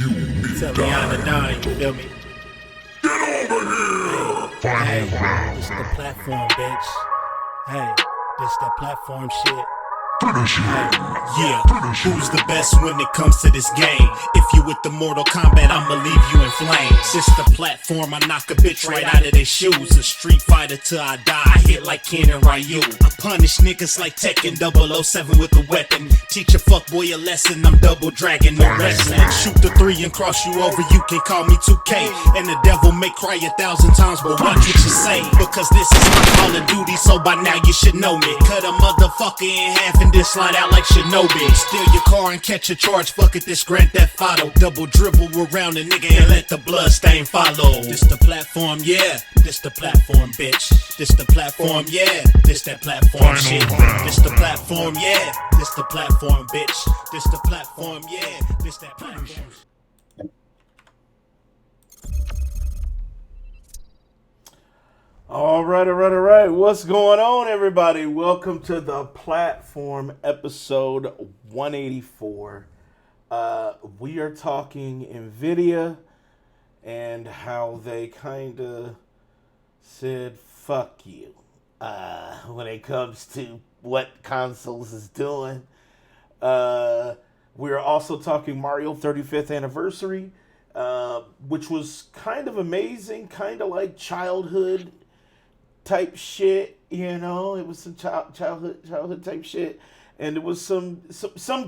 Tell Rihanna Don, you feel me? Hey, this the platform, bitch. Hey, this that platform shit. Hey, yeah, who's the best when it comes to this game? If you with the Mortal Kombat, I'ma leave you in flames. This the platform, I knock a bitch right out of their shoes. A street fighter till I die, I hit like Ken and Ryu. I punish niggas like Tekken 007 with a weapon. Teach a fuckboy a lesson, I'm double dragon, no wrestling. Shoot the 3 and cross you over, you can call me 2K. And the devil may cry 1,000 times, but watch what you say. Because this is my Call of Duty, so by now you should know me. Cut a motherfucker in half and then slide out like Shinobi. Steal your car and catch a charge, fuck it, this Grand Theft Auto. Double dribble around a nigga and let the blood stain follow. This the platform, yeah, this the platform, bitch. This the platform, yeah, this that platform shit. This the platform, yeah, this the platform, bitch. This the platform, yeah, this that platform. All right. What's going on, everybody? Welcome to the platform, episode 184. We are talking Nvidia and how they kind of said fuck you when it comes to what consoles is doing. We're also talking Mario 35th anniversary, which was kind of amazing, kind of like childhood type shit, you know. It was some childhood type shit, and there was some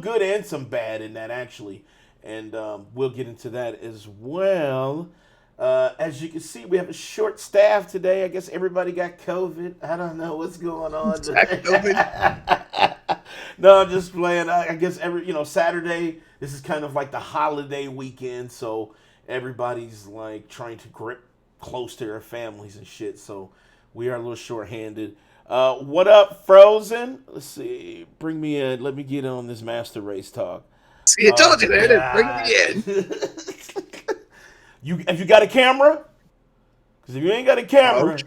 good and some bad in that, actually, and we'll get into that as well. As you can see, we have a short staff today. I guess everybody got COVID. I don't know what's going on. No, I'm just playing. I guess Saturday, this is kind of like the holiday weekend, so everybody's like trying to grip close to their families and shit, so we are a little short-handed. What up, Frozen? Let's see. Bring me in. Let me get on this Master Race talk. See, I told you, man. Bring me in. Have you got a camera? Because if you ain't got a camera,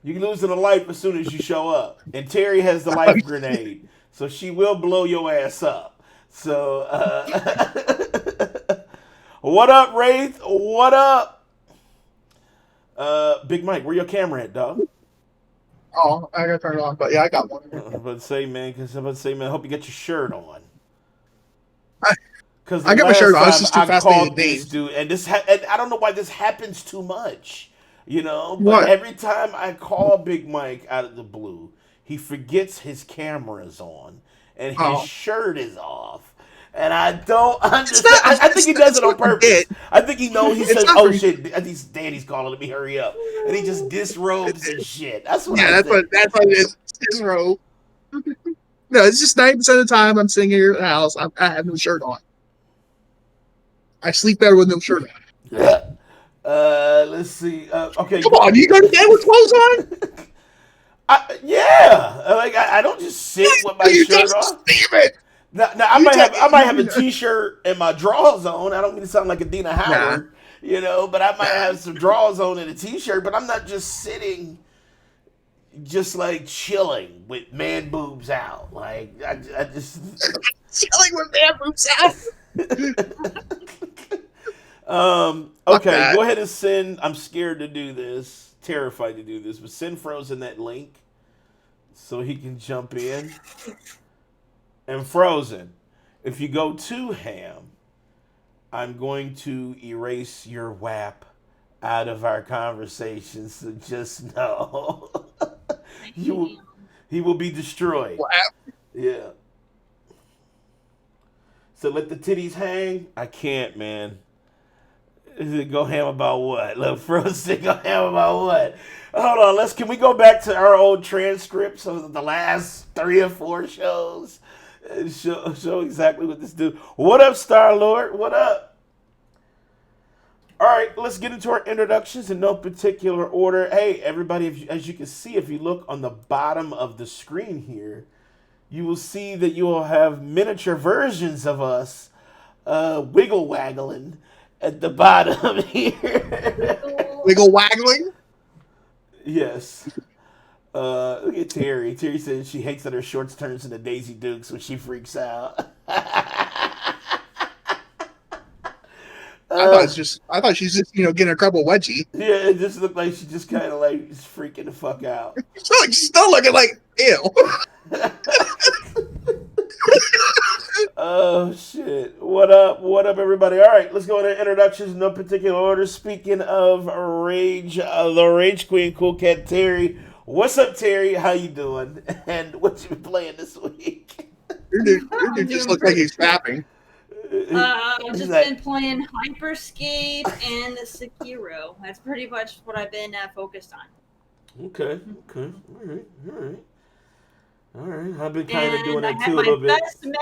you can lose the life as soon as you show up. And Terry has the life grenade, so she will blow your ass up. So, what up, Wraith? What up? Big Mike, where your camera at, dog? Oh, I gotta turn it on, but yeah, I got one. I'm about to say, man, I hope you got your shirt on. Because I got my shirt on. It's just too fascinated this dude, and and I don't know why this happens too much, you know. But what? Every time I call Big Mike out of the blue, he forgets his camera's on and his shirt is off. And I don't understand. I think he does it on purpose. I think he knows. He says, "Oh shit, Daddy's calling. Let me hurry up," and he just disrobes and shit. That's what. Yeah, that's what it is. Disrobe. No, it's just 90% of the time I'm sitting here at the house. I have no shirt on. I sleep better with no shirt on. Yeah. Let's see. Okay. Come on, you go to bed with clothes on? Yeah. I don't just sit with my shirt on. Now I might have a t-shirt and my drawers on. I don't mean to sound like a Dina Howard, you know, but I might have some drawers on and a t-shirt, but I'm not just sitting, just like chilling with man boobs out. Like I just chilling with man boobs out. Okay, go ahead and send. I'm scared to do this, terrified to do this, but send Frozen that link so he can jump in. And Frozen, if you go too ham, I'm going to erase your WAP out of our conversation. So just know, he will be destroyed. WAP? Yeah. So let the titties hang. I can't, man. Go ham about what? Look, Frozen, go ham about what? Hold on, can we go back to our old transcripts of the last 3 or 4 shows? Show exactly what this dude. What up, Star-Lord? What up? All right, let's get into our introductions in no particular order. Hey, everybody, as you can see, if you look on the bottom of the screen here, you will see that you will have miniature versions of us wiggle waggling at the bottom here. Wiggle waggling? Yes. Look at Terry. Terry says she hates that her shorts turns into Daisy Dukes when she freaks out. I thought she's just getting a couple wedgie. Yeah, it just looked like she just kind of like is freaking the fuck out. So like, she's still looking like ew. Oh shit! What up? What up, everybody? All right, let's go into introductions in no particular order. Speaking of rage, the Rage Queen, Cool Cat Terry. What's up, Terry? How you doing? And what you been playing this week? Your dude just looks like he's fapping. I've just been playing Hyperscape and Sekiro. That's pretty much what I've been focused on. Okay. All right. I've been kind of doing that too a my little bit. best match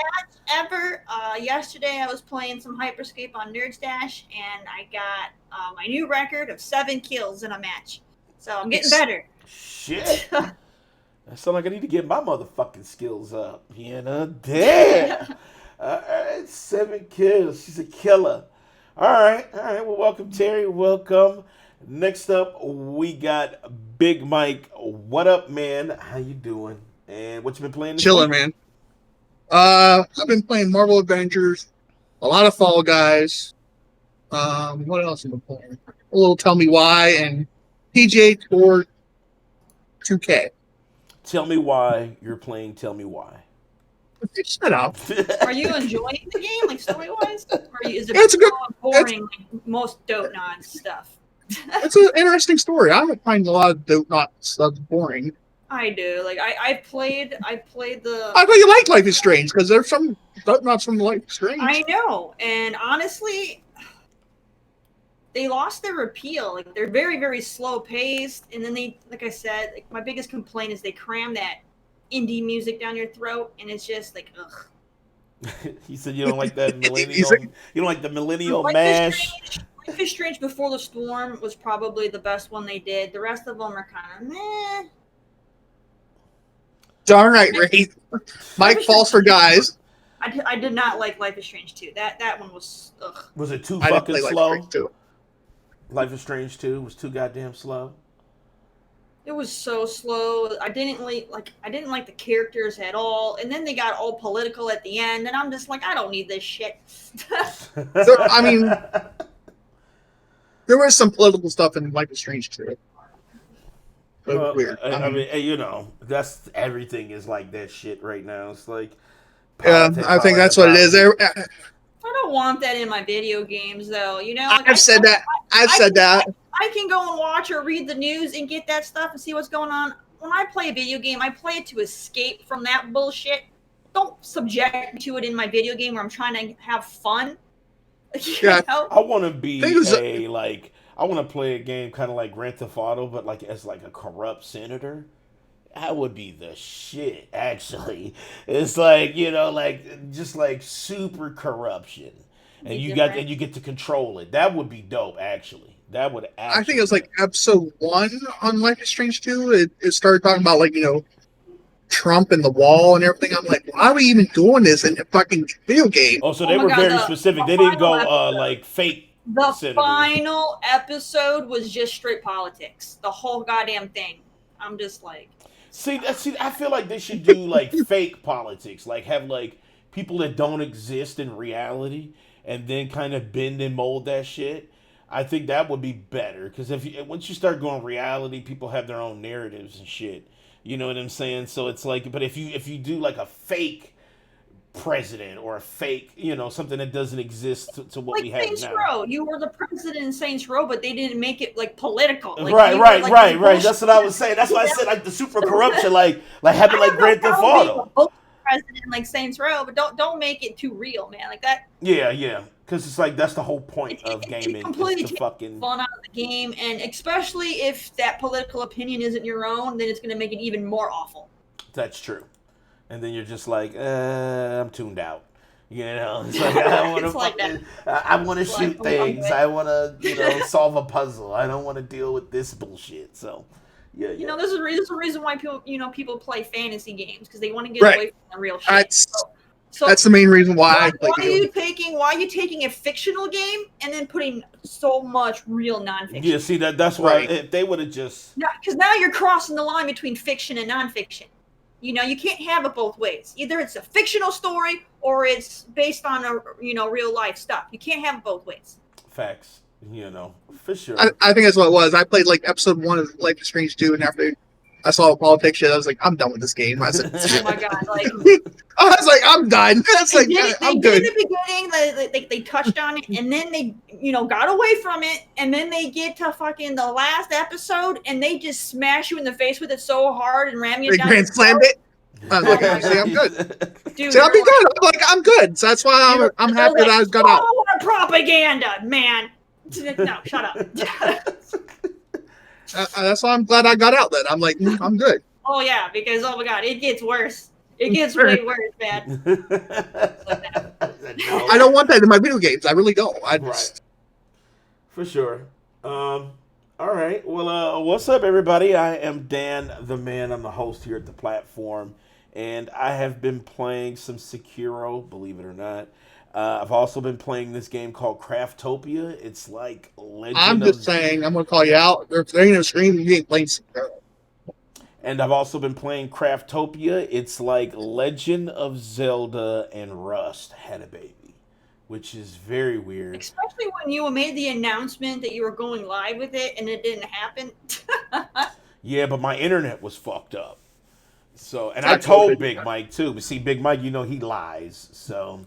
ever. Yesterday I was playing some Hyperscape on Nerd Stash, and I got my new record of 7 kills in a match. So I'm getting better. Shit. That sounds like I need to get my motherfucking skills up. Damn. All right, 7 kills. She's a killer. All right. Well, welcome, Terry. Welcome. Next up, we got Big Mike. What up, man? How you doing? And what you been playing this Chilling, week? man. I've been playing Marvel Avengers, a lot of Fall Guys. What else have I been playing? A little Tell Me Why and PGA Tour 2K. Tell me why you're playing Tell Me Why. Shut up. Are you enjoying the game, like story-wise? Or is it It's a good- boring like most Dote-Non stuff? It's an interesting story. I don't find a lot of Not stuff boring. I do. Like I played the. I thought you liked Life is Strange because there's some Not from Life is Strange. I know, and honestly, they lost their appeal. Like they're very, very slow paced, and then they, like I said, like my biggest complaint is they cram that indie music down your throat, and it's just like ugh. He said you don't like that millennial. You don't like the millennial mash. Life is Strange Before the Storm was probably the best one they did. The rest of them are kind of meh. Darn right, Ray. Mike falls for guys. I did not like Life is Strange 2. That one was ugh. Was it too I didn't fucking play slow? Life is Strange too. Life is Strange 2 was too goddamn slow. It was so slow. I didn't like the characters at all. And then they got all political at the end, and I'm just like, I don't need this shit. I mean, there was some political stuff in Life is Strange too. Well, Weird. I mean, that's everything is like that shit right now. It's like, Yeah, I think that's what it is. I don't want that in my video games, though. Like I've said that. I can go and watch or read the news and get that stuff and see what's going on. When I play a video game, I play it to escape from that bullshit. Don't subject me to it in my video game where I'm trying to have fun. Yeah. I want to be I want to play a game kind of like Grand Theft Auto, but like as like a corrupt senator. That would be the shit, actually. It's like, just like super corruption. And you get to control it. That would be dope, actually. That would actually. I think it was like episode 1 on Life is Strange 2. It started talking about Trump and the wall and everything. I'm like, why are we even doing this in a fucking video game? Oh, so they were very specific. They didn't go like fake. The senator. final episode was just straight politics. The whole goddamn thing. I'm just like. See, I feel like they should do like fake politics, like have like people that don't exist in reality, and then kind of bend and mold that shit. I think that would be better because once you start going reality, people have their own narratives and shit. You know what I'm saying? So it's like, but if you do like a fake president or a fake, something that doesn't exist to what like we have Saints now. Row. You were the president in Saints Row, but they didn't make it like political. Like, right. That's what I was saying. That's why I said like the super corruption, like having like Grand Theft Auto. President like Saints Row, but don't make it too real, man. Like that. Yeah. Because it's like that's the whole point of gaming. It completely takes fucking fun out of the game, and especially if that political opinion isn't your own, then it's going to make it even more awful. That's true. And then you're just like, I'm tuned out. It's like I want to shoot things. I want to, solve a puzzle. I don't want to deal with this bullshit. So, yeah. This is the reason why people play fantasy games because they want to get away from the real shit. So that's the main reason why. Why are you taking a fictional game and then putting so much real nonfiction? Yeah, see that's why if they would have just because now you're crossing the line between fiction and nonfiction. You can't have it both ways. Either it's a fictional story or it's based on real life stuff. You can't have it both ways. Facts. For sure. I think that's what it was. I played like episode 1 of Life is Strange 2, and after I saw the politics shit, I was like, I'm done with this game. I said, Oh my god! Like I was like, I'm done. That's like, I'm good. In the beginning, they touched on it, and then they, got away from it, and then they get to fucking the last episode, and they just smash you in the face with it so hard and ram you They down. grand slammed it. I was like, Oh my see, I'm good. Dude, See, I'll be good. I'm like, I'm good. So that's why I'm happy that I got out. Propaganda, man. No, shut up. That's why I'm glad I got out. Then I'm like, I'm good. Oh yeah, because oh my god, it gets worse. It gets way worse, man. I don't want that in my video games. I really don't. Right. For sure. All right. Well, what's up, everybody? I am Dan the Man. I'm the host here at the platform, and I have been playing some Sekiro, believe it or not. I've also been playing this game called Craftopia. It's like I'm just saying, I'm gonna call you out. If there ain't no stream, you ain't playing Sekiro. And I've also been playing Craftopia. It's like Legend of Zelda and Rust had a baby, which is very weird. Especially when you made the announcement that you were going live with it and it didn't happen. Yeah, but my internet was fucked up. So, and I told Big Mike too. But see, Big Mike, he lies. So,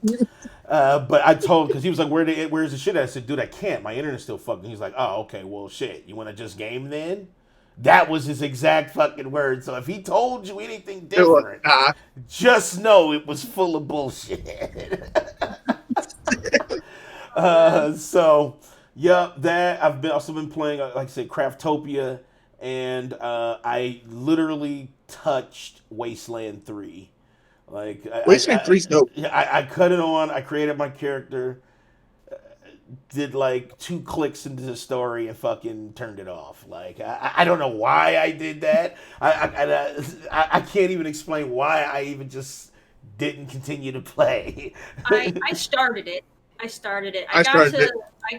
but I told, because he was like, "Where's the shit?" I said, "Dude, I can't. My internet's still fucking." He's like, "Oh, okay. Well, shit. You want to just game then?" That was his exact fucking word. So if he told you anything different, just know it was full of bullshit. So, that I've also been playing, like I said, Craftopia, and I literally touched Wasteland 3. Like Wasteland 3's dope. I cut it on. I created my character. Did like 2 clicks into the story and fucking turned it off. Like I don't know why I did that. I can't even explain why I even just didn't continue to play. I started it. I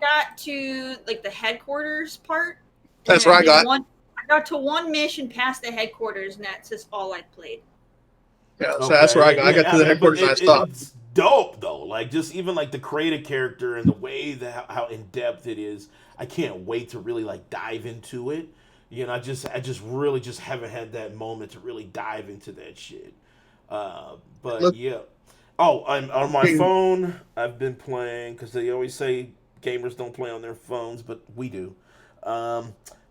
got to like the headquarters part. That's where I got. I got to one mission past the headquarters, and that's just all I played. Yeah, so that's where I got. I got to the headquarters and I stopped. It's dope though. Like just even like the creative character and the way that how in depth it is. I can't wait to really like dive into it. I just really just haven't had that moment to really dive into that shit. But yeah. Oh, I'm on my phone. I've been playing because they always say gamers don't play on their phones, but we do.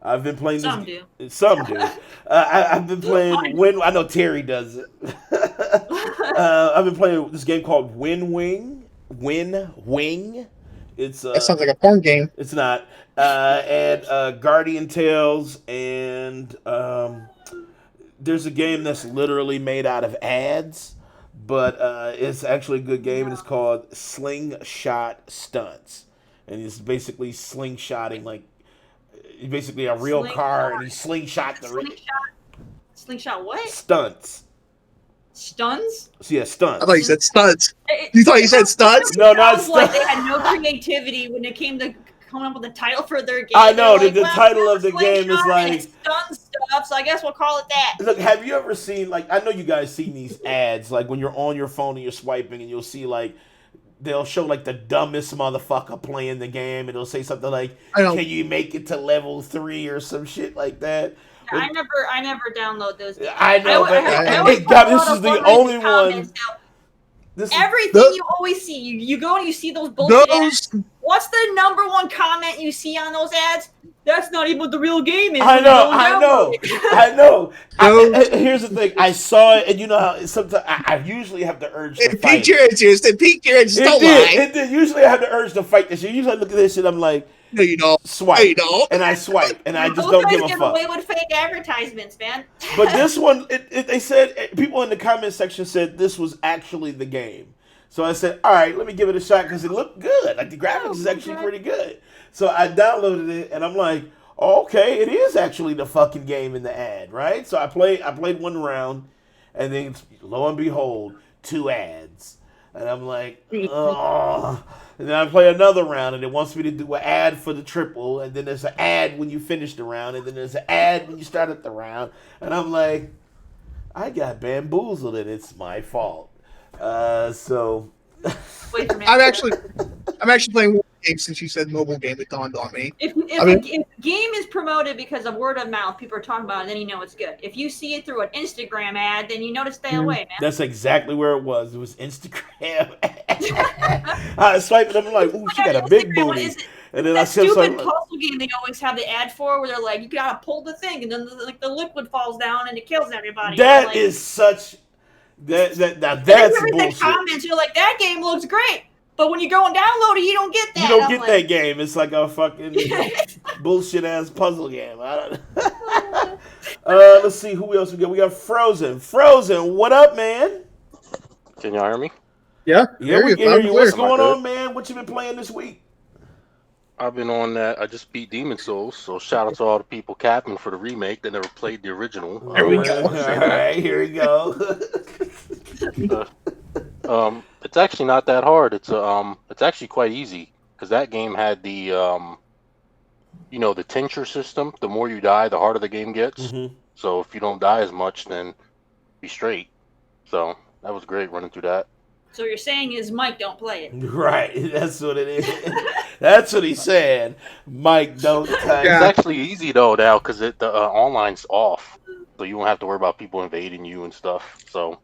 I've been playing. Some do. Some do. I've been playing. I know Terry does it. I've been playing this game called Win Wing. It's that sounds like a porn game. It's not. And Guardian Tales, and there's a game that's literally made out of ads, but it's actually a good game, and it's called Slingshot Stunts, and it's basically slingshotting like. Basically a real car, and he slingshot the slingshot what? Stunts. Stuns? Yeah, stunts. I thought you said studs. You thought you said studs? No, not studs. Like they had no creativity when it came to coming up with the title for their game. I know the title of the game is like stun stuff, so I guess we'll call it that. Look, have you ever seen like I know you guys seen these ads like when you're on your phone and you're swiping and you'll see like. They'll show like the dumbest motherfucker playing the game, and it'll say something like, "Can you make it to level 3 or some shit like that?" I never download those games. I know, but this is the only one. Everything you always see, you go and you see those bullshit ads. What's the number one comment you see on those ads? That's not even what the real game is. I know. Here's the thing. I saw it, and you know how sometimes I usually have the urge to fight. It piqued your interest. Don't lie. It did. Usually I have the urge to fight this shit. Usually I look at this shit, I'm like, no, you don't. Swipe. No, you don't. And I swipe, and I just don't give a fuck. Away with fake advertisements, man. But this one, they said, people in the comment section said this was actually the game. So I said, all right, let me give it a shot because it looked good. Like the graphics is actually pretty good. So I downloaded it, and I'm like, okay, it is actually the fucking game in the ad, right? So I played one round, and then lo and behold, 2 ads. And I'm like, oh. And then I play another round, and it wants me to do an ad for the triple, and then there's an ad when you finish the round, and then there's an ad when you started the round. And I'm like, I got bamboozled, and it's my fault. So I'm actually playing game since you said mobile game. It dawned on me. If a game is promoted because of word of mouth, people are talking about it, then you know it's good. If you see it through an Instagram ad, then you know to stay away, man. That's exactly where it was. It was Instagram. I swiped it up and I'm like, ooh, she got a big booty. And then that I said, stupid puzzle game they always have the ad for, where they're like, you gotta pull the thing, and then the liquid falls down and it kills everybody. That like, is such that's bullshit. The comments, you're like, that game looks great, but when you go and download it, you don't get that. You don't get that game. It's like a fucking bullshit ass puzzle game. I don't. Let's see who else we got. We got Frozen. Frozen, what up, man? Can y'all hear me? Yeah, yeah, we can hear you. What's going on, man? What you been playing this week? I've been on that. I just beat Demon Souls, so shout out to all the people capping for the remake that never played the original. There we go. All right, here we go. It's actually not that hard. It's actually quite easy because that game had the the tincture system. The more you die, the harder the game gets. Mm-hmm. So if you don't die as much, then be straight. So that was great running through that. So you're saying is Mike don't play it? Right, that's what it is. That's what he's saying. Mike, don't touch. It's actually easy though now because the online's off, so you won't have to worry about people invading you and stuff. So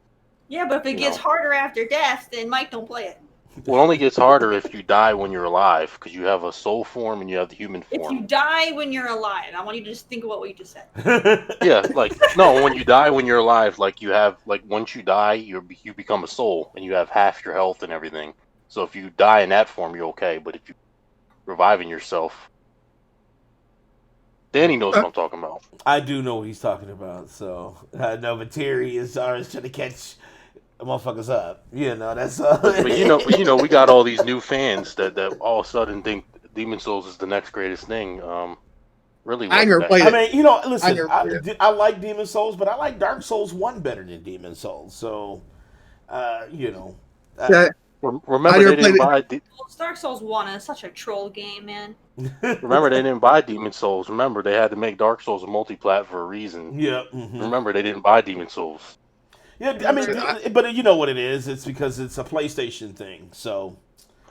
yeah, but if it gets harder after death, then Mike don't play it. Well, it only gets harder if you die when you're alive because you have a soul form and you have the human form. If you die when you're alive, I want you to just think of what you just said. Yeah, when you die when you're alive, once you die, you become a soul and you have half your health and everything. So if you die in that form, you're okay. But if you reviving yourself, Danny knows what I'm talking about. I do know what he's talking about. So I know Materi is always trying to catch motherfuckers up. That's But we got all these new fans that all of a sudden think Demon Souls is the next greatest thing. Really, I never played it. I mean, listen, I like Demon Souls, but I like Dark Souls 1 better than Demon Souls. So, remember they didn't buy. Dark Souls 1 is such a troll game, man. Remember they didn't buy Demon Souls. Remember they had to make Dark Souls a multi-plat for a reason. Yeah. Mm-hmm. Remember they didn't buy Demon Souls. Yeah, I mean, but you know what it is? It's because it's a PlayStation thing. So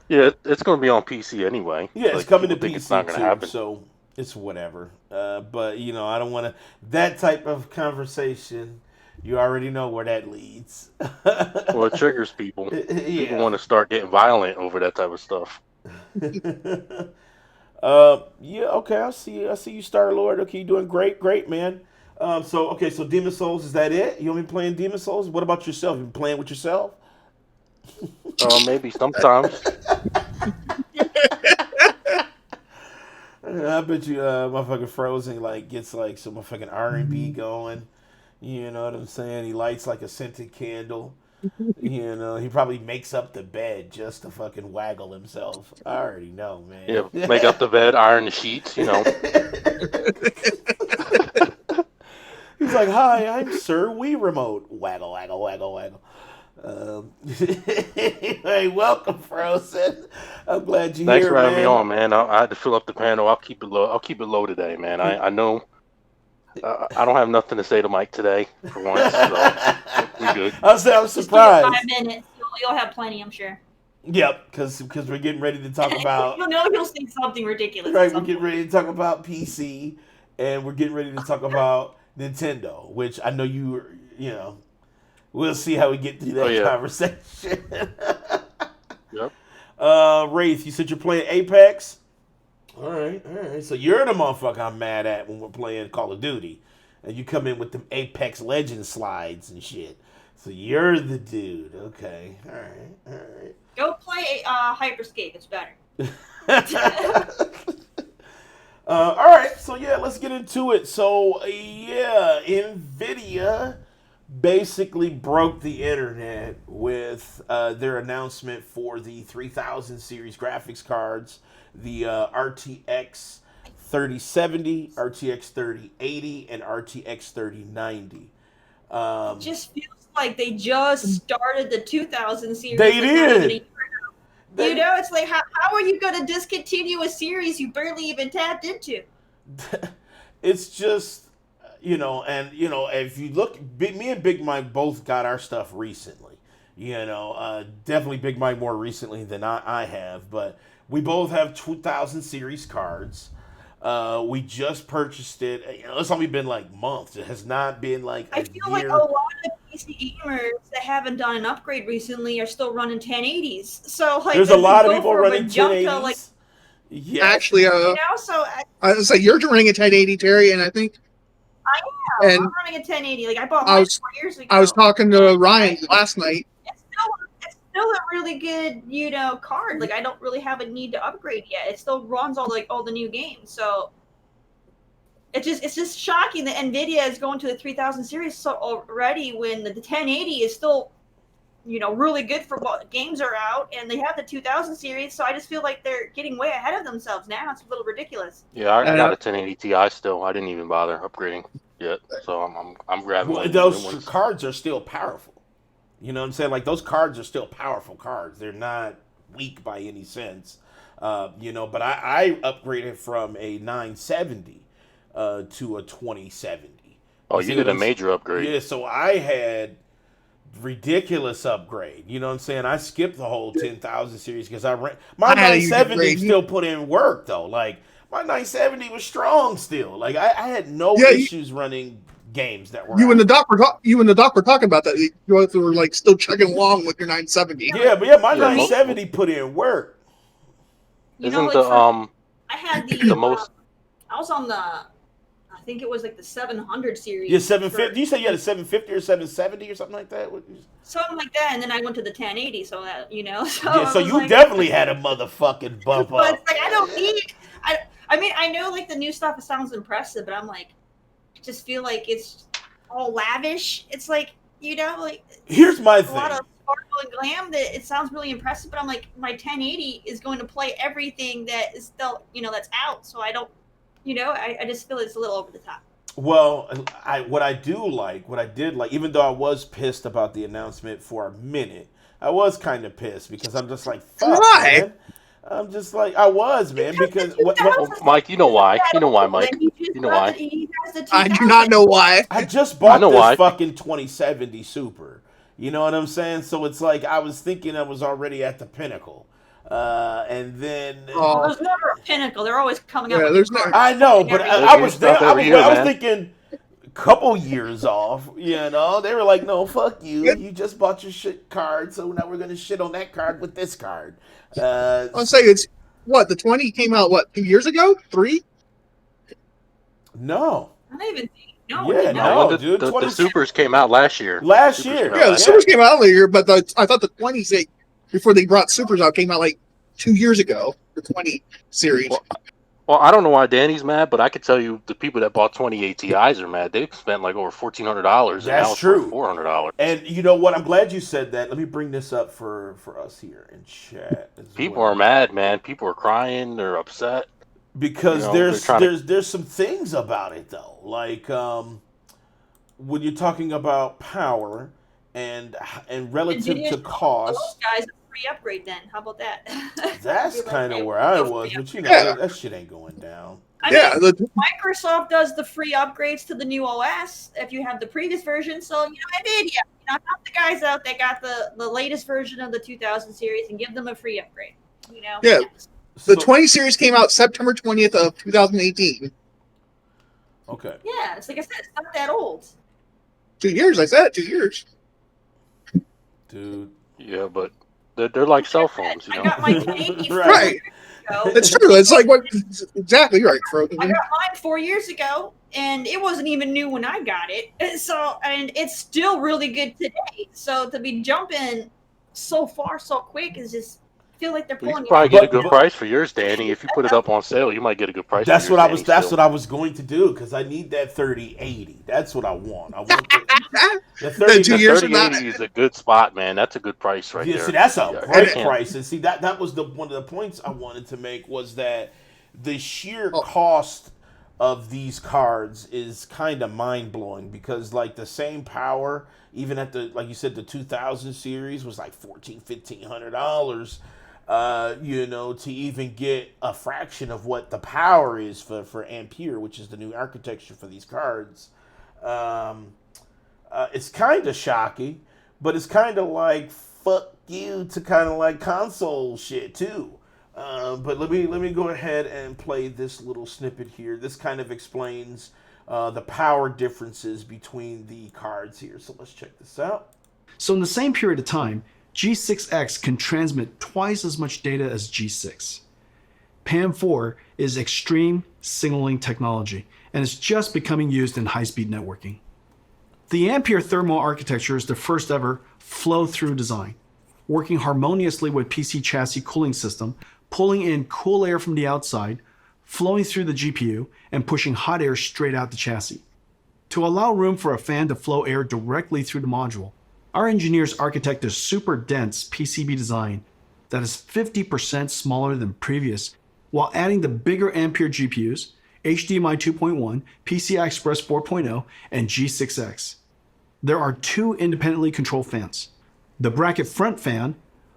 yeah, it's going to be on PC anyway. Yeah, it's coming to PC it's not going to happen. So it's whatever. But I don't want to that type of conversation. You already know where that leads. Well, it triggers people. Yeah. People want to start getting violent over that type of stuff. Yeah. Okay. I see you, Star Lord. Okay, you're doing great, man. So Demon Souls, is that it? You only playing Demon Souls? What about yourself? You been playing with yourself? Maybe sometimes. I bet you, motherfucking Frozen gets some motherfucking R&B going. You know what I'm saying? He lights like a scented candle. He probably makes up the bed just to fucking waggle himself. I already know, man. Yeah, make up the bed, iron the sheets. He's like, "Hi, I'm Sir Wii Remote." Waggle, waggle, waggle, waggle. Hey, welcome, Frozen. I'm glad you're Thanks here, for having man. me on, man. I had to fill up the panel. I'll keep it low today, man. I know I don't have nothing to say to Mike today for once, so we good. I'm surprised. 5 minutes. You'll have plenty, I'm sure. Yep, because we're getting ready to talk about. He'll say something ridiculous. Right, we're getting ready to talk about PC, and we're getting ready to talk about Nintendo, which I know we'll see how we get through that conversation. Yep. Wraith, you said you're playing Apex? All right. So you're the motherfucker I'm mad at when we're playing Call of Duty. And you come in with them Apex Legends slides and shit. So you're the dude. Okay. All right. Go play Hyperscape. It's better. All right. So, let's get into it. So, Nvidia basically broke the internet with their announcement for the 3000 series graphics cards, the RTX 3070, RTX 3080, and RTX 3090. It just feels like they just started the 2000 series. They did. It's like, how are you going to discontinue a series you barely even tapped into? It's just, if you look, me and Big Mike both got our stuff recently. Definitely Big Mike more recently than I have, but We both have 2000 series cards. We just purchased it. It's only been like months. It has not been like I a feel like year. a lot of PC gamers that haven't done an upgrade recently are still running 1080s. So like, There's a does it lot of go people from a running jump to like 1080s. Yes. Actually, so I was like, you're running a 1080, Terry, and I think, I'm and running a 1080. Like I bought I mine was 4 years ago. I was talking to and Ryan last night. it's still a really good, card. Like I don't really have a need to upgrade yet. It still runs all the new games. So it's just shocking that Nvidia is going to the 3000 series so already when the 1080 is still really good for what games are out, and they have the 2000 series. So I just feel like they're getting way ahead of themselves now. It's a little ridiculous. Yeah, I got a 1080 Ti still. I didn't even bother upgrading yet, so I'm grabbing Well, one of the new those ones. cards are still powerful. You know what I'm saying? Like those cards are still powerful cards. They're not weak by any sense. But I upgraded from a 970 to a 2070. Oh, you did a major upgrade. Yeah, so I had ridiculous upgrade. You know what I'm saying? I skipped the whole 10,000 series because my I had a huge 970 upgrade. still put in work though. Like my 970 was strong still. Like I had no Yeah, issues running games that were You out. and the doc were talking about that. You both were like still chugging along with your 970. Yeah, but my Yeah, 970 put in work. Isn't the I had the most I was on I think it was like the 700 series. Yeah, 750. You say you had a 750 or 770 or something like that? Something like that, and then I went to the 1080. So that So Yeah, I so was you like, definitely had a motherfucking bump But up. it's like I don't need. I mean, I know like the new stuff sounds impressive, but I'm like, I just feel like it's all lavish. It's like like Here's my a thing. lot of sparkle and glam that it sounds really impressive, but I'm like, my 1080 is going to play everything that is still that's out. So I don't, I just feel it's a little over the top. Well, what I did like, even though I was pissed about the announcement for a minute, I was kind of pissed because I'm just like, fuck, Why? man. I'm just like, I was, man, because what well, Mike, you know why? You know why, Mike? You know why? I do not know why. I just bought know this why. fucking 2070 Super. You know what I'm saying? So it's like I was thinking I was already at the pinnacle. And then Oh, There's never a pinnacle. They're always coming Yeah, up with there's new no- cards. I know, but Every I year. was there. Stuff I every was, year, I was man. thinking a couple years off. They were like, "No, fuck you. Good. You just bought your shit card, so now we're gonna shit on that card with this card." I'll say it's what the 20 came out 2 years ago, 3. No, I don't even think. No, Yeah, it did no. not. When dude, the 20 supers came out last year. Last Supers year. came out Yeah, the last supers came out later, but I thought the 20s before they brought supers out came out like 2 years ago. The 20 series. Well, I don't know why Danny's mad, but I could tell you the people that bought 28 Ti's are mad. They've spent like over $1,400, and That's now it's true. $400. And you know what? I'm glad you said that. Let me bring this up for us here in chat. People are mad, man. People are crying. They're upset. Because they're trying to- there's some things about it though, like when you're talking about power and relative Nvidia to Those cost. guys a free upgrade. Then how about that? That's Be like, kind of hey, where I no was, free but Yeah. that shit ain't going down. I Yeah, mean, the, Microsoft does the free upgrades to the new OS if you have the previous version. So Nvidia, help the guys out that got the latest version of the 2000 series and give them a free upgrade. Yeah. So, the 20 series came out September 20th of 2018. okay. Yeah, it's like I said, it's not that old. 2 years, I said 2 years. Dude. Yeah, but they're like cell phones, I got my 1080 Right. 4 years ago. It's true. It's like what exactly right, Frozen. I got mine 4 years ago, and it wasn't even new when I got it. And it's still really good today. So to be jumping so far so quick is just feel like they're You pulling could probably it get a But- good but- price for yours, Danny. If you put it up on sale, you might get a good price. That's for what yours, I was. Danny, That's still. what I was going to do because I need that 3080. That's what I want. I want the 30. The 2 years of that. 3080 is a good spot, man. That's a good price right Yeah, there. see, that's a Yeah, great I can't- price. And see, that was one of the points I wanted to make was that the sheer Oh. cost of these cards is kind of mind blowing because like the same power, even at the like you said, the 2000 series was like $1,500. To even get a fraction of what the power is for Ampere, which is the new architecture for these cards. It's kind of shocking, but it's kind of like fuck you to kind of like console shit too. But let me go ahead and play this little snippet here. This kind of explains the power differences between the cards here. So let's check this out. So in the same period of time, G6X can transmit twice as much data as G6. PAM4 is extreme signaling technology and is just becoming used in high-speed networking. The Ampere thermal architecture is the first ever flow-through design, working harmoniously with PC chassis cooling system, pulling in cool air from the outside, flowing through the GPU, and pushing hot air straight out the chassis. To allow room for a fan to flow air directly through the module, our engineers architected a super dense PCB design that is 50% smaller than previous, while adding the bigger Ampere GPUs, HDMI 2.1, PCI Express 4.0, and G6X. There are two independently controlled fans. The bracket front fan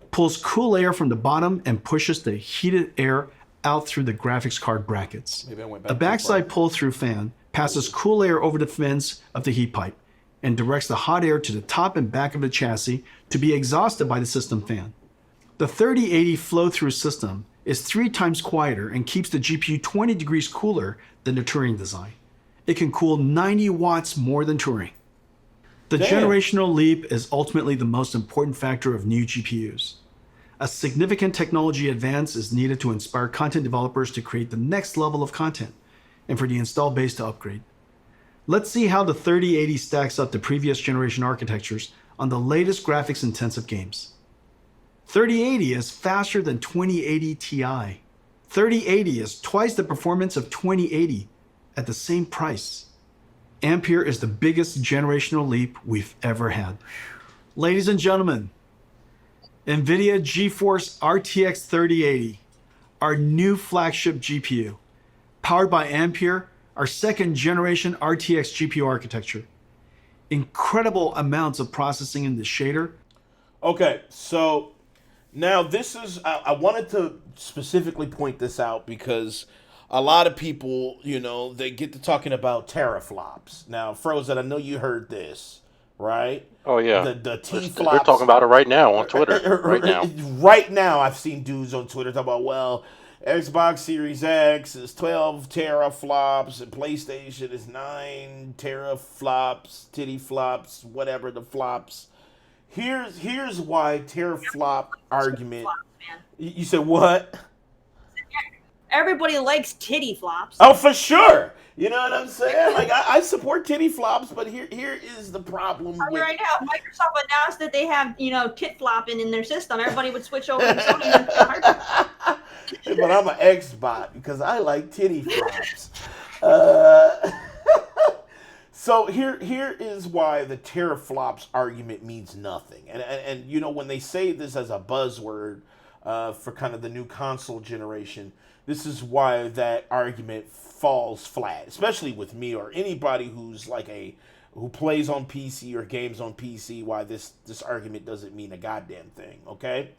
pulls cool air from the bottom and pushes the heated air out through the graphics card brackets. A backside pull-through fan passes cool air over the fins of the heat pipe and directs the hot air to the top and back of the chassis to be exhausted by the system fan. The 3080 flow-through system is 3 times quieter and keeps the GPU 20 degrees cooler than the Turing design. It can cool 90 watts more than Turing. The generational leap is ultimately the most important factor of new GPUs. A significant technology advance is needed to inspire content developers to create the next level of content and for the install base to upgrade. Let's see how the 3080 stacks up to previous generation architectures on the latest graphics-intensive games. 3080 is faster than 2080 Ti. 3080 is twice the performance of 2080 at the same price. Ampere is the biggest generational leap we've ever had. Ladies and gentlemen, Nvidia GeForce RTX 3080, our new flagship GPU, powered by Ampere, our second generation RTX GPU architecture. Incredible amounts of processing in the shader. Okay, so now this is, I wanted to specifically point this out because a lot of people, they get to talking about teraflops. Now, Frozen, I know you heard this, right? Oh yeah, The T-flops. They're talking about it right now on Twitter. Right now. Right now, I've seen dudes on Twitter talk about, well, Xbox Series X is 12 teraflops and PlayStation is 9 teraflops, titty flops, whatever the flops. Here's why teraflop argument. You said what? Everybody likes titty flops. Oh, for sure. You know what I'm saying? Like I support titty flops, but here is the problem. Right now, Microsoft announced that they have tit flopping in their system. Everybody would switch over to Sony. But I'm an X-bot because I like titty flops. So here is why the teraflops argument means nothing. And when they say this as a buzzword for kind of the new console generation, this is why that argument falls flat, especially with me or anybody who's who plays on PC or games on PC. Why this argument doesn't mean a goddamn thing. Okay,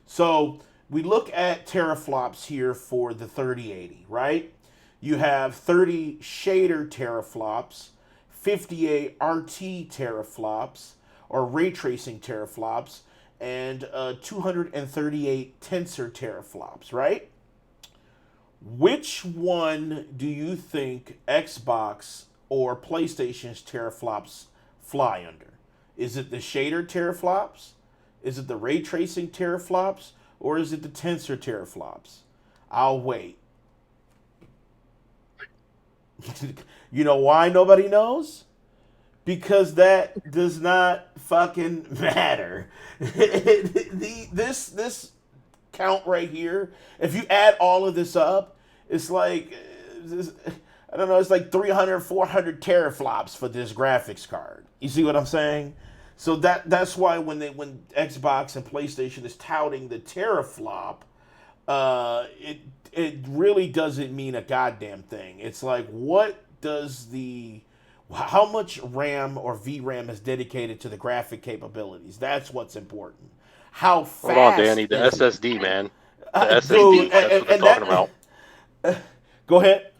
so we look at teraflops here for the 3080, right? You have 30 shader teraflops, 58 RT teraflops or ray tracing teraflops, and 238 tensor teraflops, right? Which one do you think Xbox or PlayStation's teraflops fly under? Is it the shader teraflops? Is it the ray tracing teraflops? Or is it the tensor teraflops? I'll wait. You know why nobody knows? Because that does not fucking matter. This count right here, if you add all of this up, it's like, I don't know, it's like 300, 400 teraflops for this graphics card. You see what I'm saying? So that's why when Xbox and PlayStation is touting the teraflop, it really doesn't mean a goddamn thing. It's like, how much RAM or VRAM is dedicated to the graphic capabilities? That's what's important. How fast? Hold on, Danny. The SSD, man. The SSD. That's what they're talking about. Go ahead.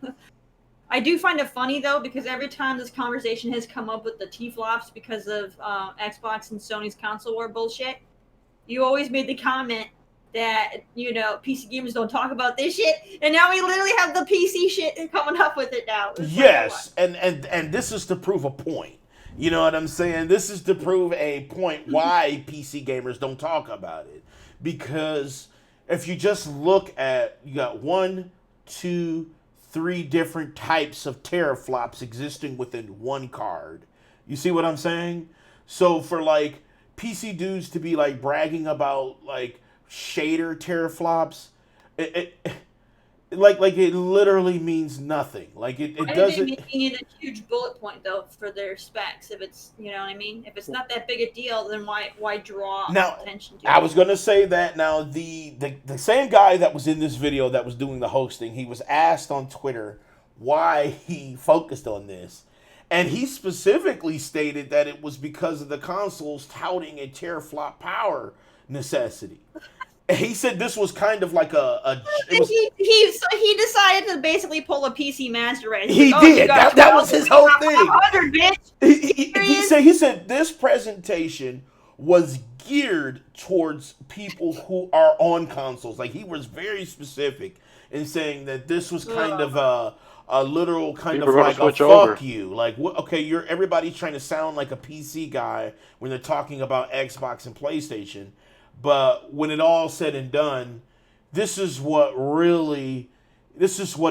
I do find it funny though, because every time this conversation has come up with the T-flops because of Xbox and Sony's console war bullshit, you always made the comment, that PC gamers don't talk about this shit, and now we literally have the PC shit coming up with it now. It's Yes, and this is to prove a point. You know what I'm saying? This is to prove a point why PC gamers don't talk about it. Because if you just look at, you got 1, 2, 3 different types of teraflops existing within one card. You see what I'm saying? So for like PC dudes to be like bragging about like shader teraflops, it like it literally means nothing. Like it Why are they doesn't. making it a huge bullet point though for their specs? If it's what I mean, if it's not that big a deal, then why draw Now, attention to I it? was gonna say that. Now, the same guy that was in this video that was doing the hosting, he was asked on Twitter why he focused on this, and he specifically stated that it was because of the consoles touting a teraflop power necessity. And he said this was kind of like it was. He decided to basically pull a PC Master Race. He Like, did. That was his whole thing. 500, bitch. He said this presentation was geared towards people who are on consoles. Like he was very specific in saying that this was kind of a literal kind People of are gonna like a switch fuck over. you. Like what? Okay, everybody's trying to sound like a PC guy when they're talking about Xbox and PlayStation, but when it all said and done, this is what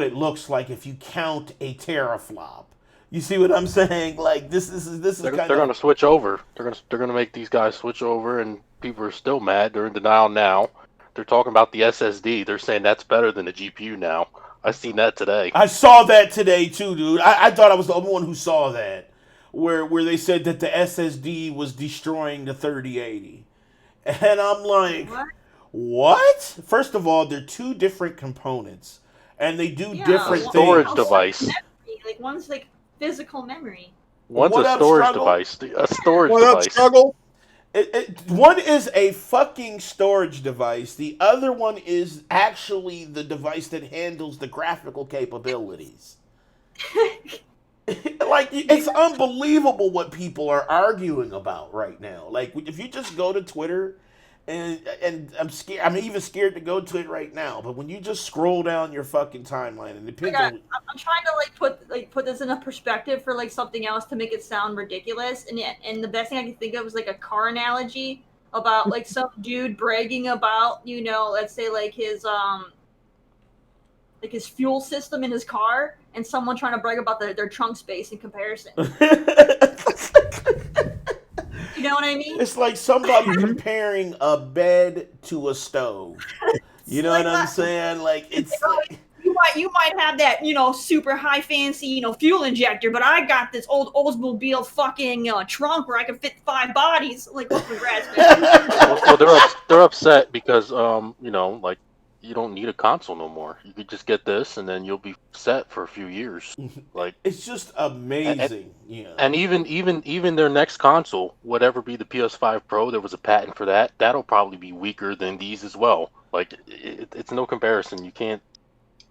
it looks like if you count a teraflop. You see what I'm saying? Like this is They're kind going of to switch over. They're going to make these guys switch over, and people are still mad. They're in denial now. They're talking about the SSD. They're saying that's better than the GPU now. I seen that today. I saw that today too, dude. I thought I was the only one who saw that, where they said that the SSD was destroying the 3080, and I'm like, what? First of all, they're two different components, and they do different storage things. device. Like one's like physical memory. One's What a up, storage Struggle? device. A storage What up, device. struggle? One is a fucking storage device. The other one is actually the device that handles the graphical capabilities. Like it's unbelievable what people are arguing about right now. Like if you just go to Twitter, and I'm scared. I'm even scared to go to it right now. But when you just scroll down your fucking timeline, and it depends on. I'm trying to put this in a perspective for like something else to make it sound ridiculous. And the best thing I can think of is like a car analogy about like some dude bragging about let's say like his fuel system in his car, and someone trying to brag about their trunk space in comparison. You know what I mean? It's like somebody comparing a bed to a stove. You know like what I'm that. saying? Like it's like, you might have that super high fancy fuel injector, but I got this old Oldsmobile fucking trunk where I can fit 5 bodies. Like, well, congrats, man. Well, they're upset because like you don't need a console no more. You could just get this, and then you'll be set for a few years. Like it's just amazing. Yeah. And even their next console, whatever be the PS5 Pro, there was a patent for that. That'll probably be weaker than these as well. Like it's no comparison. You can't.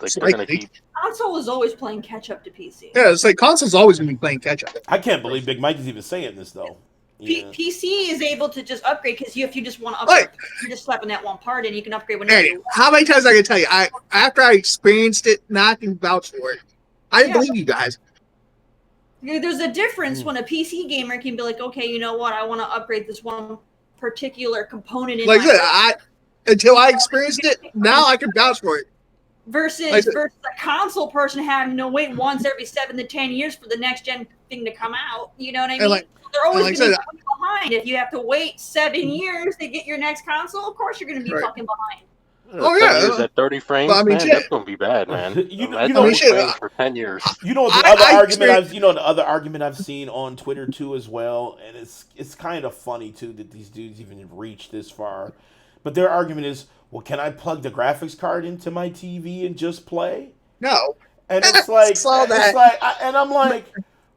Like they're gonna keep. Console is always playing catch up to PC. Yeah, it's like console's always gonna be playing catch up. I can't believe Big Mike is even saying this though. Yeah. PC is able to just upgrade because if you just want to upgrade, you're just slapping that one part in. You can upgrade whenever you want. How many times I can tell you? After I experienced it, not can vouch for it. I didn't believe you guys. There's a difference when a PC gamer can be like, okay, you know what? I want to upgrade this one particular component in Like my until I experienced it, now I can vouch for it. versus a console person having to wait once every 7 to 10 years for the next gen thing to come out. You know what I mean? They're always going to be behind. If you have to wait 7 years to get your next console, of course you're going to be fucking behind. Oh yeah, years at 30 frames, man, that's gonna be bad, man. Frames for 10 years. You know the other argument I've seen on Twitter too as well, and it's kind of funny too that these dudes even reach this far. But their argument is, well, can I plug the graphics card into my TV and just play? No. And it's like, and I'm like,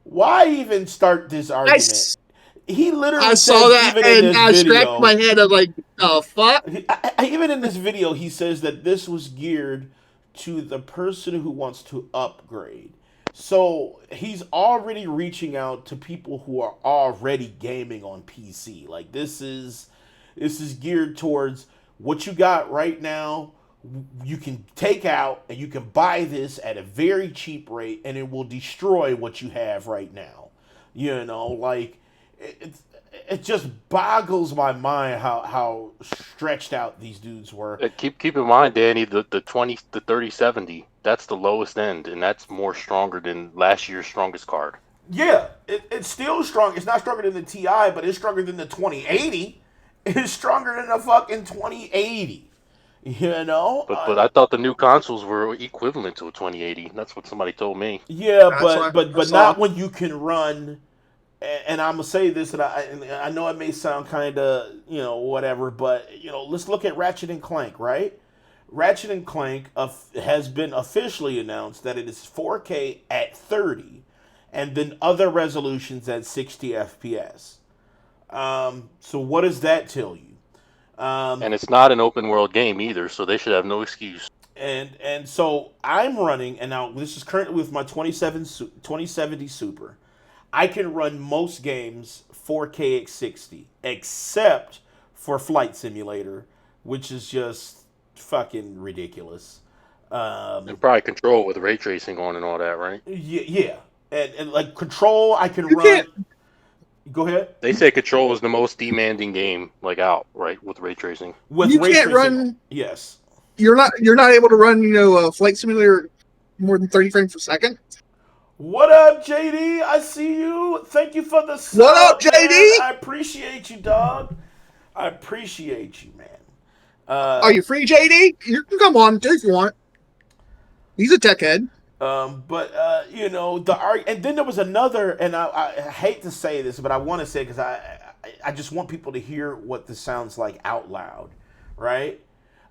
why even start this argument? He literally I saw that, and I scratched my head. I'm like, oh, fuck. Even in this video, he says that this was geared to the person who wants to upgrade. So he's already reaching out to people who are already gaming on PC. Like this is geared towards what you got right now, you can take out and you can buy this at a very cheap rate, and it will destroy what you have right now. You know, like it just boggles my mind how stretched out these dudes were. Keep in mind, Danny, the 3070, that's the lowest end, and that's more stronger than last year's strongest card. Yeah, it's still strong. It's not stronger than the TI, but it's stronger than the 2080. It's stronger than the fucking 2080. You know? But I thought the new consoles were equivalent to a 2080. That's what somebody told me. Yeah, That's but not when you can run. And I'm gonna say this, and I know it may sound kind of whatever, but let's look at Ratchet and Clank, right? Ratchet and Clank has been officially announced that it is 4K at 30, and then other resolutions at 60 FPS. So what does that tell you? And it's not an open world game either, so they should have no excuse. And so I'm running, and now this is currently with my 2070 Super. I can run most games 4K at 60, except for Flight Simulator, which is just fucking ridiculous. And probably Control with ray tracing on and all that, right? Yeah. And like Control, I can You run. can't- Go ahead. They say Control is the most demanding game out, right, with ray tracing. With You ray can't tracing, run- Yes. You're not able to run a Flight Simulator more than 30 frames per second. What up, JD? I see you. Thank you for the sub, What up, JD? man. I appreciate you, dog. I appreciate you, man. Are you free, JD? You can come on too if you want. He's a tech head. But and then there was another, and I hate to say this, but I want to say it because I just want people to hear what this sounds like out loud, right?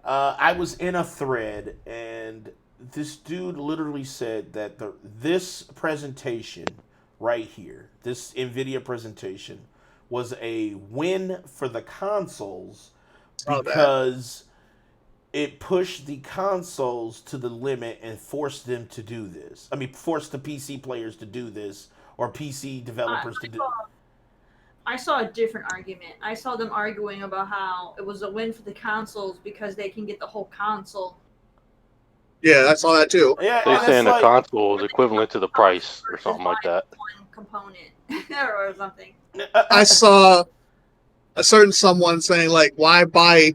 I was in a thread, and this dude literally said that this presentation right here, this Nvidia presentation, was a win for the consoles because it pushed the consoles to the limit and forced them to do this. I mean, forced the PC players to do this, or PC developers to do. I saw a different argument. I saw them arguing about how it was a win for the consoles because they can get the whole console. Yeah, I saw that too. Yeah, They're and saying it's the console is equivalent to the price or something like that. One component or something. I saw a certain someone saying like, why buy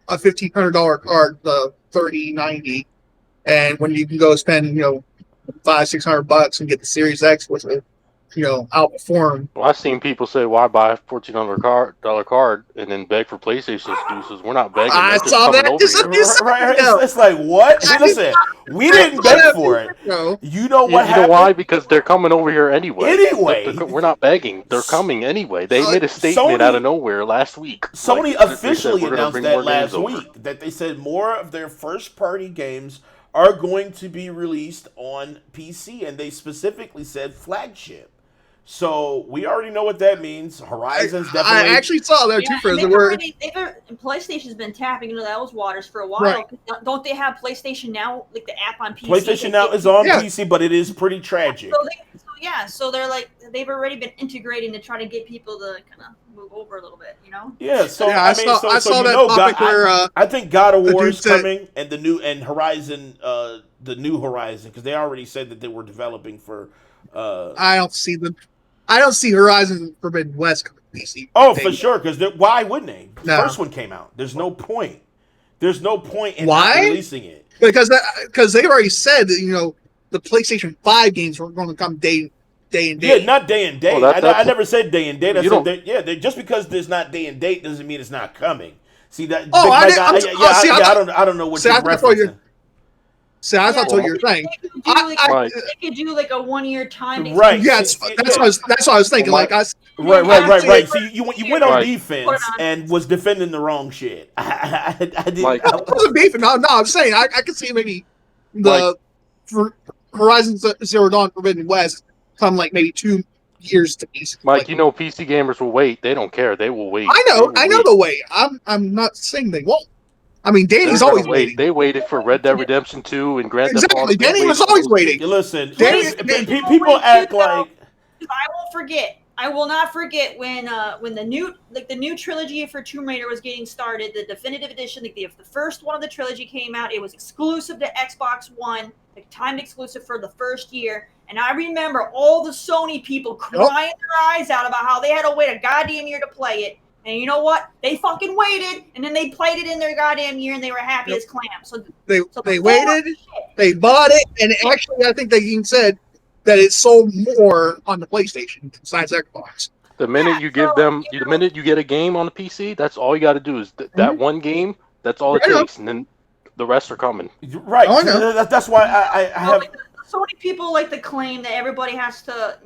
a $1,500 card, the 3090, and when you can go spend $500-600 and get the Series X with it, outperform. Well, I've seen people say, "Why buy a $1,400 card and then beg for PlayStation exclusives?" We're not begging. I They're just saw coming that over just here. right. It's like what? Hey, listen, we didn't beg for it. You know what You happened? know why? Because they're coming over here anyway. Anyway. We're not begging. They're coming anyway. They made a Sony- statement out of nowhere last week. Sony They said, officially "We're gonna announced bring that more games last over." week, that they said more of their first-party games are going to be released on PC, and they specifically said flagship. So we already know what that means. Horizon's definitely. I actually saw that too. For PlayStation's been tapping into those waters for a while. Right. Don't they have PlayStation Now, like the app on PC? PlayStation Now is on PC, but it is pretty tragic. So they're like they've already been integrating to try to get people to kind of move over a little bit, Yeah, so Yeah, I I saw that topic where I think God of War dude is said- coming, and Horizon, the new Horizon, because they already said that they were developing for. I don't see Horizon Forbidden West coming to PC. Oh, for sure, because why wouldn't they? The No. first one came out. There's no point. There's no point in Why? not releasing it. Because they already said that the PlayStation 5 games were going to come day and Yeah, date. not day and date. Well, I never said day and date. I You said don't- just because there's not day and date doesn't mean it's not coming. See that? Oh, I Big didn't- Mike, I'm- oh, see, I don't know what see, you're I thought you- referencing. See, I thought what you were saying. They could do, like, Right. they could do like a 1-year time. Right. Yeah, that's what I was thinking. Well, Like I, Right. See, you went on Right. defense and was defending the wrong shit. I didn't. Like- I wasn't beefing. No, I'm saying I could see maybe for Horizon Zero Dawn Forbidden West come like maybe 2 years to PC. Mike, PC gamers will wait. They don't care. They will wait. I They know will wait. the way. I'm not saying they won't. I mean, Danny's They're always gonna wait. waiting. They waited for Red Dead Redemption 2 and Grand Theft Exactly. Auto. Danny was always waiting. Listen, Danny- people act like. I won't forget. I will not forget when the new trilogy for Tomb Raider was getting started, the definitive edition, the first one of the trilogy came out. It was exclusive to Xbox One, like timed exclusive for the first year. And I remember all the Sony people crying their eyes out about how they had to wait a goddamn year to play it. And you know what? They fucking waited, and then they played it in their goddamn year, and they were happy as clams. So they waited, they bought it, and actually, I think they even said that it sold more on the PlayStation besides Xbox. The minute you give them, the minute you get a game on the PC, that's all you got to do is that one game. That's all it takes, and then the rest are coming. Right. Oh, I know. That's why I have. Like, so many people like to claim that everybody has to,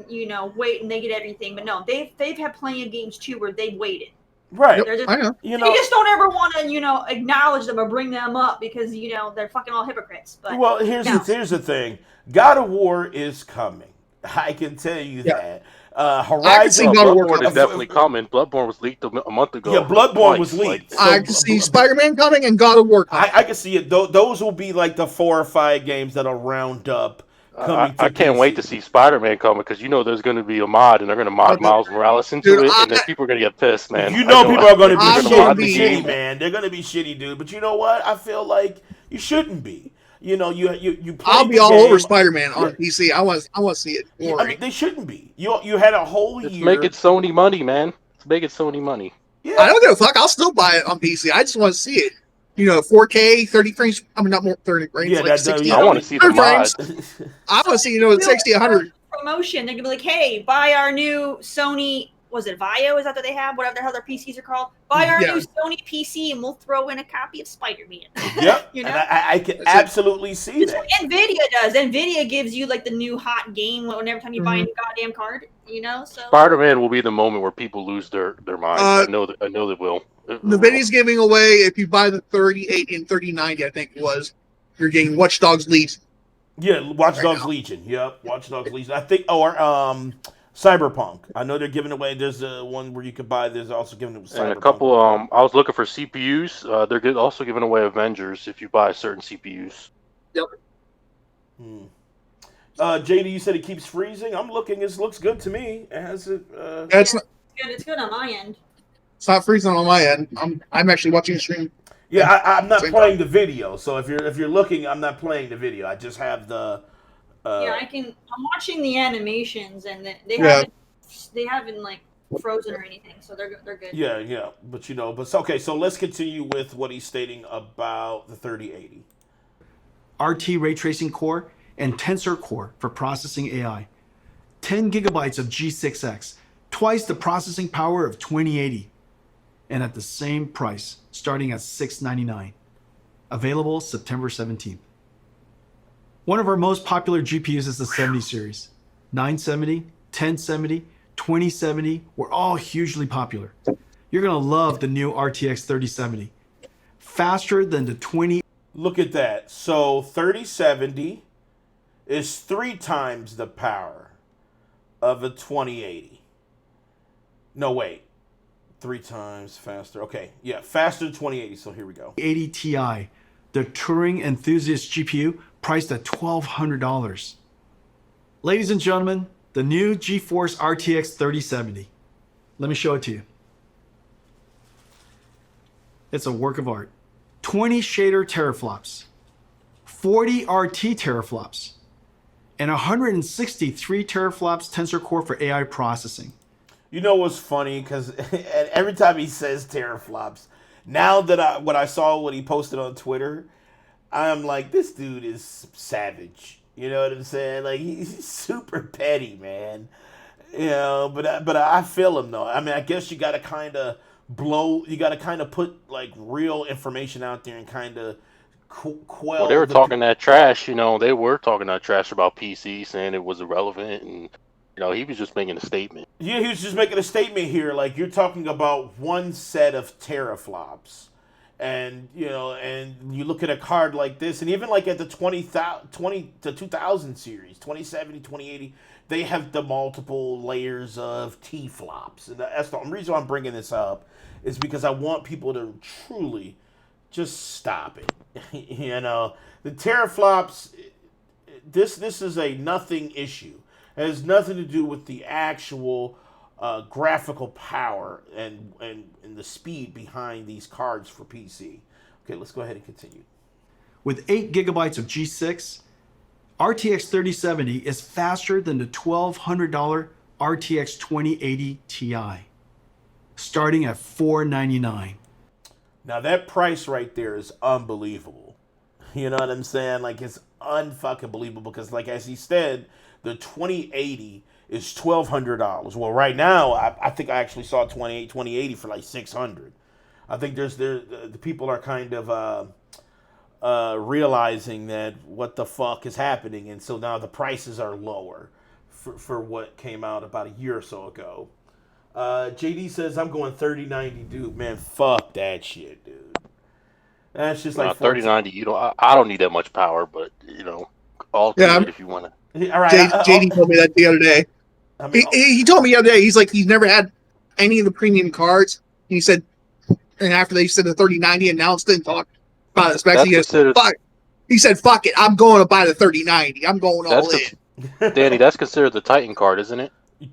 wait and they get everything, but no, they've had plenty of games too where they've waited. Right. They're just, I know. They just don't ever want to, acknowledge them or bring them up because, they're fucking all hypocrites. But well, here's the thing. God of War is coming. I can tell you that. Horizon. Bloodborne is definitely coming. Bloodborne was leaked a month ago. Yeah, Bloodborne was leaked. I can see Spider-Man coming and God of War coming. I can see it. Those will be like the 4 or 5 games that'll round up. I can't wait to see Spider-Man coming because there's going to be a mod and they're going to mod Miles Morales into it, and then people are going to get pissed, man. People are going to be shitty, man. They're going to be shitty, dude. But you know what? I feel like you shouldn't be. You I'll be all over Spider-Man on PC. I want to see it. I mean, they shouldn't be. You had a whole year. Make it Sony money, man. Let's make it Sony money. Yeah. I don't give a fuck. I'll still buy it on PC. I just want to see it. 4K, 30 frames. I mean, not more 30 frames. Yeah, like 60. I want to see the frames. I want to see 60, 100. Promotion. They're gonna be like, hey, buy our new Sony. Was it Vio? Is that what they have? Whatever the hell their PCs are called. Buy our new Sony PC, and we'll throw in a copy of Spider-Man. Yep. And I can absolutely see that. Nvidia does. Nvidia gives you like the new hot game whenever time you buy a new goddamn card. So Spider-Man will be the moment where people lose their mind. I know they will. Nvidia's giving away, if you buy the 3080 and 3090, I think it was, you're getting Watch Dogs Legion. Yeah, Watch Dogs Legion. Yep, Watch Dogs Legion. I think, Cyberpunk. I know they're giving away. There's one where you could buy. There's also giving away Cyberpunk. And a couple. I was looking for CPUs. They're also giving away Avengers if you buy certain CPUs. Yep. JD, you said it keeps freezing. I'm looking. It looks good to me. It has it. It's good. It's good on my end. It's not freezing on my end. I'm actually watching the stream. Yeah, I'm not playing the video. So if you're looking, I'm not playing the video. I just have the. I'm watching the animations, and they haven't like frozen or anything, so they're good. Yeah, but okay. So let's continue with what he's stating about the 3080. RT ray tracing core and tensor core for processing AI. 10 gigabytes of G6X, twice the processing power of 2080, and at the same price, starting at $699. Available September 17th. One of our most popular GPUs is the 70 series. 970, 1070, 2070 were all hugely popular. You're going to love the new RTX 3070. Faster than the 20. Look at that. So 3070 is 3 times the power of a 2080. No, wait. 3 times faster. Okay, yeah, faster than 2080. So here we go. 80 Ti, the Turing enthusiast GPU, priced at $1,200. Ladies and gentlemen, the new GeForce RTX 3070. Let me show it to you. It's a work of art. 20 shader teraflops, 40 RT teraflops, and 163 teraflops tensor core for AI processing. You know what's funny? Because every time he says teraflops, now that when I saw what he posted on Twitter, I'm like, this dude is savage. You know what I'm saying? Like, he's super petty, man. But I feel him though. I mean, I guess you got to kind of put like real information out there and kind of quell. Well, they were talking that trash. They were talking that trash about PC, saying it was irrelevant, and he was just making a statement. Yeah, he was just making a statement here. Like, you're talking about one set of teraflops. And, and you look at a card like this, and even like at the 20 to 2000 series, 2070, 2080, they have the multiple layers of T-flops. And that's the reason why I'm bringing this up, is because I want people to truly just stop it. The teraflops, this is a nothing issue. It has nothing to do with the actual graphical power and the speed behind these cards for PC. Okay, let's go ahead and continue. With 8 gigabytes of G6, RTX 3070 is faster than the $1,200 RTX 2080 Ti, starting at $499. Now that price right there is unbelievable. You know what I'm saying? Like, it's unfucking believable because, like, as he said, the 2080 is $1,200. Well, right now, I think I actually saw 2080 for like $600. I think the people are kind of realizing that what the fuck is happening, and so now the prices are lower for what came out about a year or so ago. JD says I'm going 3090, dude. Man, fuck that shit, dude. That's just like 3090. You know, I don't need that much power, but all to it if you want to. All right, JD told me that the other day. I mean, He told me the other day. He's like, he's never had any of the premium cards. He said, and after they said the 3090 announced it and talked about the specs, he goes, fuck. He said, fuck it, I'm going to buy the 3090. I'm going all in. Danny, that's considered the Titan card, isn't it?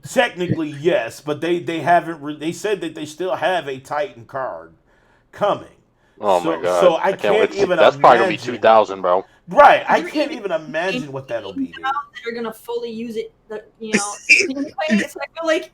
Technically, yes, but they haven't. They said that they still have a Titan card coming. Oh my god! So I can't even. That's imagine. Probably gonna be 2,000, bro. Right, I can't even imagine what that'll be. That are gonna fully use it, so I feel like,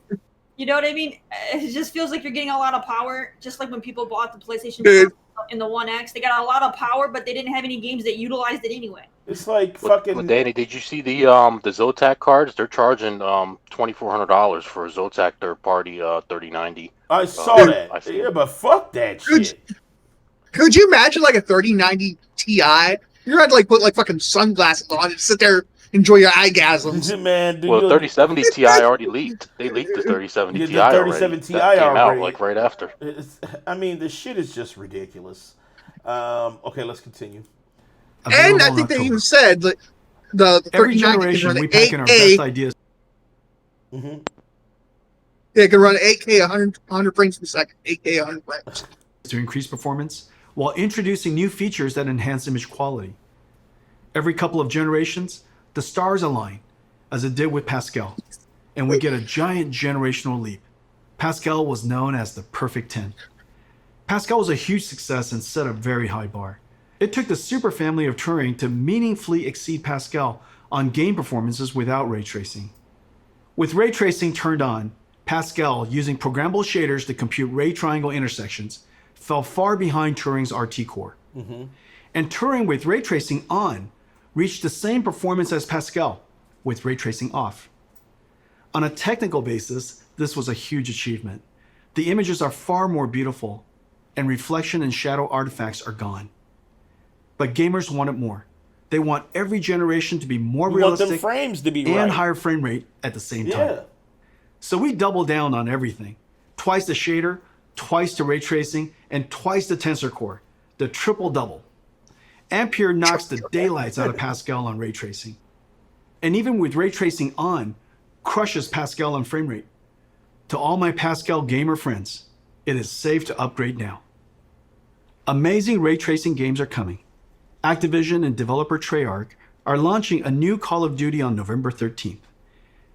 you know what I mean? It just feels like you're getting a lot of power, just like when people bought the PlayStation in the 1X. They got a lot of power, but they didn't have any games that utilized it anyway. It's like fucking. Well, Danny, did you see the Zotac cards? They're charging $2,400 for a Zotac third party 3090. I saw that. Yeah, but fuck that shit. Could you imagine like a 3090 Ti? You're gonna like put like fucking sunglasses on and sit there enjoy your eyegasms. Man, dude, well, 3070 Ti already leaked. They leaked the 3070 Ti already. 3070 Ti that came out like right after. I mean, the shit is just ridiculous. Okay, let's continue. And I think they even said that the 3090 can run we pack in our best ideas. Mm-hmm. Yeah, it can run 8K 100 frames per second. 8K 100 frames. To increase performance while introducing new features that enhance image quality. Every couple of generations, the stars align, as it did with Pascal, and we get a giant generational leap. Pascal was known as the perfect 10. Pascal was a huge success and set a very high bar. It took the super family of Turing to meaningfully exceed Pascal on game performances without ray tracing. With ray tracing turned on, Pascal, using programmable shaders to compute ray triangle intersections, fell far behind Turing's RT core. Mm-hmm. And Turing with ray tracing on reached the same performance as Pascal with ray tracing off. On a technical basis, this was a huge achievement. The images are far more beautiful, and reflection and shadow artifacts are gone. But gamers wanted more. They want every generation to be more realistic, want them frames to be and right. higher frame rate at the same time. So we doubled down on everything. Twice the shader, twice the ray tracing, and twice the tensor core, the triple double. Ampere knocks the daylights out of Pascal on ray tracing. And even with ray tracing on, crushes Pascal on frame rate. To all my Pascal gamer friends, it is safe to upgrade now. Amazing ray tracing games are coming. Activision and developer Treyarch are launching a new Call of Duty on November 13th.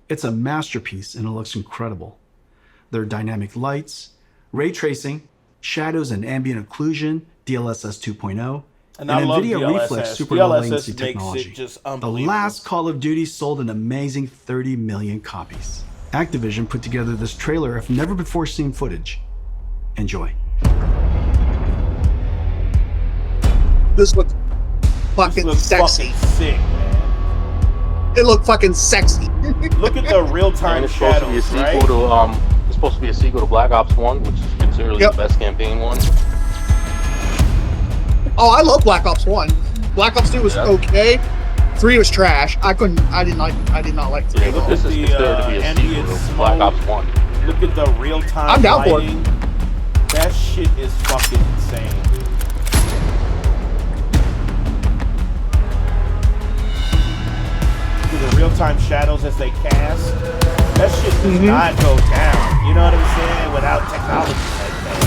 It's a masterpiece and it looks incredible. There are dynamic lights, ray tracing, shadows and ambient occlusion, DLSS 2.0, and Nvidia Reflex super low latency technology. The last Call of Duty sold an amazing 30 million copies. Activision put together this trailer of never before seen footage. Enjoy. This looked fucking sexy. Fucking sick, man. It looked fucking sexy. Look at the real-time shadows, it's supposed to be a sequel to Black Ops 1, which is considered the best campaign one. Oh, I love Black Ops 1. Black Ops 2 was okay. 3 was trash. I did not like 3 at all. This is considered to be a sequel to Black Ops 1. Look at the real-time I'm down for lighting. That shit is fucking insane, dude. The real-time shadows as they cast. That shit does not go down. You know what I'm saying? Without technology like that.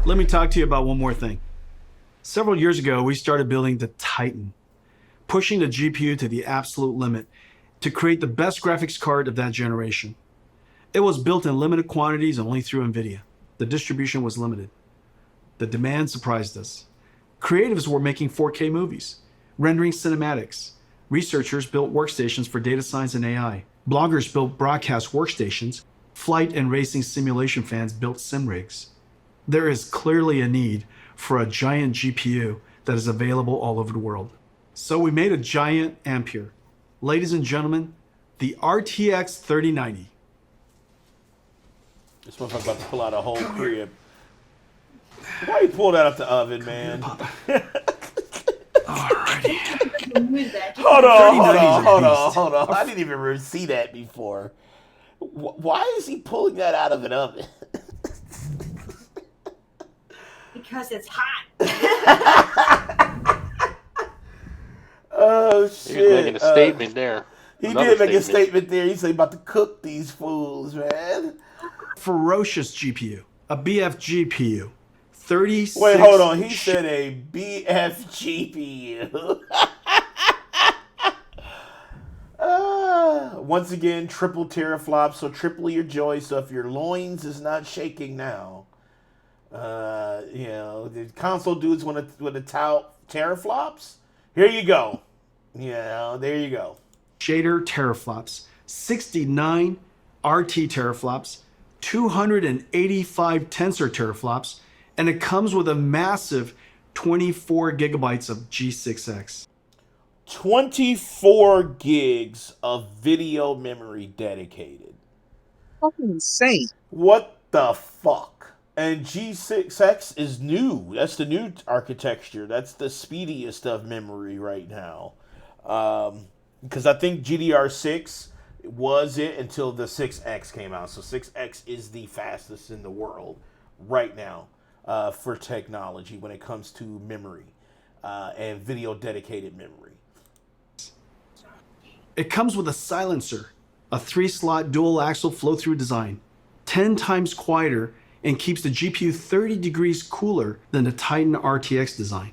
Let me talk to you about one more thing. Several years ago, we started building the Titan, pushing the GPU to the absolute limit to create the best graphics card of that generation. It was built in limited quantities only through Nvidia. The distribution was limited. The demand surprised us. Creatives were making 4K movies, rendering cinematics. Researchers built workstations for data science and AI. Bloggers built broadcast workstations. Flight and racing simulation fans built sim rigs. There is clearly a need for a giant GPU that is available all over the world. So we made a giant Ampere. Ladies and gentlemen, the RTX 3090. This motherfucker about to pull out a whole crib. Why you pull that out the oven, man? Alrighty. Hold on. beast. I didn't even see that before. Why is he pulling that out of an oven? Because it's hot. Oh shit! He was making a statement there. He Another did make a statement there. He said he about to cook these fools, man. Ferocious GPU, a BF GPU, 36. Wait, hold on. He said a BF GPU. Once again, triple teraflops, so triple your joy. So if your loins is not shaking now, the console dudes want to tout teraflops. Here you go. There you go. Shader teraflops, 69 RT teraflops, 285 tensor teraflops, and it comes with a massive 24 gigabytes of G6X. 24 gigs of video memory dedicated. Fucking insane. What the fuck? And G6X is new. That's the new architecture. That's the speediest of memory right now. Because I think GDR6 was it until the 6X came out. So 6X is the fastest in the world right now for technology when it comes to memory and video dedicated memory. It comes with a silencer, a 3-slot dual-axle flow-through design, 10 times quieter, and keeps the GPU 30 degrees cooler than the Titan RTX design.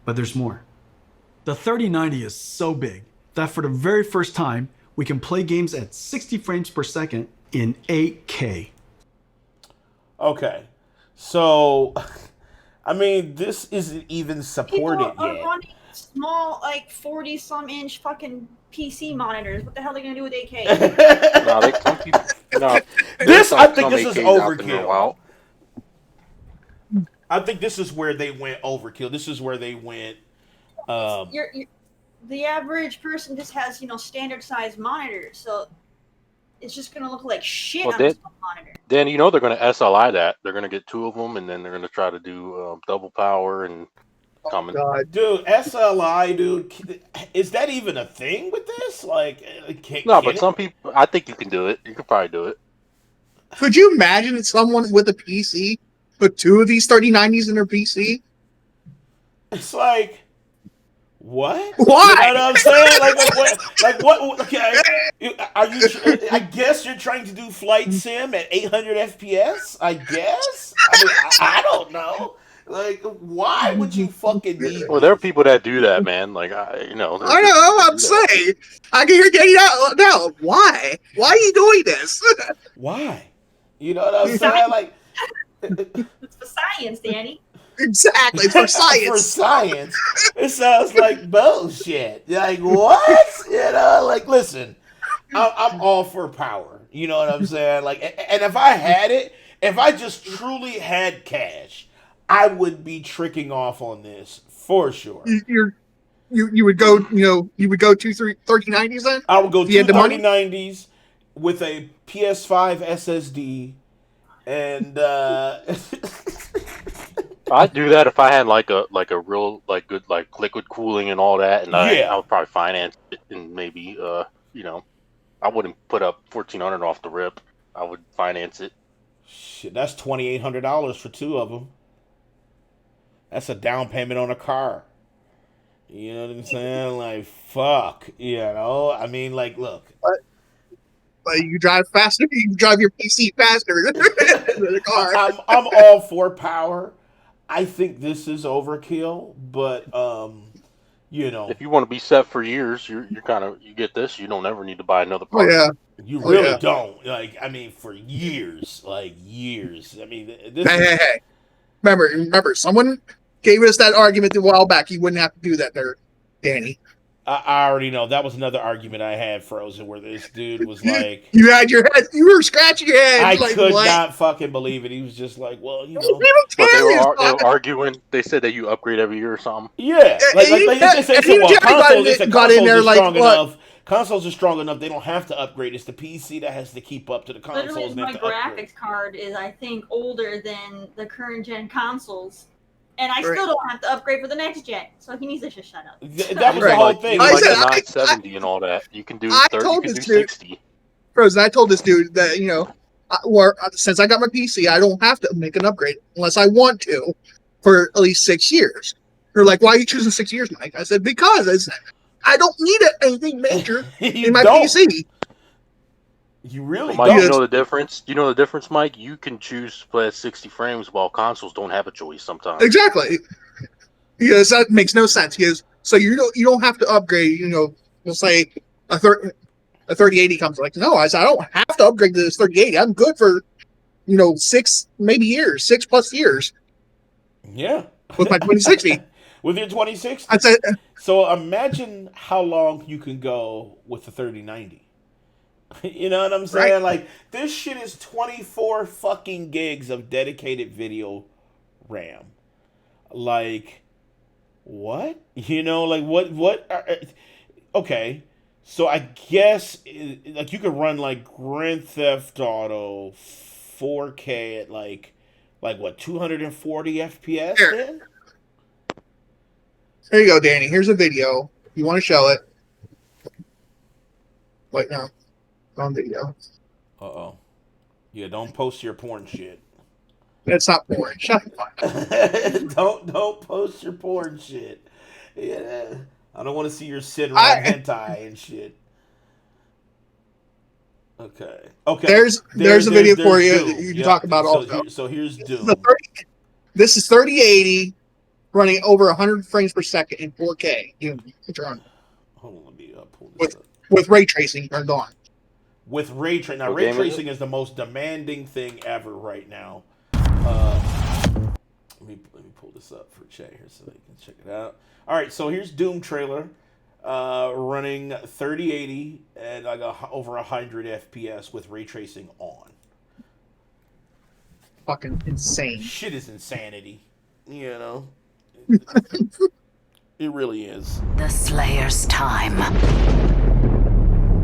But there's more. The 3090 is so big that for the very first time, we can play games at 60 frames per second in 8K. Okay, so, I mean, this isn't even supported People are yet. running small, 40-some inch fucking PC monitors. What the hell are they gonna do with 8K? I think this is overkill. I think this is where they went overkill. This is where they went. The average person just has standard size monitors, so it's just gonna look like shit on this monitor. Then they're going to SLI that. They're going to get 2 of them, and then they're going to try to do double power and coming. Dude, SLI, dude, is that even a thing with this? Some people, I think you can do it. You could probably do it. Could you imagine someone with a PC put 2 of these 3090s in their PC? It's like, what? Why? You know what I'm saying? What? Okay, are you? I guess you're trying to do flight sim at 800 FPS. I guess. I mean, I don't know. Why would you fucking need? Well, there are people that do that, man. I know. I'm saying. I can hear getting out now. Why? Why are you doing this? Why? You know what I'm saying? It's for science, Danny. Exactly, it's for science. For science. It sounds like bullshit. What? Listen, I'm all for power. You know what I'm saying? And if I had it, if I just truly had cash, I would be tricking off on this for sure. You would go, you would go 2 3090s then? I would go 2 3090s with a PS5 SSD and I'd do that if I had a real good liquid cooling and all that, and I would probably finance it, and maybe I wouldn't put up $1,400 off the rip. I would finance it. Shit, that's $2,800 for 2 of them. That's a down payment on a car. You know what I'm saying? Fuck. I mean, look. You drive faster. You drive your PC faster than the car. I'm all for power. I think this is overkill, but you know, If you want to be set for years, you're kind of you get this. You don't ever need to buy another Oh part. yeah. you Oh really yeah. don't. Like, I mean, for years, like years. I mean, this Hey, is. hey, hey. Remember, someone gave us that argument a while back. You wouldn't have to do that there, Danny. I already know that was another argument I had, Frozen, where this dude was like, You had your head. You were scratching your head. I Like could what? not fucking believe it. He was just like, well, you He know, don't But care. they were arguing. They said that you upgrade every year or something. yeah, they say, Even well, Jerry got in consoles there are like strong what? enough. Consoles are strong enough. They don't have to upgrade. It's the PC that has to keep up to the consoles. Literally, And they my have to upgrade. graphics card is, I think, older than the current gen consoles, and I Right. still don't have to upgrade for the next gen. So he needs to just shut up. That was Right. the whole Like thing. even I like said, the 970 and all that. You can do I 30. You told can this do dude- 60. Frozen, I told this dude that since I got my PC, I don't have to make an upgrade unless I want to for at least 6 years. They're like, "Why are you choosing 6 years, Mike?" I said, "Because I don't need anything major You in my don't. PC." You really Well, Mike, don't. you know the difference. You know the difference, Mike. You can choose to play at 60 frames, while consoles don't have a choice sometimes. Exactly. Yes, that makes no sense. Because so you don't have to upgrade. We'll say a 3080 comes. Like, no, I said I don't have to upgrade to this 3080. I'm good for 6 plus years Yeah. with my 2060. With your 2060. I said, So imagine how long you can go with the 3090. You know what I'm saying? Right. Like, this shit is 24 fucking gigs of dedicated video RAM. Like, what? Like, okay. So I guess, like, you could run, like, Grand Theft Auto 4K at, like what, 240 FPS Here. then? "There you go, Danny. Here's a video. You want to show it? Wait, no, on video. Uh-oh. Yeah, don't post your porn shit. It's not boring. Shut the fuck up." don't post your porn shit. Yeah. I don't want to see your sit around hentai and shit. Okay. There's a video for you. Doom. You can talk about also. So here's Doom. This is 3080 running over 100 frames per second in 4K. Hold on, let me pull this up. With ray tracing turned on. With ray tracing. Now, What ray game is tracing is the most demanding thing ever right now. Let me pull this up for Jay here so they can check it out. All right, so here's Doom trailer, running 3080 and like over 100 FPS with ray tracing on. Fucking insane. Shit is insanity, It really is. The Slayer's time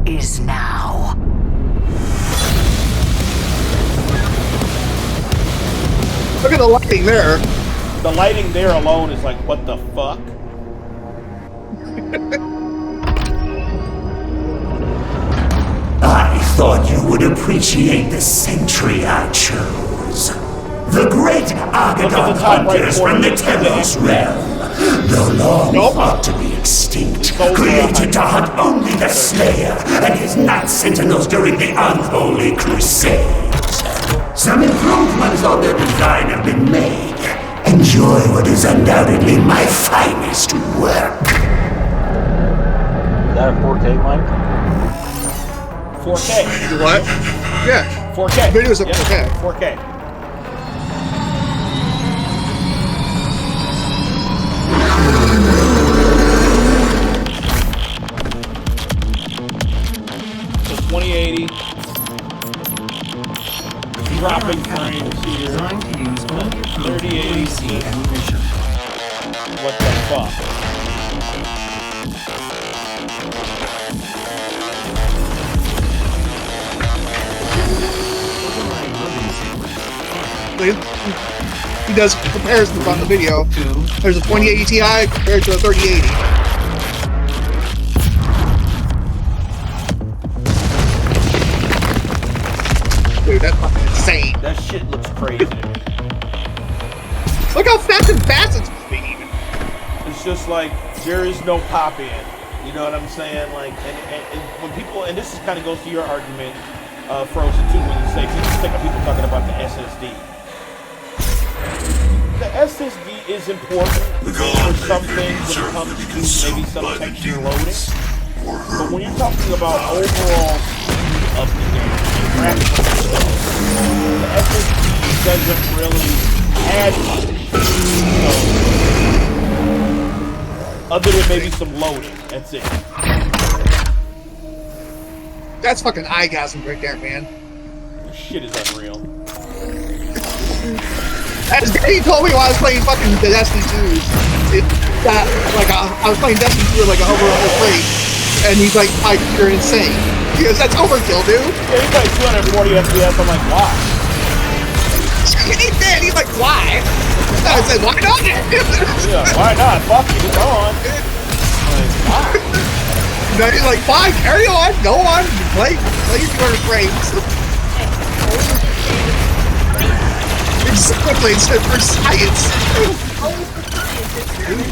is now. Look at the lighting there. The lighting there alone is like, what the fuck? I thought you would appreciate the century I chose. The great Argadon hunters from the Telos realm. Though long thought to be extinct, created to hunt only the Slayer and his Night Sentinels during the Unholy Crusades. Some improvements on their design have been made. Enjoy what is undoubtedly my finest work. Is that a 4K, Mike? 4K. What? Yeah. 4K. The videos are Yeah, 4K. 4K. So 2080. Dropping frames here. Designed to use only approved 3080. AC ammunition. What the fuck? He does comparisons on the video. There's a 2080 Ti compared to a 3080. Dude, that's fucking insane. That shit looks crazy to me. Look how fast it's moving even. It's just like there is no pop in. You know what I'm saying? Like, and when people, and this is kind of goes to your argument, Frozen too, when you say, because you think of people talking about the SSD. The SSD is important for some things when it comes to maybe some texture loading. But when you're talking about overall speed of the game, graphical stuff, the SSD doesn't really add much. Other than maybe some loading. That's it. That's fucking eyegasm right there, man. This shit is unreal. As he told me while I was playing fucking Destiny 2, I was playing Destiny 2 like a overall rate, and he's like, you're insane. He goes, that's overkill, dude. Yeah, he's like 240 FPS. I'm like, why? He did. He's like, why? I said, why not? Yeah, why not? Fuck it, it's on. Like, why? No, he's like, fine, carry on, go on, play your 200 frames. Exactly, it's for science. Always for science, it's true.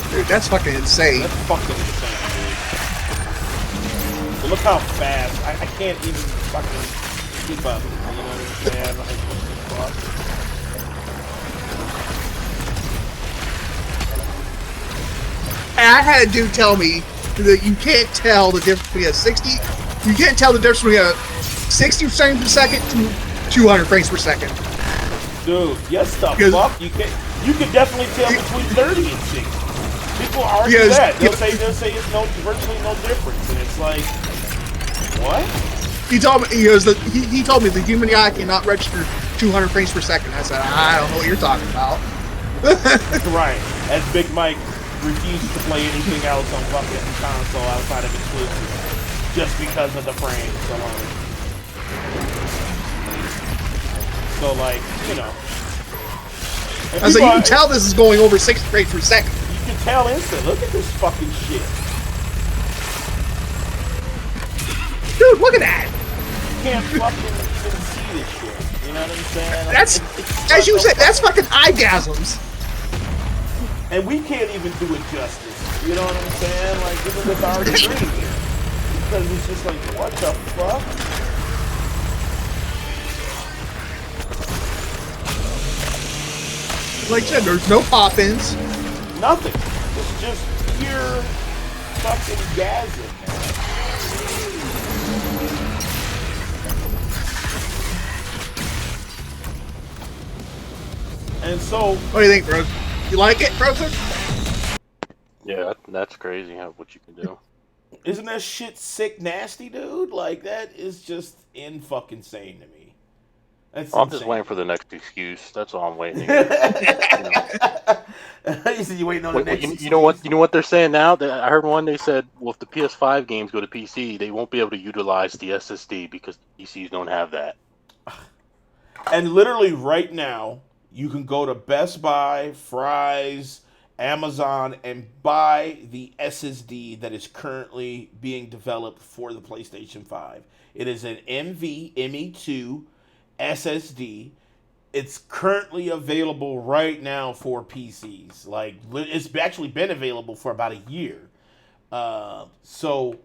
Dude, that's fucking insane. That's fucking insane, dude. But look how fast. I can't even fucking keep up. You know what I'm saying? Like, what the fuck? And I had a dude tell me that you can't tell the difference between a 60. You can't tell the difference between a 60 frames per second to 200 frames per second. Dude, yes the fuck? You can definitely tell between 30 and 60. People argue that. They'll say it's virtually no difference. And it's like, what? He told me, he told me the human eye cannot register 200 frames per second. I said, I don't know what you're talking about. Right. As Big Mike refuses to play anything else on fucking console outside of exclusive just because of the frames alone. So, like, you know. I said, you can tell this is going over 60 frames per second. You can tell instantly. Look at this fucking shit. Dude, look at that. You can't fucking even see this shit. You know what I'm saying? That's, as you said, that's fucking eyegasms. And we can't even do it justice. You know what I'm saying? Like, even with our screen. Because it's just like, what the fuck? Like I said, there's no pop-ins. Nothing. It's just pure fucking gasm, man. And so, What do you think, bro? You like it, Frozen? Yeah, that's crazy what you can do. isn't that shit sick nasty, dude? Like, that is just fucking insane to me. That's I'm insane. just waiting for the next excuse. That's all I'm waiting. You said you waiting on the next excuse. You know what they're saying now? I heard one. They said, well, if the PS5 games go to PC, they won't be able to utilize the SSD because PCs don't have that. And literally right now, you can go to Best Buy, Fry's, Amazon, and buy the SSD that is currently being developed for the PlayStation 5. It is an NVMe2 SSD. It's currently available right now for PCs. Like, it's actually been available for about a year. So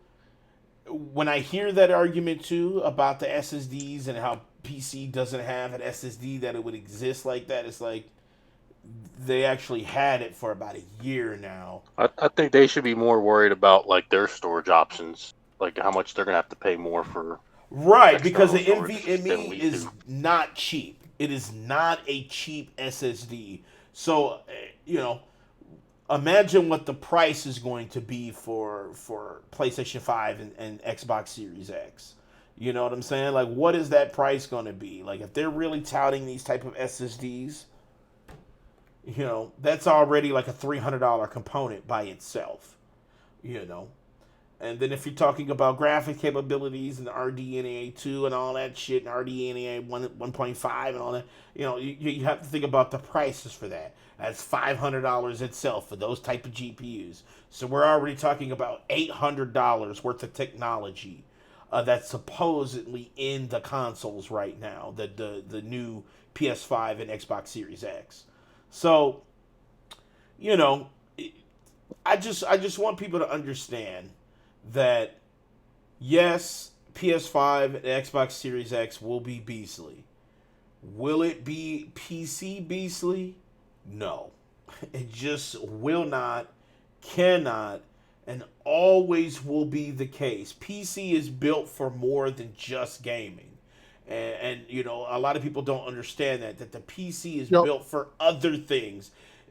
when I hear that argument too about the SSDs and how PC doesn't have an SSD that it would exist like that, it's like they actually had it for about a year now. I think they should be more worried about like their storage options, like how much they're gonna have to pay more for. Right, because the NVMe is not cheap. It is not a cheap SSD. So, imagine what the price is going to be for PlayStation 5 and Xbox Series X. You know what I'm saying? Like, what is that price going to be? Like, if they're really touting these type of SSDs, that's already like a $300 component by itself, And then if you're talking about graphic capabilities and the RDNA 2 and all that shit, and RDNA 1.5 and all that, you have to think about the prices for that. That's $500 itself for those type of GPUs. So we're already talking about $800 worth of technology that's supposedly in the consoles right now, the new PS5 and Xbox Series X. So, I just want people to understand that, yes, PS5 and Xbox Series X will be beastly. Will it be PC beastly? No. It just will not, cannot, and always will be the case. PC is built for more than just gaming. And you know, a lot of people don't understand that the PC is Yep. built for other things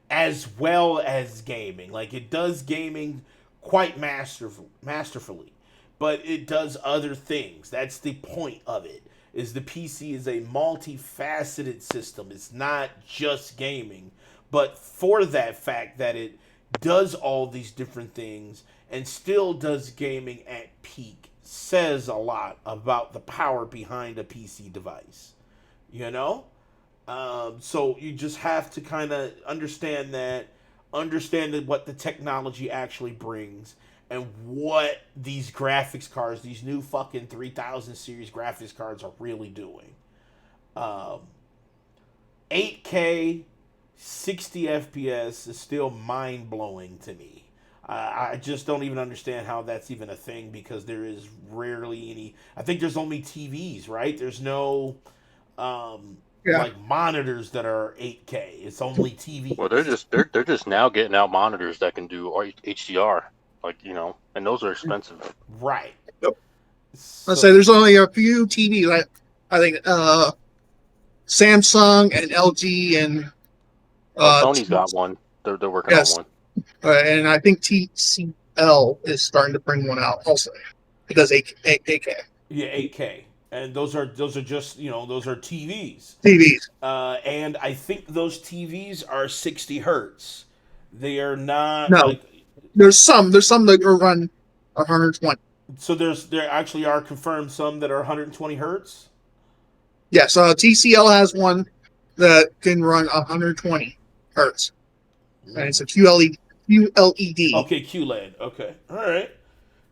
as well as gaming. Like it does gaming quite masterfully, but it does other things. That's the point of it. Is the PC is a multifaceted system. It's not just gaming, but for that fact that it does all these different things and still does gaming at peak says a lot about the power behind a PC device. You know? So you just have to kind of understand what the technology actually brings, and what these graphics cards, these new fucking 3000 series graphics cards, are really doing. Um, 8K, 60 FPS is still mind blowing to me. I just don't even understand how that's even a thing, because there is rarely any. I think there's only TVs, right? There's no Yeah. like monitors that are 8K. It's only TVs. Well, they're just now getting out monitors that can do HDR, like and those are expensive. Right. Yep. So, Let's say there's only a few TVs. I think Samsung and LG and Sony's got one. They're working yes, on one. And I think TCL is starting to bring one out also. It does 8K yeah, 8K, and those are just those are TVs. TVs. And I think those TVs are 60 hertz. They are not No, like. there's some that run 120. So there actually are confirmed some that are 120 hertz. Yes, TCL has one that can run 120 hertz, and it's a QLED. Okay, QLED. Okay, all right.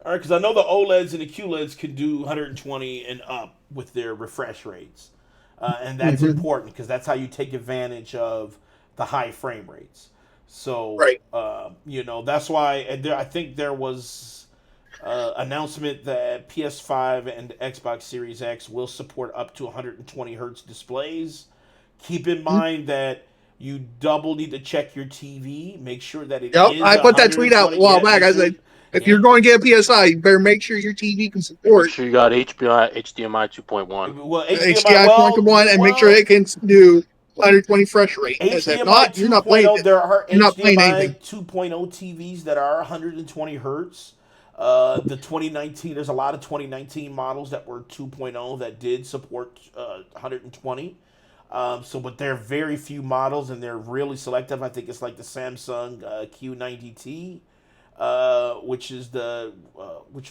All right, because I know the OLEDs and the QLEDs can do 120 and up with their refresh rates, and that's Mhm. important because that's how you take advantage of the high frame rates. So, Right. that's why. And I think there was announcement that PS5 and Xbox Series X will support up to 120 hertz displays. Keep in mind that you double need to check your TV. Make sure that it Yep, is I put that tweet out a 120. while Yeah, back. make I sure. said, if Yeah. you're going to get a PSI, you better make sure your TV can Make support sure you got HDMI 2.1. Well, HDMI, HDI well, 1 and make sure it can do 120 fresh rate. As if HDMI not, you're not playing 2.0. it. There are You're not playing HDMI anything. 2.0 TVs that are 120 hertz. The 2019, there's a lot of 2019 models that were 2.0 that did support 120. But there are very few models, and they're really selective. I think it's like the Samsung Q90T, which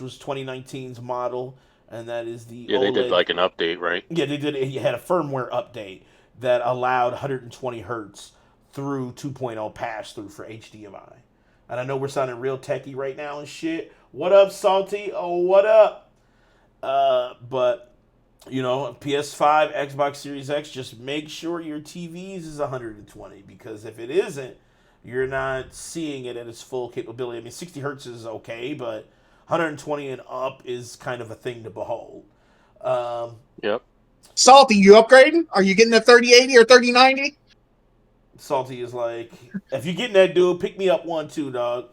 was 2019's model, and that is the Yeah, they did OLED. like an update, right? Yeah, they did. You had a firmware update that allowed 120 hertz through 2.0 pass through for HDMI. And I know we're sounding real techie right now and shit. What up, Salty? Oh, what up? But PS5, Xbox Series X, just make sure your TVs is 120, because if it isn't, you're not seeing it at its full capability. I mean, 60 hertz is okay, but 120 and up is kind of a thing to behold. Yep. Salty, you upgrading? Are you getting a 3080 or 3090? Salty is like, if you're getting that dude, pick me up one too, dog.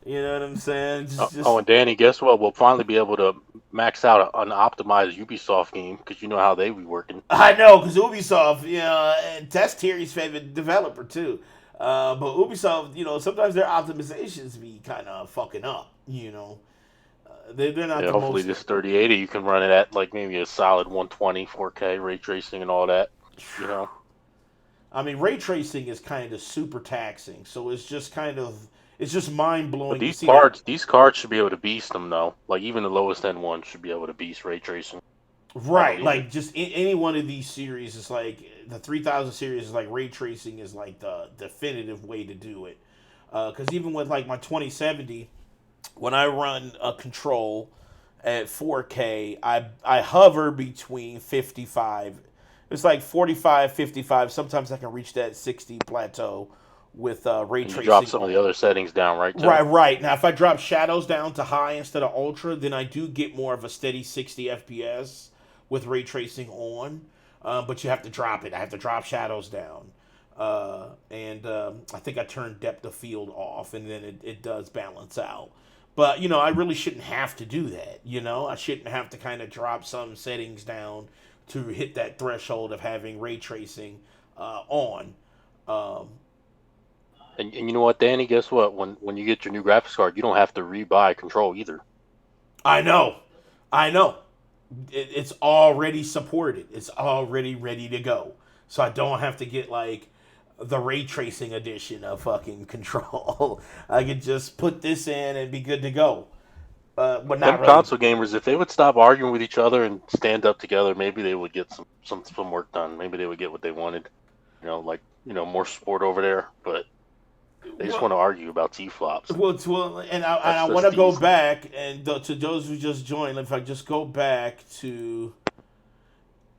You know what I'm saying? Oh, and Danny, guess what? We'll finally be able to max out an optimized Ubisoft game, because you know how they be working. I know, because Ubisoft, and that's Terry's favorite developer too. But Ubisoft, sometimes their optimizations be kind of fucking up. They're not Yeah, the hopefully most. this 3080 you can run it at like maybe a solid 120 4K ray tracing and all that. I mean, ray tracing is kind of super taxing, so it's just mind blowing. But these cards should be able to beast them though. Like even the lowest end ones should be able to beast ray tracing. Right, like just any one of these series is like the 3000 series is like ray tracing is like the definitive way to do it. Because even with like my 2070, when I run a control at 4K, I hover between 55. It's like 45, 55. Sometimes I can reach that 60 plateau with ray And you tracing. drop some of the other settings down, right? Too? Right. Now, if I drop shadows down to high instead of ultra, then I do get more of a steady 60 FPS with ray tracing on. but you have to drop it. I have to drop shadows down. I think I turned depth of field off, and then it does balance out. But, I really shouldn't have to do that. I shouldn't have to kind of drop some settings down to hit that threshold of having ray tracing on. And you know what, Danny? Guess what? When you get your new graphics card, you don't have to rebuy Control either. I know. It's already supported. It's already ready to go. So I don't have to get like the ray tracing edition of fucking Control. I could just put this in and be good to go. But not Them really. console gamers, if they would stop arguing with each other and stand up together, maybe they would get some work done. Maybe they would get what they wanted. More support over there. But they just want to argue about T-flops. And I want to go back and to those who just joined. If I just go back to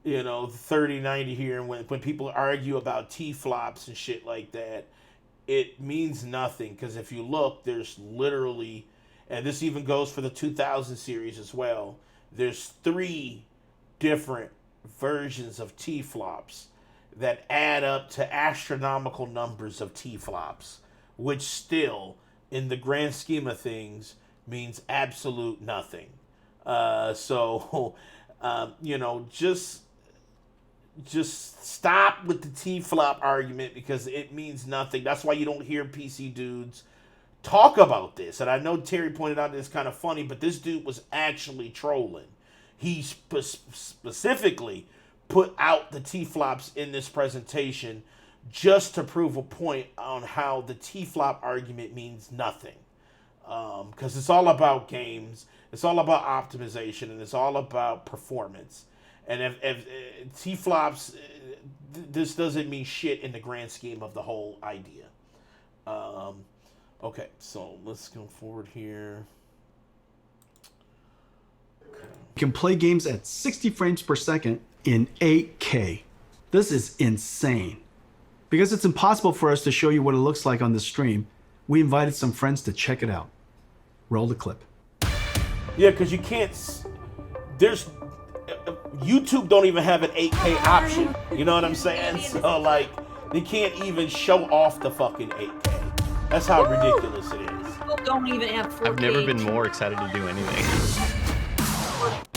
3090 here, and when people argue about T-flops and shit like that, it means nothing, because if you look, there's literally, and this even goes for the 2000 series as well, there's 3 different versions of T-flops that add up to astronomical numbers of T-flops, which still, in the grand scheme of things, means absolute nothing. Just stop with the T-flop argument, because it means nothing. That's why you don't hear PC dudes talk about this. And I know Terry pointed out that it's kind of funny, but this dude was actually trolling. He specifically put out the T-flops in this presentation just to prove a point on how the T-flop argument means nothing. Because it's all about games, it's all about optimization, and it's all about performance. And if T-flops, this doesn't mean shit in the grand scheme of the whole idea. Okay, so let's go forward here. You can play games at 60 frames per second in 8K. This is insane. Because it's impossible for us to show you what it looks like on the stream, we invited some friends to check it out. Roll the clip. Yeah, because you can't... There's... YouTube don't even have an 8K option. You know what I'm saying? So, like, they can't even show off the fucking 8K. That's how ridiculous it is. People don't even have 4K. I've never been more excited to do anything.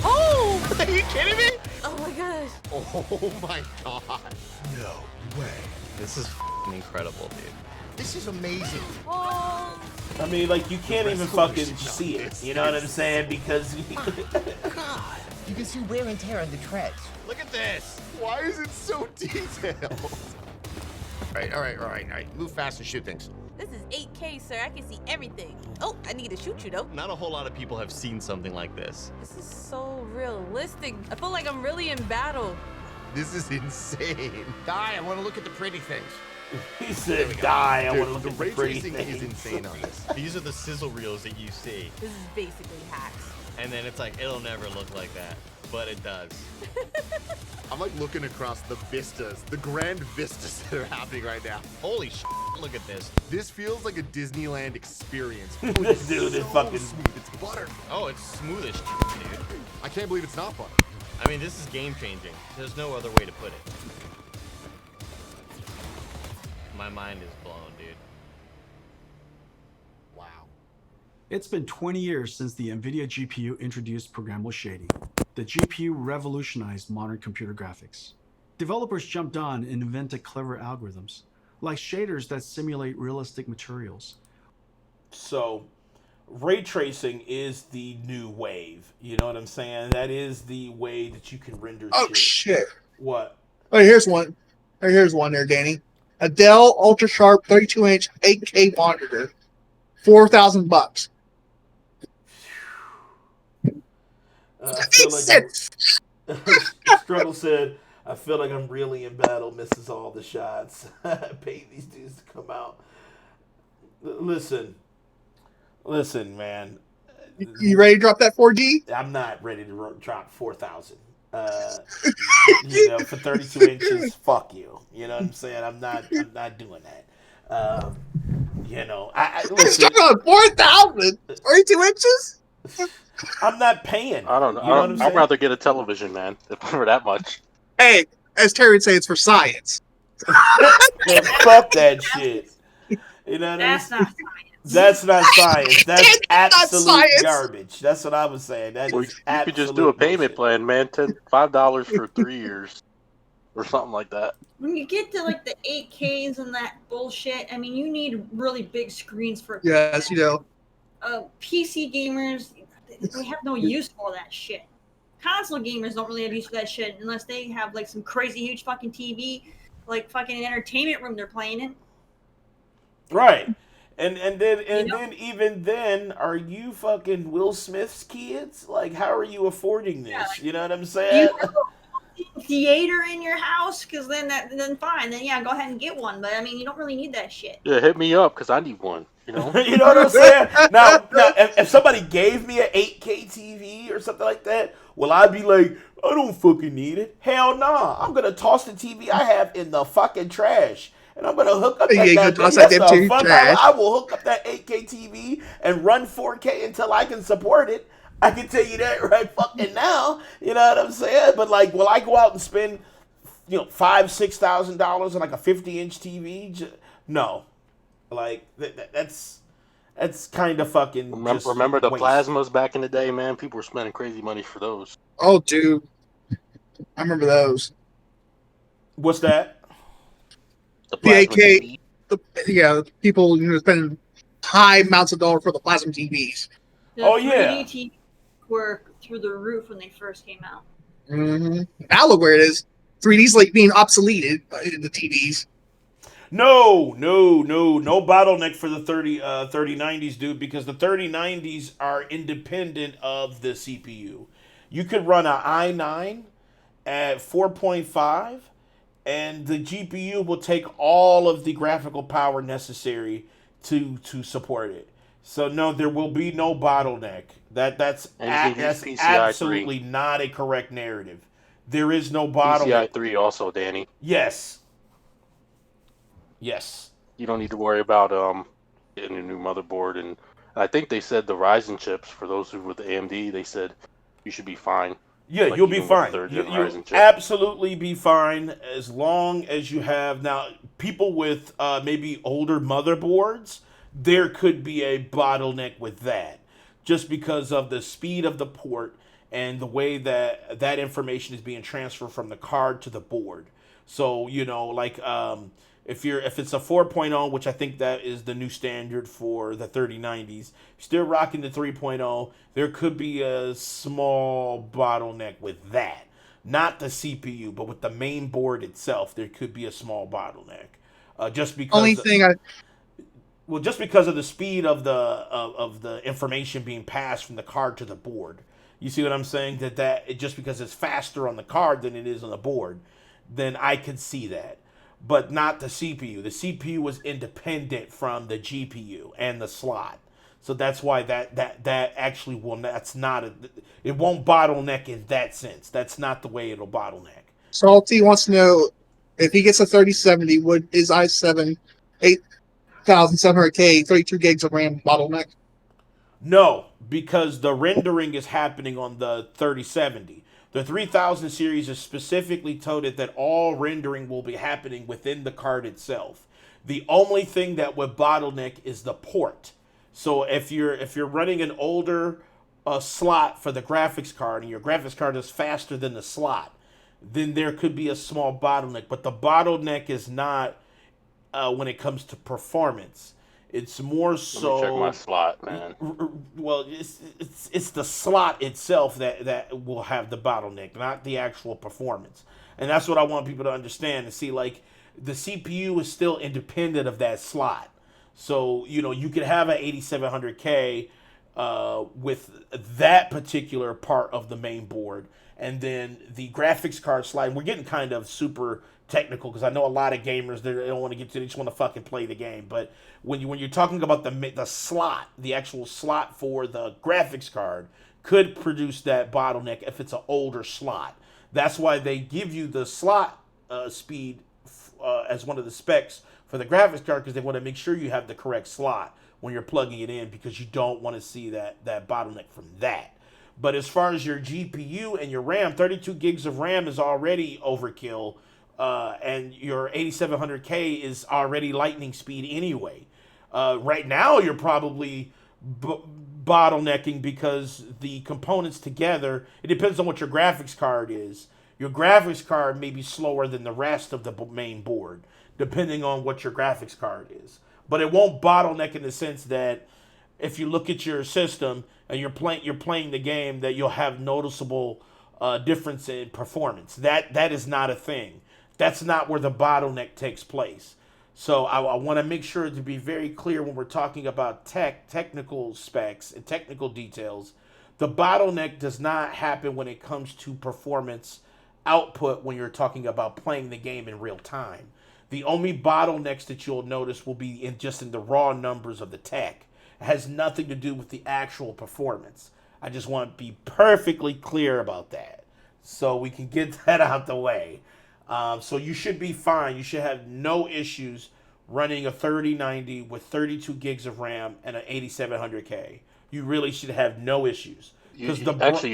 Oh! Are you kidding me? Oh my gosh. Oh my god. No way. This is incredible, dude. This is amazing. Oh. I mean, like, you can't even fucking see it. You know what I'm saying? Because... God. You can see wear and tear on the treads. Look at this. Why is it so detailed? All right. Move fast and shoot things. This is 8K, sir. I can see everything. Oh, I need to shoot you, though. Not a whole lot of people have seen something like this. This is so realistic. I feel like I'm really in battle. This is insane. Die, I want to look at the pretty things. He said, die, I want to look the at the ray pretty tracing things. is insane on this. These are the sizzle reels that you see. This is basically hacks. And then it's like, it'll never look like that. But it does. I'm like looking across the vistas, the grand vistas that are happening right now. Holy shit, look at this. This feels like a Disneyland experience. This dude is fucking... smooth. It's butter. Oh, it's smooth as shit, dude. I can't believe it's not butter. I mean, this is game changing. There's no other way to put it. My mind is blown, dude. Wow. It's been 20 years since the Nvidia GPU introduced programmable shading. The GPU revolutionized modern computer graphics. Developers jumped on and invented clever algorithms, like shaders that simulate realistic materials. So, ray tracing is the new wave. You know what I'm saying? That is the way that you can render Oh shit! What? Oh, here's one. Oh, here's one there, Danny. A Dell Ultra Sharp 32-inch 8K monitor, $4,000. I feel Struggle said, I feel like I'm really in battle, misses all the shots. Pay these dudes to come out. Listen, man. You ready to drop that 4G? I'm not ready to drop 4,000. For 32 inches, fuck you. You know what I'm saying? I'm not doing that. It's talking about 4,000, 32 inches. I'm not paying. I don't know. You know what I'm saying? I'd rather get a television, man, for that much. Hey, as Terry would say, it's for science. Man, fuck that shit. You know what I mean? That's not science. That's not science. That's It's not absolute science. garbage. That's what I was saying. That Or is you could just do a absolute payment bullshit. plan, man. $5 for 3 years, or something like that. When you get to like the 8Ks and that bullshit, I mean, you need really big screens for Yes, you know. PC gamers. They have no use for that shit. Console gamers don't really have use for that shit unless they have like some crazy huge fucking TV, like fucking entertainment room they're playing in. Right. And then even then, are you fucking Will Smith's kids? Like, how are you affording this? Yeah, like, you know what I'm saying? You have a theater in your house, because then fine, then yeah, go ahead and get one. But I mean, you don't really need that shit. Yeah, hit me up because I need one. You know. You know what I'm saying? Now, if somebody gave me an 8K TV or something like that, will I be like, I don't fucking need it? Hell nah. I'm gonna toss the TV I have in the fucking trash. And I'm gonna hook up that I will hook up that 8K TV and run 4K until I can support it. I can tell you that right fucking now. You know what I'm saying? But like, will I go out and spend, $5,000-$6,000 on like a 50-inch TV? No. Like that's kind of fucking. Remember the plasmas back in the day, man? People were spending crazy money for those. Oh, dude, I remember those. What's that? The 8K. People spending high amounts of dollars for the plasma TVs. The 3D TVs were through the roof when they first came out. Mm-hmm. Now look where it is. 3D's like being obsoleted in the TVs. No bottleneck for the 3090s, dude, because the 3090s are independent of the CPU. You could run an i9 at 4.5, and the GPU will take all of the graphical power necessary to support it. So no, there will be no bottleneck. That's absolutely not a correct narrative. There is no bottleneck. PCI 3 also, Danny. Yes. You don't need to worry about getting a new motherboard, and I think they said the Ryzen chips, for those who with AMD, they said you should be fine. Yeah, like, you'll be fine. You'll absolutely be fine as long as you have now people with maybe older motherboards. There could be a bottleneck with that, just because of the speed of the port and the way that information is being transferred from the card to the board. So if it's a 4.0, which I think that is the new standard for the 3090s, still rocking the 3.0, there could be a small bottleneck with that. Not the CPU, but with the main board itself, there could be a small bottleneck. Just because just because of the speed of the information being passed from the card to the board. You see what I'm saying? Just because it's faster on the card than it is on the board, then I could see that. But not the CPU. The CPU was independent from the GPU and the slot. So that's why that actually it won't bottleneck in that sense. That's not the way it'll bottleneck. Salty wants to know if he gets a 3070, would his i7 8700K 32 gigs of RAM bottleneck? No, because the rendering is happening on the 3070. The 3000 series is specifically told that all rendering will be happening within the card itself. The only thing that would bottleneck is the port. So if you're running an older slot for the graphics card and your graphics card is faster than the slot, then there could be a small bottleneck. But the bottleneck is not when it comes to performance. It's more so. Let me check my slot, man. Well, it's the slot itself that will have the bottleneck, not the actual performance. And that's what I want people to understand and see. Like, the CPU is still independent of that slot. So you could have an 8700K with that particular part of the main board, and then the graphics card slide. We're getting kind of super technical because I know a lot of gamers they don't want to get to. They just want to fucking play the game. But when you're talking about the slot, the actual slot for the graphics card could produce that bottleneck if it's an older slot. That's why they give you the slot speed as one of the specs for the graphics card, because they want to make sure you have the correct slot when you're plugging it in, because you don't want to see that bottleneck from that. But as far as your GPU and your RAM, 32 gigs of RAM is already overkill, and your 8700K is already lightning speed anyway. Right now, you're probably bottlenecking because the components together, it depends on what your graphics card is. Your graphics card may be slower than the rest of the main board, depending on what your graphics card is. But it won't bottleneck in the sense that if you look at your system and you're playing the game, that you'll have noticeable difference in performance. That is not a thing. That's not where the bottleneck takes place. So I want to make sure to be very clear when we're talking about technical specs and technical details. The bottleneck does not happen when it comes to performance output when you're talking about playing the game in real time. The only bottlenecks that you'll notice will be in the raw numbers of the tech. It has nothing to do with the actual performance. I just want to be perfectly clear about that so we can get that out the way. So you should be fine. You should have no issues running a 3090 with 32 gigs of RAM and an 8700K. You really should have no issues. You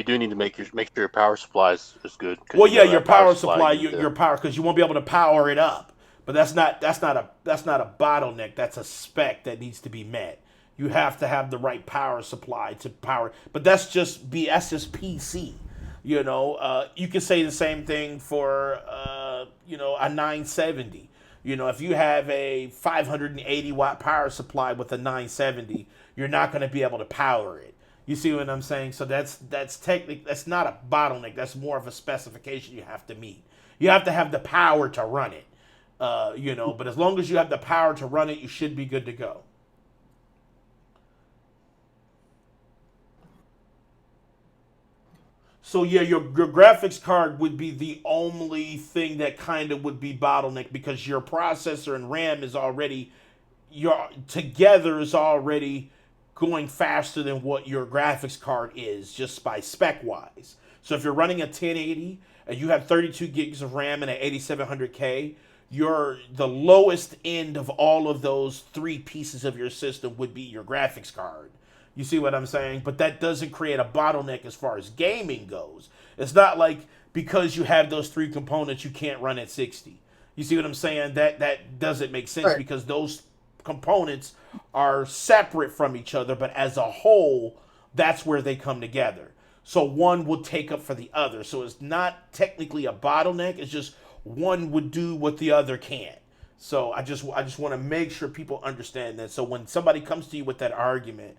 do need to make sure your power supply is good. Well, yeah, your power supply, your power, because you won't be able to power it up. But that's not a bottleneck. That's a spec that needs to be met. You have to have the right power supply to power. But that's just PC. You know, you can say the same thing for a 970. You know, if you have a 580 watt power supply with a 970, you're not going to be able to power it. You see what I'm saying? So that's not a bottleneck. That's more of a specification you have to meet. You have to have the power to run it. But as long as you have the power to run it, you should be good to go. So yeah, your graphics card would be the only thing that kind of would be bottleneck because your processor and RAM is already going faster than what your graphics card is just by spec wise. So if you're running a 1080 and you have 32 gigs of RAM and an 8700K, the lowest end of all of those three pieces of your system would be your graphics card. You see what I'm saying? But that doesn't create a bottleneck as far as gaming goes. It's not like because you have those three components, you can't run at 60. You see what I'm saying? That doesn't make sense because those components are separate from each other, but as a whole, that's where they come together. So one will take up for the other. So it's not technically a bottleneck. It's just one would do what the other can't. So I just want to make sure people understand that. So when somebody comes to you with that argument,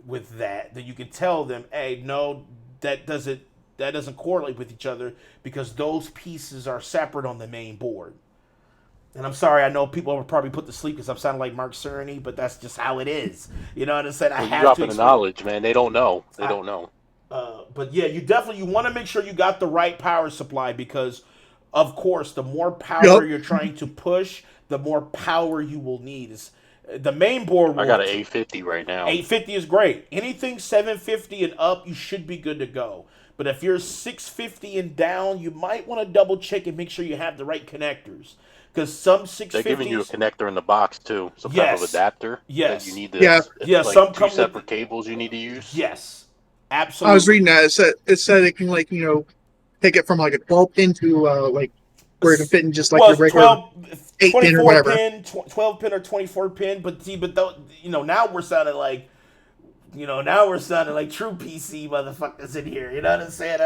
with that you can tell them, hey, no, that doesn't correlate with each other because those pieces are separate on the main board. And I'm sorry, I know people will probably put to sleep because I'm sounding like Mark Cerny, but that's just how it is. You know what I'm saying? I have dropping the knowledge, man. They don't know. They don't know. But yeah, you want to make sure you got the right power supply because, of course, the more power you're trying to push, the more power you will need. The main board. I got an 850 right now. 850 is great. Anything 750 and up, you should be good to go. But if you're 650 and down, you might want to double check and make sure you have the right connectors. Because some 650s... They're giving you a connector in the box, too. Some type of adapter. Yes. That you need to, some two separate cables you need to use. Yes. Absolutely. I was reading that. It said it can, take it from, a 12-pin to, where it can fit in just, your regular 8-pin or whatever. 12-pin or 24-pin. But, now we're sounding like... now we're sounding like true PC motherfuckers in here. You know what I'm saying?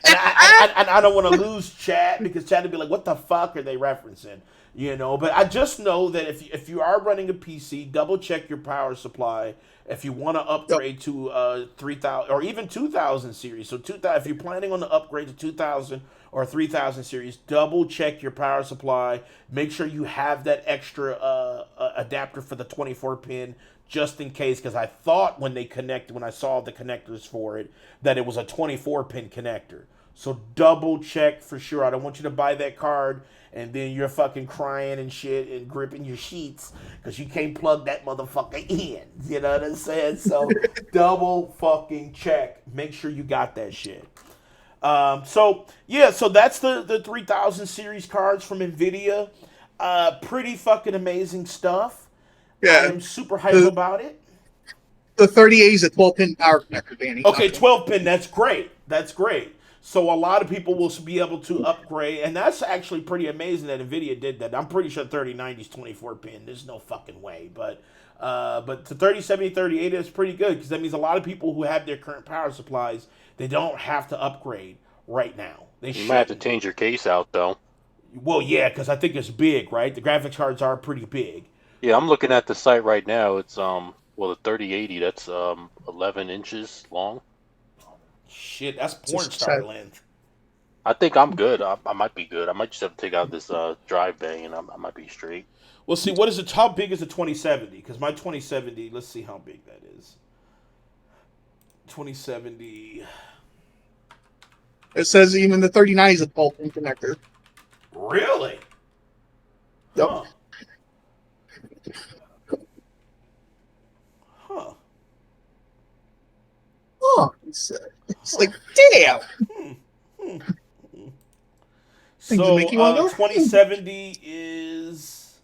I don't want to lose chat because chat would be like, what the fuck are they referencing? But I just know that if you are running a PC, double check your power supply. If you want to upgrade to 3000 or even 2000 series. So if you're planning on the upgrade to 2000 or 3000 series, double check your power supply. Make sure you have that extra adapter for the 24-pin. Just in case, because I thought when I saw the connectors for it, that it was a 24-pin connector. So double check for sure. I don't want you to buy that card and then you're fucking crying and shit and gripping your sheets because you can't plug that motherfucker in. You know what I'm saying? So double fucking check. Make sure you got that shit. So that's the 3000 series cards from Nvidia. Pretty fucking amazing stuff. Yeah, I'm super hyped about it. The 3080 is a 12-pin power connector, Danny. Okay, 12-pin. That's great. That's great. So a lot of people will be able to upgrade, and that's actually pretty amazing that Nvidia did that. I'm pretty sure 3090 is 24-pin. There's no fucking way, but the 3070, 3080 is pretty good because that means a lot of people who have their current power supplies, they don't have to upgrade right now. You might have to change your case out though. Well, yeah, because I think it's big, right? The graphics cards are pretty big. Yeah, I'm looking at the site right now. It's the 3080. That's 11 inches long. Shit, that's porn star length. I think I'm good. I might be good. I might just have to take out this drive bay, and I might be straight. Well, see, what is it? How big is the 2070? Because my 2070, let's see how big that is. 2070. It says even the 3090 is a 12-pin connector. Really? Yep. Huh. Huh. Oh, it's like, damn. So, 2070 is,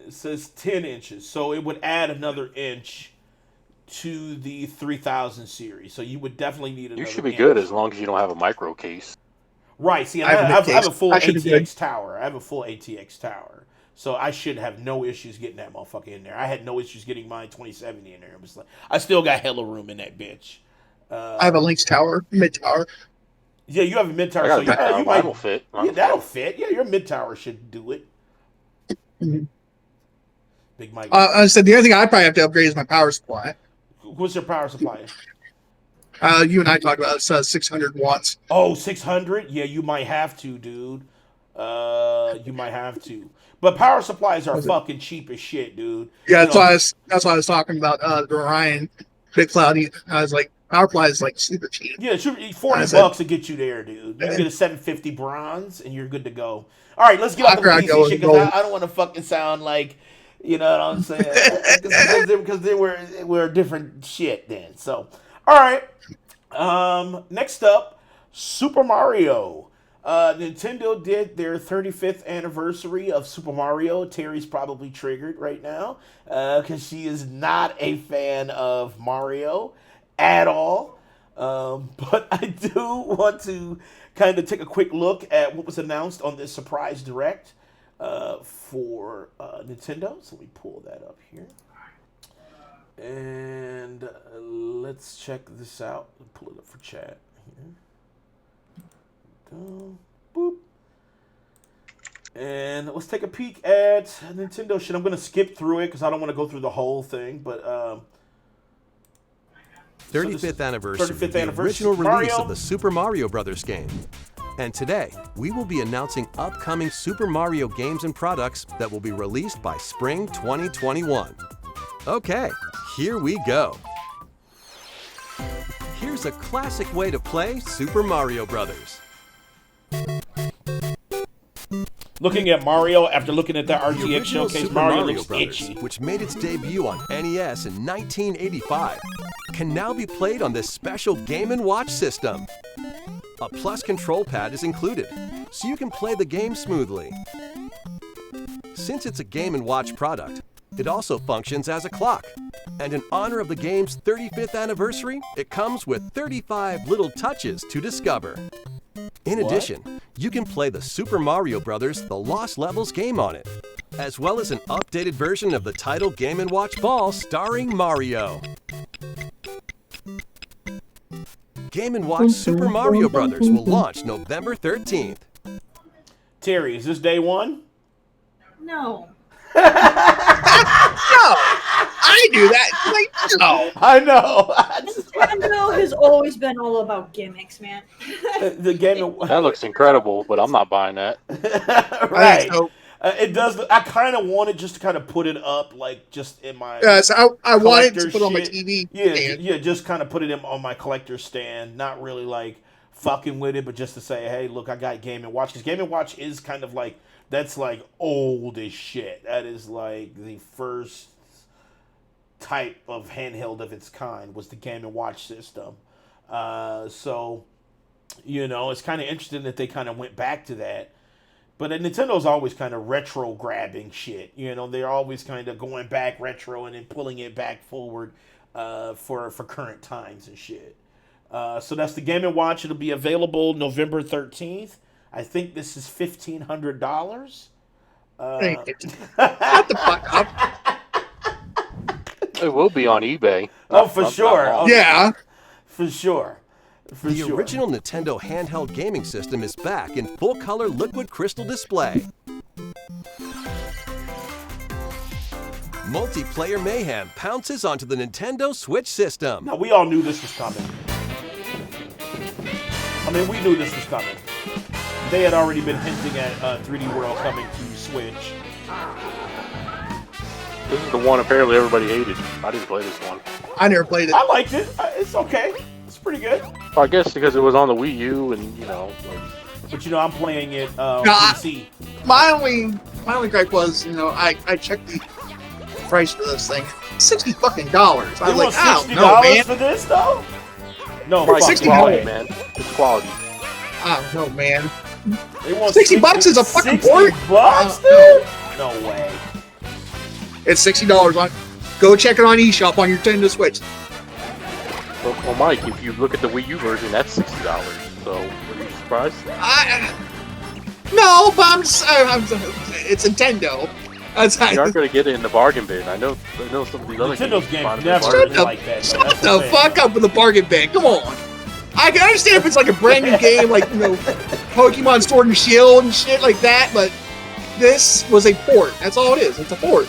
it says 10 inches. So it would add another inch to the 3000 series. So you would definitely need another You should be inch. good as long as you don't have a micro case. Right. See, I have a full ATX tower. I have a full ATX tower. So I should have no issues getting that motherfucker in there. I had no issues getting my 2070 in there. It was like, I still got hella room in that bitch. I have a Lynx tower, mid tower. Yeah, you have a mid tower, so you might. That'll fit. Yeah, that'll fit. Yeah, your mid tower should do it. Mm-hmm. Big Mike. I said the only thing I probably have to upgrade is my power supply. What's your power supply? You and I talked about it's 600 watts. Oh, 600? Yeah, you might have to, dude. You might have to. But power supplies are fucking cheap as shit, dude. Yeah, that's why I was talking about the Orion Big Cloud. I was like, power supply is like super cheap. Yeah, $40 to get you there, dude. You can get a 750 bronze, and you're good to go. All right, let's get off the PC shit because I don't want to fucking sound like, you know what I'm saying? Because we're different shit then. So, all right. Next up, Super Mario. Nintendo did their 35th anniversary of Super Mario. Terry's probably triggered right now because she is not a fan of Mario at all. But I do want to kind of take a quick look at what was announced on this surprise direct for Nintendo. So let me pull that up here. And let's check this out. Pull it up for chat here. Boop. And let's take a peek at Nintendo shit. I'm going to skip through it because I don't want to go through the whole thing. But 35th anniversary, the original release of the Super Mario Brothers game. And today, we will be announcing upcoming Super Mario games and products that will be released by spring 2021. Okay, here we go. Here's a classic way to play Super Mario Brothers. Looking at Mario after looking at the RTX showcase, Super Mario looks Brothers, itchy. which made its debut on NES in 1985, can now be played on this special Game & Watch system. A Plus control pad is included, so you can play the game smoothly. Since it's a Game & Watch product, it also functions as a clock. And in honor of the game's 35th anniversary, it comes with 35 little touches to discover. In addition, you can play the Super Mario Brothers The Lost Levels game on it, as well as an updated version of the title Game & Watch Ball starring Mario. Game & Watch Super Mario Brothers will launch November 13th. Terry, is this day one? No. No, I do that. Like, no. I know. Nintendo has always been all about gimmicks, man. The game That looks incredible, but I'm not buying that. Right. It does. I kind of wanted just to kind of put it up, like just in my. Yes, I wanted to put it on my shit. TV. Yeah, stand. yeah, just kind of put it on my collector stand. Not really like fucking with it, but just to say, hey, look, I got Game & Watch. Because Game & Watch is kind of like, that's like old as shit. That is like the first type of handheld of its kind was the Game & Watch system. So, you know, it's kind of interesting that they kind of went back to that. But Nintendo's always kind of retro grabbing shit. You know, they're always kind of going back retro and then pulling it back forward for current times and shit. So that's the Game & Watch. It'll be available November 13th. I think this is $1,500. Shut the fuck up. It will be on eBay. Oh, for sure. Oh, yeah. For sure. The original Nintendo handheld gaming system is back in full-color liquid crystal display. Multiplayer mayhem pounces onto the Nintendo Switch system. Now, we all knew this was coming. I mean, we knew this was coming. They had already been hinting at 3D World coming to Switch. This is the one apparently everybody hated. I didn't play this one. I never played it. I liked it. It's okay. It's pretty good. Well, I guess because it was on the Wii U and, you know. Like... But, you know, I'm playing it PC. My only gripe was, you know, I checked the price for this thing. $60 fucking dollars. I was like, I don't know, man. for this, though? No, Right, $60 it's quality, man. It's quality. I don't know, man. They want $60 is a fucking port? $60, dude? No way. It's $60 on. Go check it on eShop on your Nintendo Switch. Well, Mike, if you look at the Wii U version, that's $60. So, were you surprised? No, but it's Nintendo. You aren't going to get it in the bargain bin. I know some of these other Nintendo's games. games never like that. Shut the fuck up with the bargain bin. Come on. I can understand if it's like a brand new game, like, you know, Pokemon Sword and Shield and shit like that, but this was a port. That's all it is. It's a port.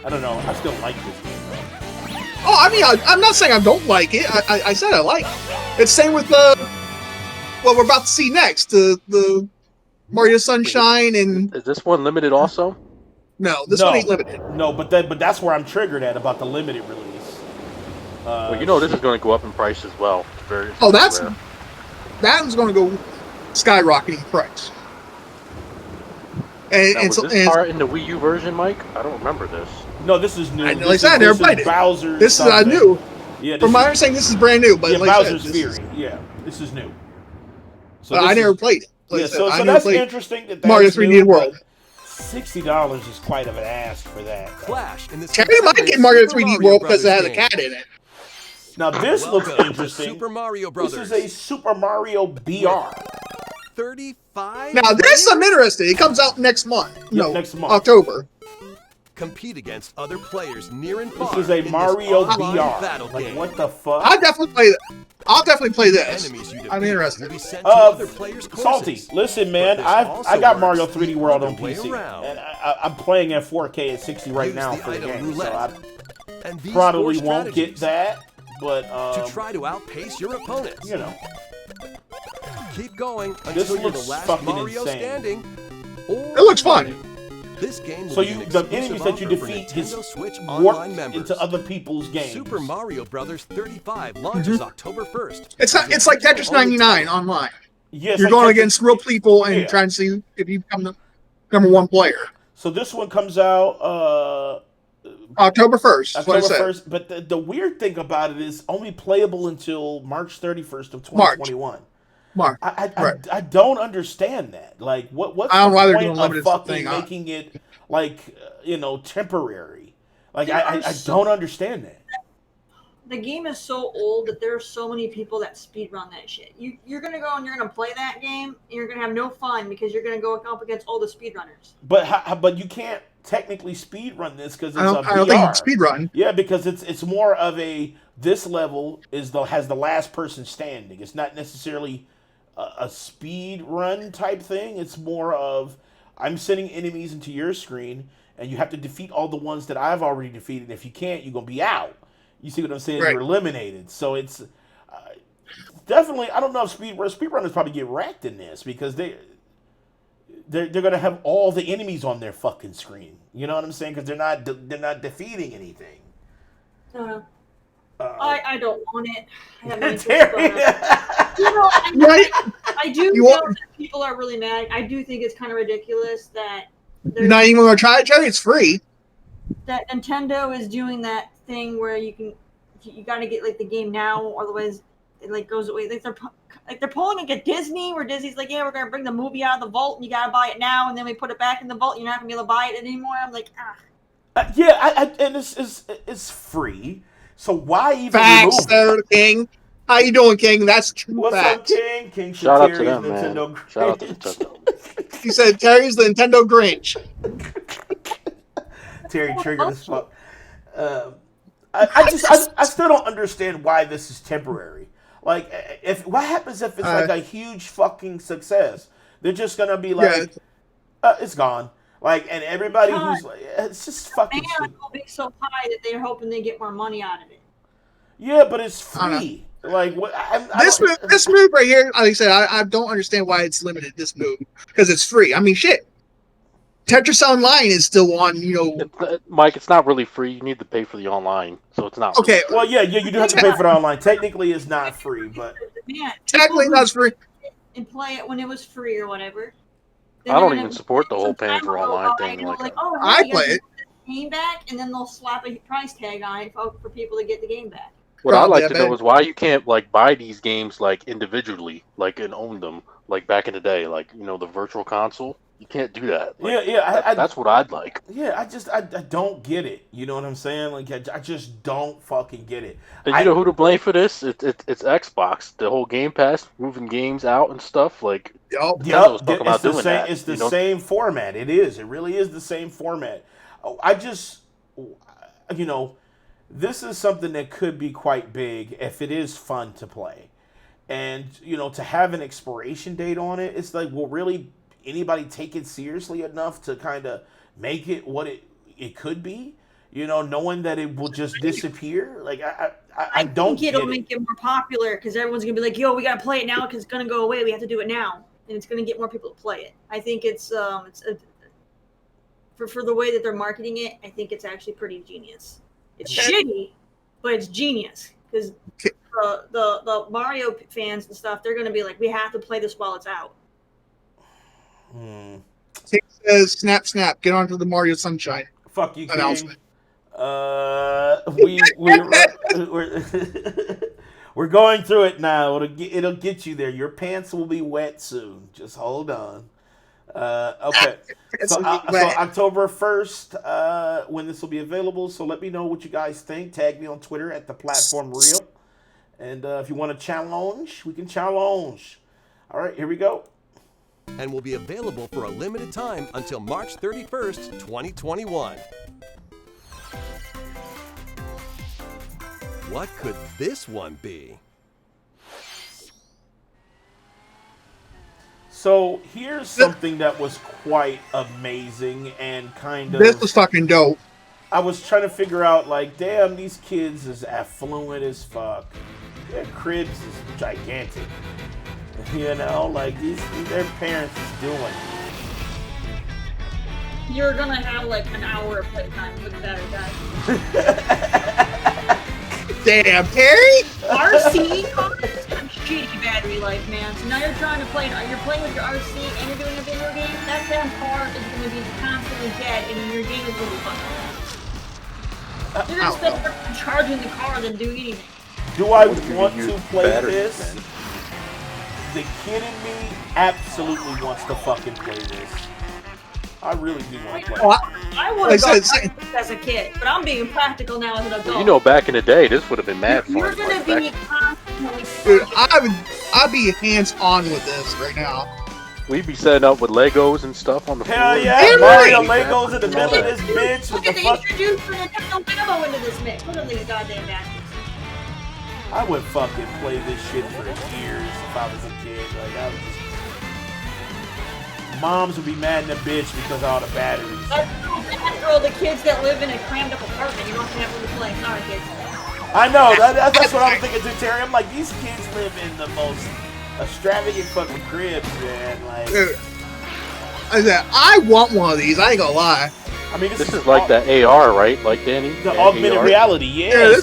I don't know. I still like this game, though. Oh, I mean, I'm not saying I don't like it. I said I like it. It's same with what we're about to see next, the Mario Sunshine and... Is this one limited also? No, this one ain't limited. No, but that's where I'm triggered at about the limited release. Well, you know this is going to go up in price as well. That one's going to go skyrocketing price. And now, was this part in the Wii U version, Mike? I don't remember this. No, this is new. Like I said, I never played it. Bowser's this is new. Yeah, from my understanding, this is brand new. But yeah, like Bowser's I said, Fury. Yeah, this is new. So I never played it. Like yeah, so that's interesting. That Mario 3D World. $60 is quite of an ask for that. Clash in this. Cherry might get Mario 3D World because it has a cat in it. Now this looks interesting. Super Mario Brothers. This is a Super Mario BR. 35. Now this I'm interested. It comes out next month. Next month, October. Compete against other players near and far. This is a Mario BR. Battle like game. what the fuck? I'll definitely play that. I'll definitely play this. I'm interested. Salty, listen, man. I got Mario 3D World on PC, and I'm playing at 4K at 60 right now for the game. So I probably won't get that, but to try to outpace your opponents. You know, keep going this until you're the looks last fucking Mario insane. standing. It looks fun. This game so the enemies that you defeat just warp into other people's games. Super Mario Brothers 35 launches October 1st. It's like Tetris 99 online. Yes, you're going against real people and trying to see if you become the #1 player. So this one comes out October 1st. October 1st. But the weird thing about it is only playable until March 31st of 2021. March. I don't understand that. Like, what's I don't know why the they're point doing of fucking making it like temporary? Like, I don't understand that. The game is so old that there are so many people that speedrun that shit. You're gonna go and you're gonna play that game and you're gonna have no fun because you're gonna go up against all the speedrunners. But you can't technically speedrun this because it's I don't think it's speedrun. Yeah, because it's more of this level has the last person standing. It's not necessarily a speed run type thing. It's more of I'm sending enemies into your screen and you have to defeat all the ones that I've already defeated. If you can't, you're gonna be out. You see what I'm saying? Right. You're eliminated. So it's definitely. I don't know if speedrunners probably get wrecked in this because they're gonna have all the enemies on their fucking screen. You know what I'm saying? Because they're not defeating anything. I don't want it. I have no interest I do know that people are really mad. I do think it's kind of ridiculous that you're not even going to try it, Jerry. It's free. That Nintendo is doing that thing where you got to get like the game now, otherwise it like goes away. Like they're pulling like a Disney, where Disney's like, yeah, we're gonna bring the movie out of the vault, and you gotta buy it now, and then we put it back in the vault. And you're not gonna be able to buy it anymore. I'm like, ah. Yeah, and it's free. So why even Facts, remove there, King. How you doing, King? That's true. What's facts. up, King? King Shout out to Terry's them, man. Nintendo Shout out to Grinch. Nintendo. He said Terry's the Nintendo Grinch. Terry triggered as fuck. I still don't understand why this is temporary. Like, what happens if it's like a huge fucking success? They're just gonna be like, it's gone. Like, and everybody who's like, it's just fucking. Man, will be so high that they're hoping they get more money out of it. Yeah, but it's free. Like what? This move right here, like I said, I don't understand why it's limited. This move because it's free. I mean, shit. Tetris Online is still on. Mike, it's not really free. You need to pay for the online, so it's not. Okay. Really well, yeah, you do have to pay for the online. Technically, it's not free, but technically not free. And play it when it was free or whatever. I don't even support the whole paying for online thing. Like, oh, I play it. Game back, and then they'll slap a price tag on it for people to get the game back. What I'd like to know is why you can't like buy these games like individually, like and own them, like back in the day, like the virtual console. You can't do that. Like, that's what I'd like. Yeah, I don't get it. You know what I'm saying? Like I just don't fucking get it. And you know who to blame for this? It's Xbox. The whole Game Pass, moving games out and stuff. Like, It's the same format. It is. It really is the same format. I just, this is something that could be quite big if it is fun to play, and to have an expiration date on it. It's like, well, really. Anybody take it seriously enough to kind of make it what it could be, knowing that it will just disappear? Like I don't think it'll make it more popular because everyone's gonna be like, yo, we gotta play it now because it's gonna go away. We have to do it now, and it's gonna get more people to play it. I think it's for the way that they're marketing it. I think it's actually pretty genius. It's shitty, but it's genius because the Mario fans and stuff, they're gonna be like, we have to play this while it's out. King says, snap, snap, get onto the Mario Sunshine. Fuck you, King. Announcement. We're going through it now. It'll get you there. Your pants will be wet soon. Just hold on. Okay. So October 1st, when this will be available. So let me know what you guys think. Tag me on Twitter at the platform real. And if you want to challenge, we can challenge. All right, here we go. And will be available for a limited time until March 31st, 2021. What could this one be? So here's something that was quite amazing and kind of... This was fucking dope. I was trying to figure out, like, damn, these kids is affluent as fuck. Their cribs is gigantic. Like their parents is doing. You're gonna have like an hour of playtime with the battery guy. Damn, Terry! RC cars have shitty battery life, man. So now you're playing with your RC and you're doing a video game. That damn car is gonna be constantly dead, and your game is gonna be fun. You're gonna spend more charging the car than doing anything. Do I want to play this? The kid in me absolutely wants to fucking play this. I really do want to play it. I would have gone as a kid, but I'm being practical now as an adult. Well, back in the day, this would have been mad fun. You're gonna be constantly. Dude, I'd be hands on with this right now. We'd be setting up with Legos and stuff on the floor. Hell yeah, Mario Legos in the middle of this bitch. Look at they introduced the Nintendo Lego into this mix. Look at these goddamn bastards. I would fucking play this shit for years if I was a kid. Like, I would just... Moms would be mad in the bitch because of all the batteries. Girl, the kids that live in a crammed up apartment, you don't have room to play. Sorry, kids. I know, that's what I'm thinking too, Terry. I'm like, these kids live in the most extravagant fucking cribs, man. Like, dude, I want one of these. I ain't gonna lie. I mean, this is like the AR, right? Like Danny, the augmented reality. Yeah,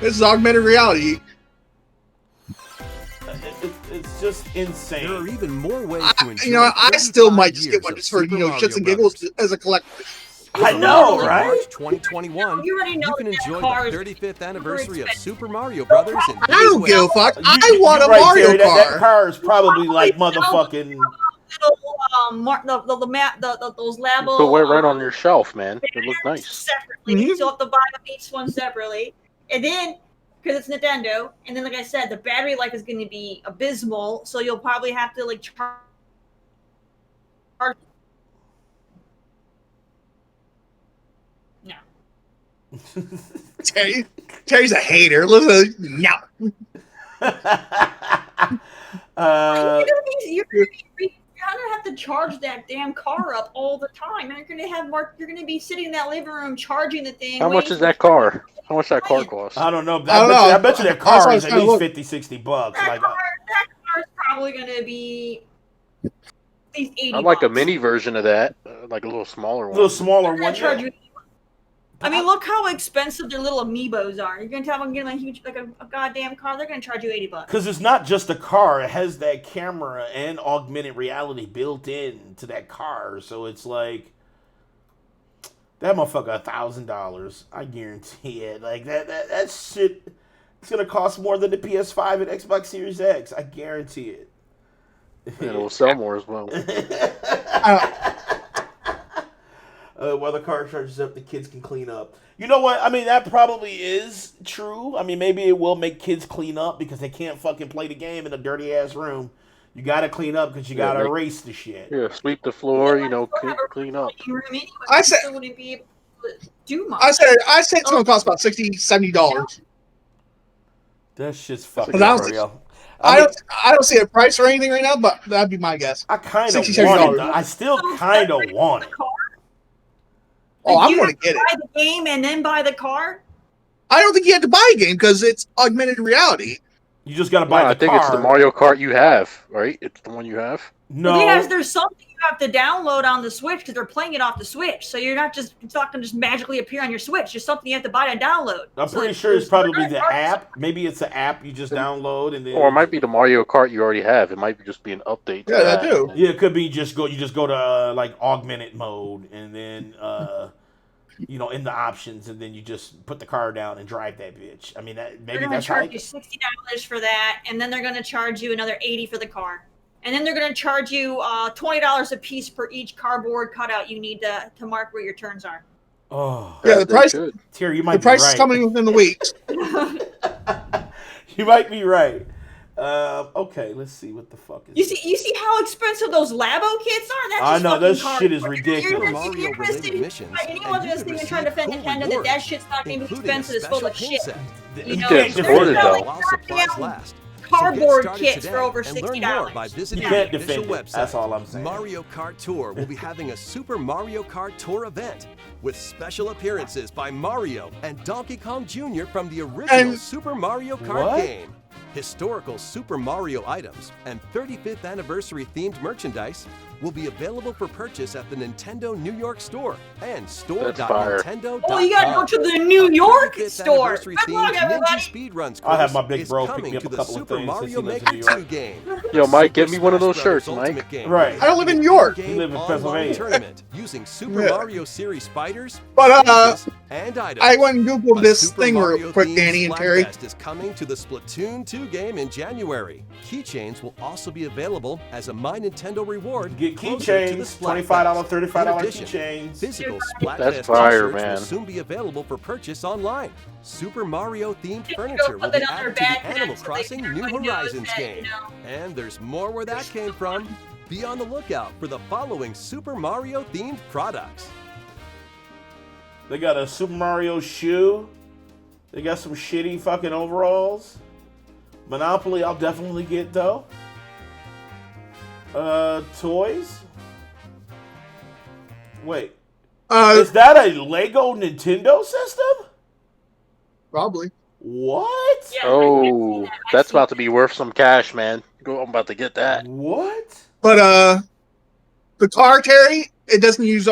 this is augmented reality. It's just insane. There are even more ways to enjoy. I still might just get one just for shits and giggles as a collector. I know, In right? March 2021, You already know you can that enjoy car the is 35th anniversary of expensive. Super Mario Brothers in I don't big give a ways. fuck. I want a You're right, Mario Terry. That car. car is probably like Probably sell motherfucking. Those Labo Put right on your shelf, man. It look nice. separately. So you'll have to buy them each one separately, and then because it's Nintendo, and then like I said, the battery life is going to be abysmal. So you'll probably have to like charge. No. Terry's a hater. Listen, no. You're gonna have to charge that damn car up all the time, and you're gonna be sitting in that living room charging the thing. How much is that car? How much that car cost? I don't know. I bet you that car is at least $50-$60. That car is probably gonna be at least $80. I like a mini version of that, like a little smaller one. A little smaller one. Charge you. I mean, look how expensive their little amiibos are. You're gonna tell them getting a huge, like a goddamn car. They're gonna charge you $80. Because it's not just a car; it has that camera and augmented reality built in to that car. So it's like that motherfucker $1,000. I guarantee it. Like that shit. It's gonna cost more than the PS5 and Xbox Series X. I guarantee it. And it will sell more as well. While the car charges up, the kids can clean up. You know what? I mean, that probably is true. I mean, maybe it will make kids clean up because they can't fucking play the game in a dirty-ass room. You gotta clean up because you gotta erase the shit. Yeah, sweep the floor, clean up. I said, wouldn't be able to do much. I said it's going to cost about $60, $70. That shit's fucking real. I don't see a price or anything right now, but that'd be my guess. I kind of want it. I still kind of want it. Oh, I'm going to get it. Buy the game and then buy the car? I don't think you have to buy a game because it's augmented reality. You just got to buy the car. I think it's the Mario Kart you have, right? It's the one you have. No. Well, there's something you have to download on the Switch because they're playing it off the Switch. So it's not going to just magically appear on your Switch. There's something you have to buy to download. I'm pretty sure it's probably the app. Maybe it's an app you just download and then. Or it might be the Mario Kart you already have. It might just be an update. Yeah, that too. Yeah, it could be you just go to like augmented mode and then in the options, and then you just put the car down and drive that bitch. I mean, maybe that's charge you $60 for that, and then they're going to charge you another $80 for the car, and then they're going to charge you $20 a piece per each cardboard cutout you need to mark where your turns are. Oh, yeah, the price. Terry, you might the price be right. is coming within the weeks. You might be right. Okay, let's see what the fuck is. You see how expensive those Labo kits are? That's I know that shit is You're ridiculous. Anyone's gonna sit and try to defend Nintendo that shit's not gonna be expensive. It's full of shit. You can't afford it though. While supplies last. Cardboard kits for over $60. By visiting You the can't official defend it. website. That's all I'm saying. Mario Kart Tour will be having a Super Mario Kart Tour event with special appearances by Mario and Donkey Kong Jr. from the original Super Mario Kart game. Historical Super Mario items and 35th anniversary themed merchandise will be available for purchase at the Nintendo New York store and store.nintendo.com. Oh, you gotta go to the New York store. Good luck, everybody. Speedruns I'll have my big bro pick coming me up to a the couple of Super things Mario since he lives Maker in New York. 2 game. Yo, Mike, get me one of those shirts, Mike. Right. I don't live in New York. You live in Pennsylvania. Tournament using Super Mario Series spiders, But and items. I went and googled this Super thing real Mario quick, themed Danny and Terry. Splatfest is coming to the Splatoon 2 game in January. Keychains will also be available as a My Nintendo reward. Get closer to the keychains, Splatfest. $25, $35 In addition, keychains. Physical That's Splatfest fire, t-shirts man. will soon be available for purchase online. Super Mario themed Just furniture go will put be it on their added to the backpack Animal so Crossing New everybody knows Horizons that, game. And there's more where that came from. Be on the lookout for the following Super Mario themed products. They got a Super Mario shoe. They got some shitty fucking overalls. Monopoly, I'll definitely get though. Toys. Wait. Is that a Lego Nintendo system? Probably. What? Yeah, Oh, that's about to be worth some cash, man. I'm about to get that. What? But the car, Terry, it doesn't use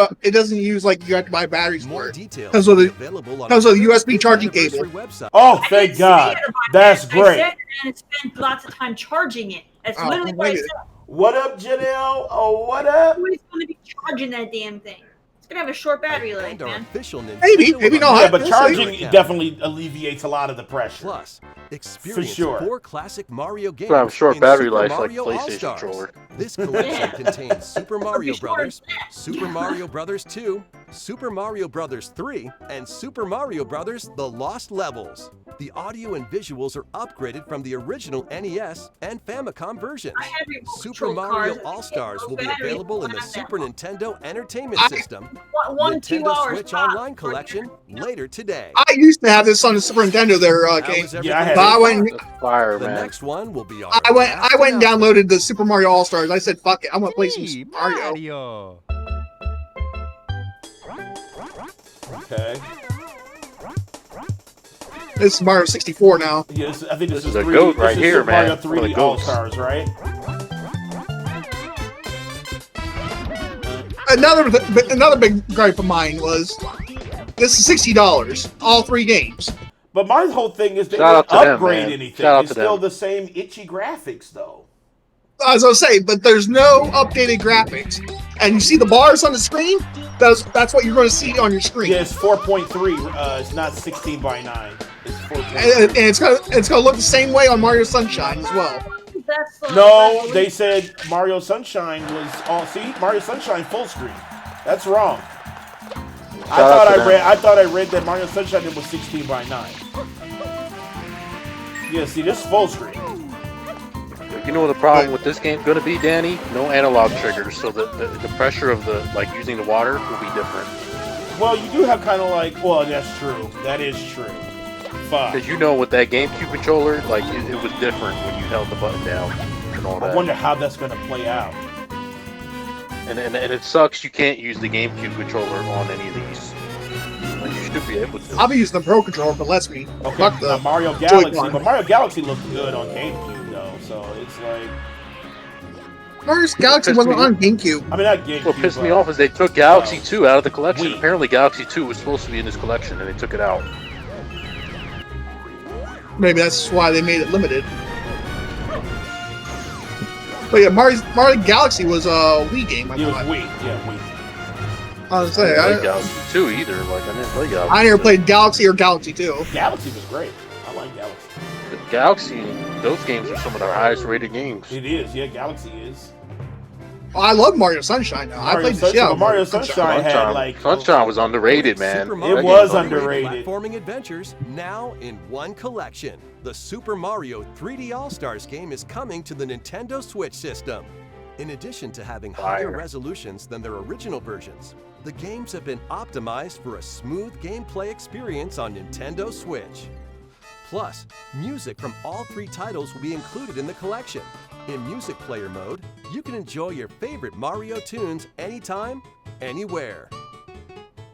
like you have to buy batteries More for it details because will of be the available on because of the our USB charging cable. anniversary website. Oh, thank God. That's great. I said and spent lots of time charging it. That's literally what I said. What up, Janelle? Oh, what up? Nobody's going to be charging that damn thing. It's gonna have a short battery life, And our man. official Nintendo Maybe not. Yeah, but We'll charging see. definitely alleviates a lot of the pressure. Plus, experience sure. 4 classic Mario games So I have short in battery Super life like Mario PlayStation All-Stars. controller. This collection Yeah. contains Super Mario Be sure Brothers, of that. Super Mario Brothers 2, Super Mario Brothers 3, and Super Mario Brothers: The Lost Levels. The audio and visuals are upgraded from the original NES and Famicom versions. I had remote Super control Mario cars. All-Stars will be Battery available in the not that Super long. Nintendo Entertainment System, 2 Nintendo hours Switch pop. Online Collection later today. I used to have this on the Super Nintendo there, How Kate. is Yeah, I everything had But it. I went, That's fire, The man. next one will be our I went last and announcement. downloaded the Super Mario All Stars. I said, "Fuck it, I'm gonna play some Super Mario." Okay. This is Mario 64 now. Yes, I think this is is a 3D. goat This right is here, Super Mario man. One of 3D the All goats. Stars, right? Another big gripe of mine was this is $60, all 3 games. But my whole thing is they Shout out didn't to them, upgrade man. anything. Shout out It's to still them. the same itchy graphics, though. As I was saying, but there's no updated graphics, and you see the bars on the screen. That's what you're going to see on your screen. Yeah, it's 4.3. It's not 16 by 9. It's 4.3. And it's gonna look the same way on Mario Sunshine as well. That's No, they said Mario Sunshine was all. See, Mario Sunshine full screen. That's wrong. I thought I read that Mario Sunshine was 16 by 9. Yeah, see, this is full screen. You know what the problem with this game's gonna be, Danny? No analog triggers, so the pressure of the using the water will be different. Well, you do have kind of like. Well, that's true. That is true. Fuck. Because you know, with that GameCube controller, like it was different when you held the button down and all that. I wonder how that's gonna play out. And it sucks you can't use the GameCube controller on any of these. Like, you should be able to. I'll be using the Pro Controller, but lets me. Okay, Fuck the now Mario Galaxy, Joy-Con. but Mario Galaxy looked good on GameCube though, so it's like. Mario Galaxy wasn't on GameCube. I mean, not GameCube. What pissed me off is they took Galaxy 2 out of the collection. Wii. Apparently, Galaxy 2 was supposed to be in this collection, and they took it out. Maybe that's why they made it limited. But yeah, Mario Galaxy was a Wii game. I It was thought. Wii, yeah, Wii. I was I saying, didn't play Galaxy 2 either. Like, I didn't play Galaxy. I never 2. played Galaxy or Galaxy 2. Galaxy was great. I like Galaxy. The Galaxy, those games are some of their highest rated games. It is, yeah. Galaxy is. Oh, I love Mario Sunshine now. I played the shit out of Mario Sunshine had like. Sunshine was underrated, man. Super That Mario It game was Underrated underrated. Platforming adventures now in one collection. The Super Mario 3D All-Stars game is coming to the Nintendo Switch system. In addition to having higher Fire. resolutions than their original versions, the games have been optimized for a smooth gameplay experience on Nintendo Switch. Plus, music from all 3 titles will be included in the collection. In Music Player mode, you can enjoy your favorite Mario tunes anytime, anywhere.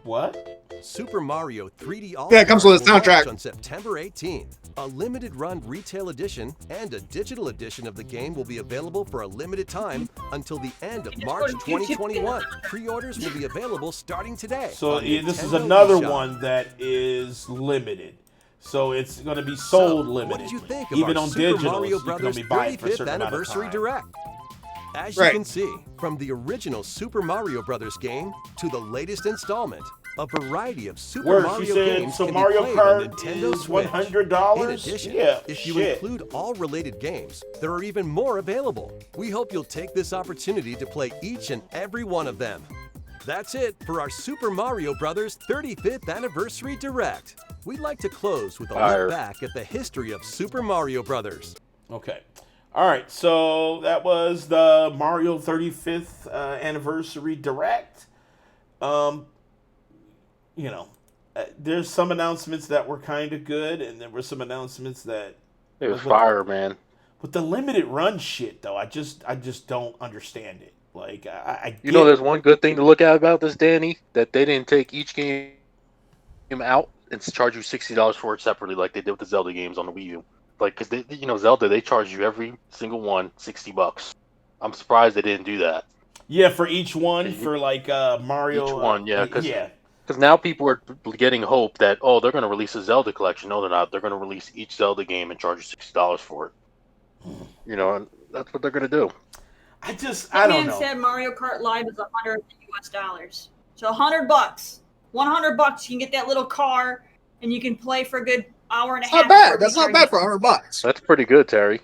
What? Super Mario 3D All-Stars Yeah, it comes with a will launch soundtrack. on September 18th. A limited run retail edition and a digital edition of the game will be available for a limited time until the end of March 2021. Pre-orders will be available starting today. So on this is Nintendo another eShop. one that is limited. So it's going to be sold limited. What did you think of Even our on Super digital, Mario you can Brothers only buy it for a 35th certain amount of Anniversary time. Direct? As Right. you can see, from the original Super Mario Brothers game to the latest installment, a variety of Super Word, she Mario said, games so can Mario be played on Kart Nintendo is Switch. $100? In addition, Yeah, if you shit. include all related games, there are even more available. We hope you'll take this opportunity to play each and every one of them. That's it for our Super Mario Brothers 35th Anniversary Direct. We'd like to close with a Fire. look back at the history of Super Mario Brothers. Okay. All right. So that was the Mario 35th Anniversary Direct. There's some announcements that were kind of good, and there were some announcements that. It was fire, man. With the limited run shit, though, I just don't understand it. Like, You know, there's one good thing to look at about this, Danny, that they didn't take each game out and charge you $60 for it separately, like they did with the Zelda games on the Wii U. Like, because Zelda, they charge you every single one $60. I'm surprised they didn't do that. Yeah, for each one, for like Mario. Each one, yeah, yeah. Because now people are getting hope that, oh, they're going to release a Zelda collection. No, they're not. They're going to release each Zelda game and charge you $60 for it. And that's what they're going to do. I That don't man know. said Mario Kart Live is $100 US. So $100, $100, you can get that little car, and you can play for a good hour and a half. Not bad. That's not bad for $100. That's pretty good, Terry.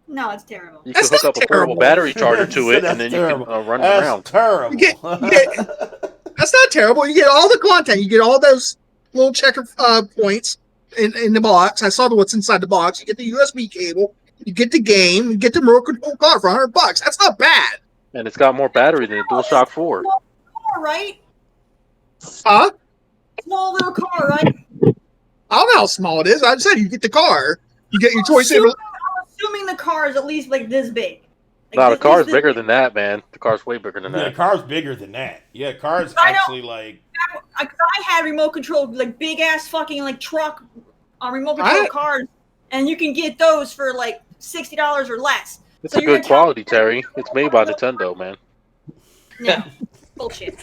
No, it's terrible. You can hook up a portable battery charger to it, and then you can run it around. Terrible. That's not terrible. You get all the content. You get all those little checker points in the box. I saw what's inside the box. You get the USB cable. You get the game. You get the remote control car for $100. That's not bad. And it's got more battery than a DualShock 4. Small car, right? Huh? Small little car, right? I don't know how small it is. I said you get the car. You get your choice. I'm assuming the car is at least like this big. Like No, the car's bigger than that, man. The car's way bigger than Yeah, that. the car's bigger than that. Yeah, car's I know. actually like. I had remote control, like big ass fucking like truck on remote control cars, and you can get those for like $60 or less. It's So a you're good quality, Terry. It's made by Nintendo, man. No, bullshit.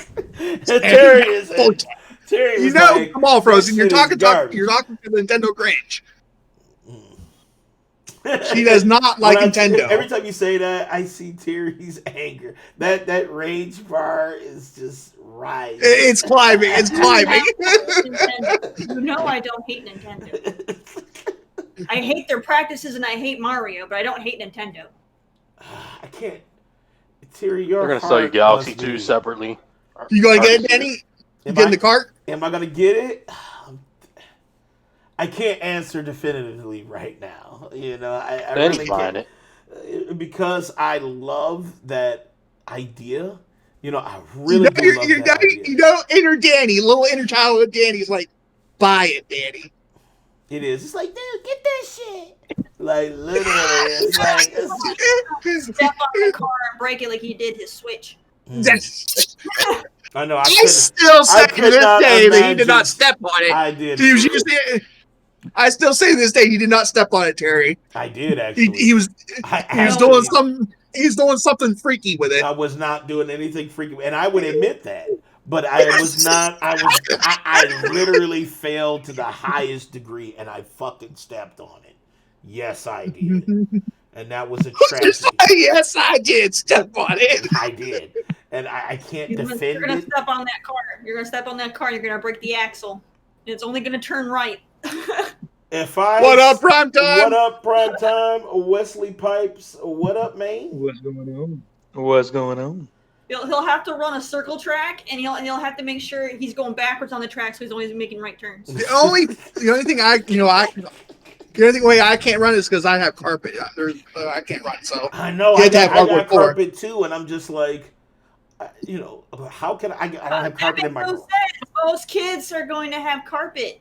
Terry is. Terry You is know, like, come on, Frozen. You're that shit is talking. You're talking to the Nintendo Grinch. She does not like Nintendo. Every time you say that, I see Terry's anger. That rage bar is just rising. It's climbing. It's climbing. You know I don't hate Nintendo. I hate their practices and I hate Mario, but I don't hate Nintendo. I can't. Terry, your They're gonna sell you Galaxy 2 separately. You gonna get it, Danny? You get in the cart? Am I gonna get it? I can't answer definitively right now. You know, I really can't. Because I love that idea. You know, I really love that idea. You know, inner Danny, little inner childhood Danny's like, buy it, Danny. It is. It's like, dude, get that shit. Like, literally, it's like... Step on the car and break it like he did his Switch. I know. I still say to this day that he did not step on it. I did. I still say to this day he did not step on it, Terry. I did actually. He was doing something freaky with it. I was not doing anything freaky, and I would admit that. But I was not. I literally failed to the highest degree, and I fucking stepped on it. Yes, I did, and that was a tragedy. Yes, I did step on it. I did, and I can't defend it. You're gonna step on that car. You're gonna step on that car. You're gonna break the axle. It's only gonna turn right. What up, Prime Time? What up, Prime Time? Wesley Pipes. What up, man? What's going on? What's going on? He'll have to run a circle track, and he'll have to make sure he's going backwards on the track, so he's always making right turns. The only thing the only way I can't run is because I have carpet. I can't run, so I know I got carpet too, and I'm just like, you know, how can I don't have carpet in my room? Most kids are going to have carpet.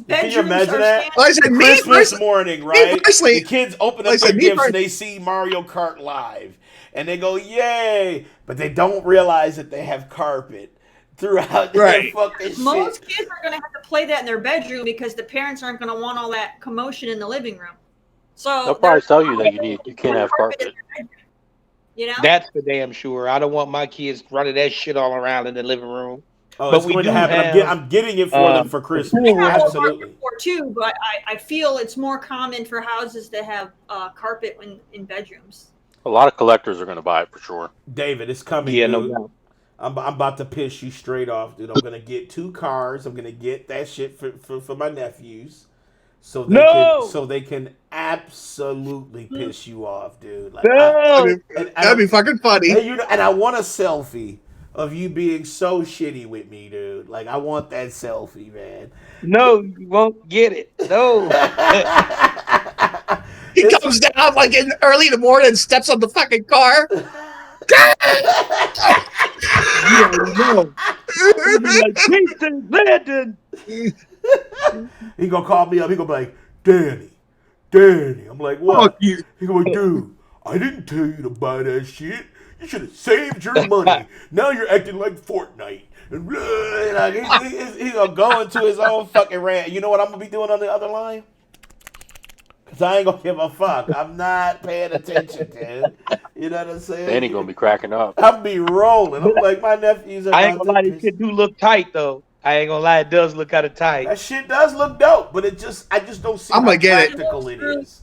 Can you imagine that? Christmas morning, right? The kids open up their gifts and they see Mario Kart live, and they go, "Yay!" But they don't realize that they have carpet throughout their fucking shit. Most kids are going to have to play that in their bedroom because the parents aren't going to want all that commotion in the living room. So they'll probably tell you that you can't have carpet. You know, that's for damn sure. I don't want my kids running that shit all around in the living room. Oh, but it's going to happen. I'm getting it for them for Christmas. Absolutely. Too, but I feel it's more common for houses to have carpet in bedrooms. A lot of collectors are going to buy it for sure. David, it's coming. Yeah, dude. no doubt. I'm about to piss you straight off, dude. I'm going to get 2 cars. I'm going to get that shit for my nephews. So they can absolutely piss you off, dude. Like, that'd be fucking funny. And I want a selfie of you being so shitty with me, dude. Like, I want that selfie, man. No, you won't get it. No. He comes down like early in the morning and steps on the fucking car. He gonna call me up. He gonna be like, Danny. I'm like, what? Fuck you. He gonna be like, dude, I didn't tell you to buy that shit. You should have saved your money. Now you're acting like Fortnite. And he's gonna go into his own fucking rant. You know what I'm gonna be doing on the other line? Cause I ain't gonna give a fuck. I'm not paying attention, dude. You know what I'm saying? Then he gonna be cracking up. I'm be rolling. I'm like, my nephews are. I ain't gonna lie, this shit do look tight though. I ain't gonna lie, it does look kind of tight. That shit does look dope, but I just don't see how practical it is.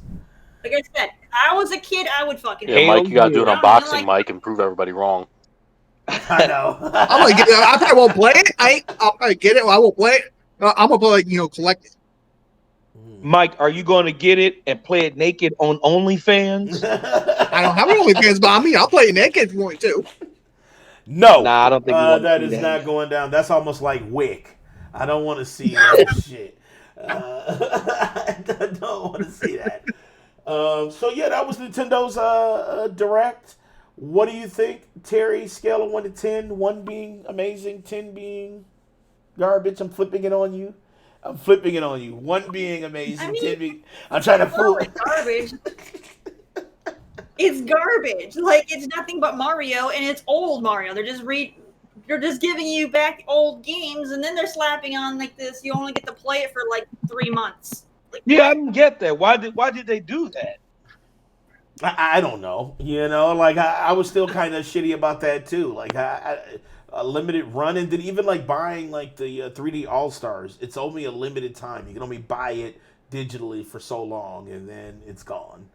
Like I said, I was a kid, I would fucking. Yeah, Mike, you gotta do an unboxing, Mike, and prove everybody wrong. I know. I'm gonna get it. I probably won't play it. I'll probably get it. I won't play it. I'm gonna play collect it. Mike, are you going to get it and play it naked on OnlyFans? I don't have an OnlyFans by me. I'll play it naked if you want to. No, Nah, I don't think you want to that see is that. not going down. That's almost like Wick. I don't want to see that shit. I don't want to see that. So yeah, that was Nintendo's Direct. What do you think, Terry? Scale of 1 to 10. 1 being amazing, 10 being garbage. I'm flipping it on you. 1 being amazing, 10 being. I'm trying to fool. Garbage. It's garbage. Like it's nothing but Mario, and it's old Mario. They're just giving you back old games, and then they're slapping on like this. You only get to play it for like 3 months. Like, Yeah, I didn't get that. Why did they do that? I don't know. Like I was still kind of shitty about that too. Like a limited run, and then even like buying like the 3D All Stars, it's only a limited time. You can only buy it digitally for so long, and then it's gone.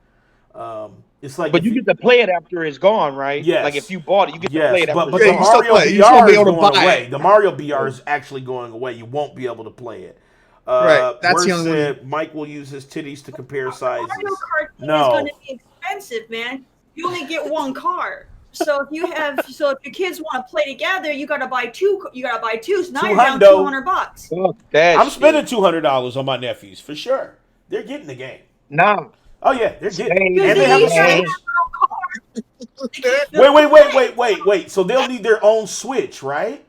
It's like, but you get to play it after it's gone, right? Yes. Like if you bought it, you get to play it after but it's the gone. Mario You still BR be is able to going buy away. it. The Mario BR is actually going away. You won't be able to play it. Right. That's Worst the only said Mike will use his titties to compare sizes. Mario Kart is No. going to be expensive, man. You only get one car. So if your kids want to play together, you gotta buy two. So now you're down $200. Fuck that I'm spending shit. $200 on my nephews for sure. They're getting the game. Nah. Oh yeah, they're getting. Same, And they have a same. Switch. Wait. So they'll need their own Switch, right?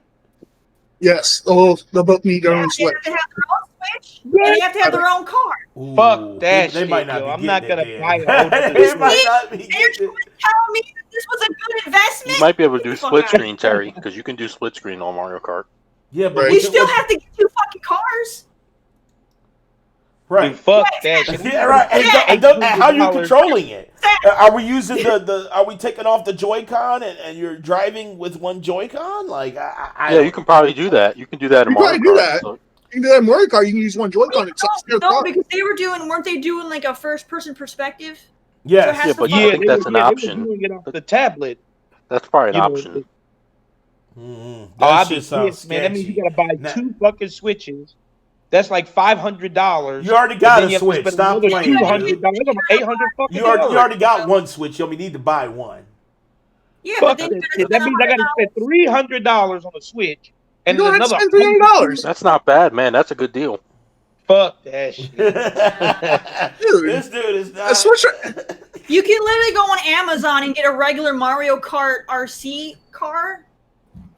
Yes. Oh, they'll both need their own They Switch. have to have their own Switch, and they have to have their own car. Ooh, Fuck that they shit, might not yo. be I'm not getting gonna it buy a then. whole They Switch. might not be They're getting trying to tell me that this was a good investment. You might be able to do Fuck split out. screen, Terry, because you can do split screen on Mario Kart. Yeah, but Right. We still have to get 2 fucking cars. right. Dude, fuck that shit. Yeah, right. And how are you controlling it? Are we using are we taking off the Joy-Con and you're driving with one Joy-Con? Like, Yeah, you can probably do that. You can do that in You Mario probably do Kart. that. So- You can do that in Mario Kart. You can use one Joy-Con. No, because weren't they doing like a first-person perspective? Yes. Yeah, but Yeah, I think that's an they were option. doing it off the tablet. That's probably an You know, option. Mm-hmm. I'd That be shit sounds pissed, man. That means you sketchy. gotta buy 2 fucking Switches. That's like $500. You already got a Switch. Stop playing, $200. dude. That's almost $800 fucking You already got one Switch. You only need to buy one. Yeah, Fuck but then that shit. That means I gotta spend $300 on a Switch and You then don't have to another spend $300. That's not bad, man. That's a good deal. Fuck that shit. This dude is not. A Switch. you can literally go on Amazon and get a regular Mario Kart RC car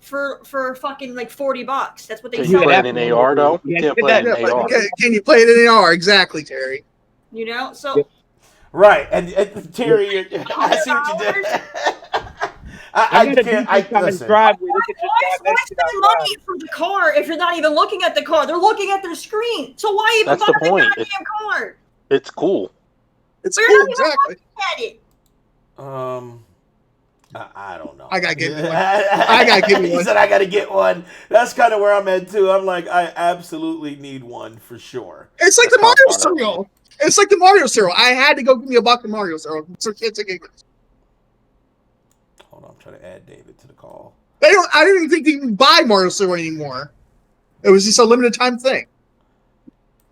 for fucking like $40. That's what they Can sell. you play it in AR though? You can't play it Yeah, in but AR. can you play it in AR? Exactly, Terry. You know, so Right, and Terry, I see what you did. I can't. Listen. why spend money for the car if you're not even looking at the car? They're looking at their screen. So why even That's buy the the point. goddamn car? It's cool. It's We're cool, not even exactly. looking at it. I don't know. I gotta get one. I gotta get He one. said I gotta get one. That's kind of where I'm at too. I'm like, I absolutely need one for sure. It's like That's the Mario not fun. cereal. It's like the Mario cereal. I had to go give me a box of Mario cereal. So kids are getting. Hold on, I'm trying to add David to the call. I didn't even think they even buy Mario cereal anymore. It was just a limited time thing.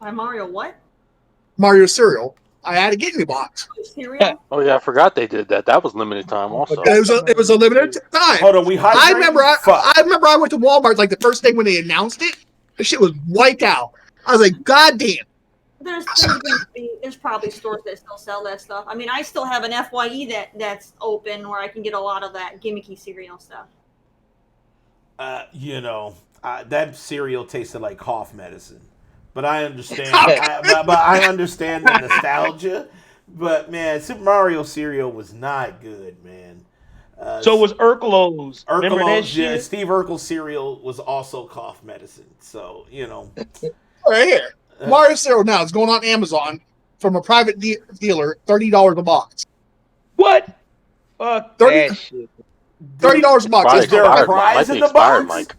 By Mario what? Mario cereal. I had to get me a box. Cereal? Oh yeah, I forgot they did that. That was limited time also. It was a limited time. Hold on, we I remember I went to Walmart like the first day when they announced it. The shit was wiped out. I was like, God damn. There's probably stores that still sell that stuff. I mean, I still have an FYE that's open where I can get a lot of that gimmicky cereal stuff. That cereal tasted like cough medicine. But I understand. I understand the nostalgia. But man, Super Mario cereal was not good, man. So was Urkelos. Remember that Urkelos, shit? yeah, Steve Urkel's cereal was also cough medicine. So Right here. Mario cereal now is going on Amazon from a private dealer, $30 a box. What? Fuck that shit. $30 a box. Is there a prize in the box? Mike.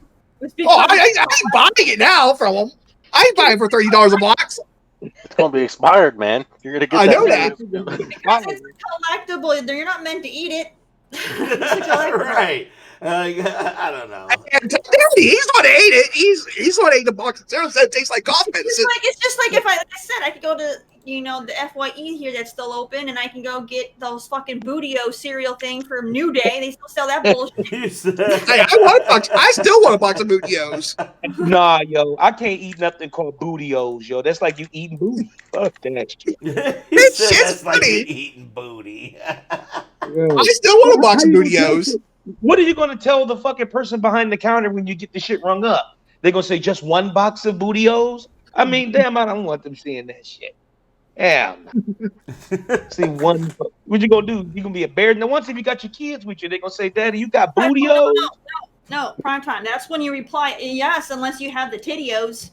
Oh, I ain't buying it now from them. I ain't buying it for $30 a box. It's gonna be expired, man. You're gonna get I that. know that. Because it's a collectible. You're not meant to eat it. It's a collectible. Right. I don't know. And he's the one that ate it. He's the one that ate the box of cereal. Said it tastes like cough medicine. It's just like if like I said, I could go to the FYE here that's still open, and I can go get those fucking Bootio cereal thing from New Day. They still sell that bullshit. Hey, I still want a box of Bootio's. Nah, yo, I can't eat nothing called Bootios, yo. That's like you eating booty. Fuck that shit. It's That's like you funny. eating booty. I still want a box of Bootio's. What are you gonna tell the fucking person behind the counter when you get the shit rung up? They're gonna say just one box of Bootios? I mean, damn, I don't want them seeing that shit. Hell no. See one. What you gonna do? You gonna be a bear? Now, once if you got your kids with you, they're gonna say, "Daddy, you got Bootios?" No, prime time. That's when you reply yes, unless you have the titios.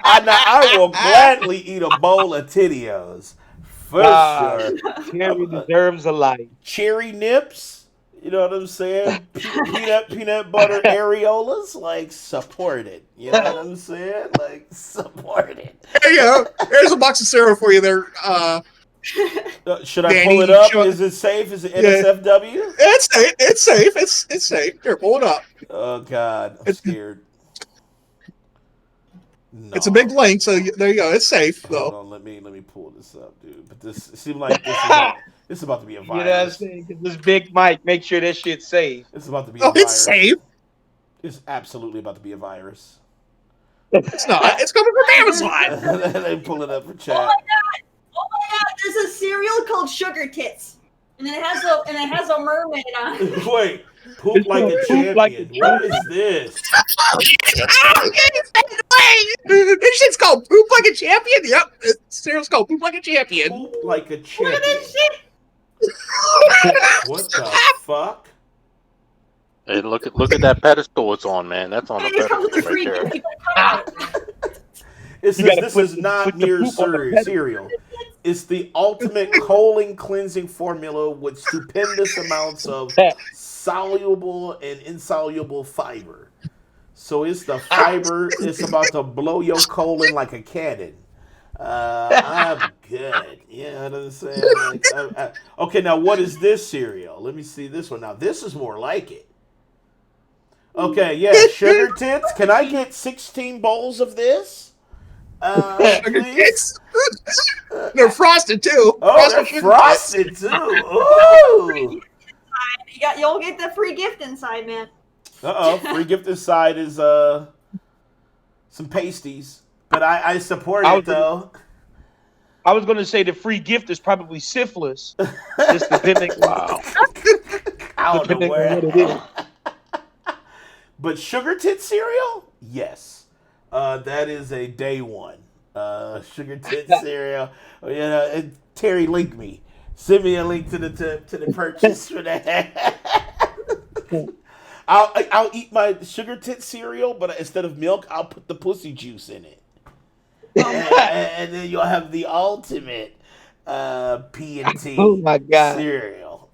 I will gladly eat a bowl of Titios. For sure. Terry deserves a life. Cherry nips. You know what I'm saying? Peanut butter areolas. Like, support it. You know what I'm saying? Like, support it. There you go. There's a box of cereal for you there. Should I Danny, pull it up? show- Is it safe? Is it NSFW? It's safe. It's safe. It's safe. Here, pull it up. Oh, God. I'm scared. No. It's a big link, so there you go. It's safe, though. Hold on, let me pull this up, dude. But this seems like this is about to be a virus. You know what I'm saying? 'Cause this big Mike, make sure that shit's safe. It's about to be a virus. It's safe. It's absolutely about to be a virus. It's not. It's coming from Amazon. They pull it up for Oh chat. my god! Oh my god! There's a cereal called Sugar Tits, and it has a mermaid on it. Wait, poop like a champion. What is this? This shit's called Poop Like a Champion. Yep, cereal's called Poop Like a Champion. Poop like a champion. Look at this shit. What the fuck? Hey, look at that pedestal it's on, man. That's on the It comes with pedestal a right free there. gift. This is not put the mere poop on the pedestal. cereal. It's the ultimate colon cleansing formula with stupendous amounts of soluble and insoluble fiber. So it's the fiber. It's about to blow your colon like a cannon. I'm good. You know what I'm saying? Like, okay, now what is this cereal? Let me see this one. Now this is more like it. Okay, yeah, Sugar Tits. Can I get 16 bowls of this? Please? They're frosted too. Oh, they're frosted too. Ooh. You'll get the free gift inside, man. Free gift inside is some pasties. But I support it though. I was gonna say the free gift is probably syphilis. Just depending. Wow. I don't know where. What it is. But Sugar Tit cereal? Yes. That is a day one. Sugar Tit cereal. You know, Terry, link me. Send me a link to the purchase for that. I'll eat my Sugar Tit cereal, but instead of milk, I'll put the pussy juice in it. And then you'll have the ultimate P&T Oh my God. cereal.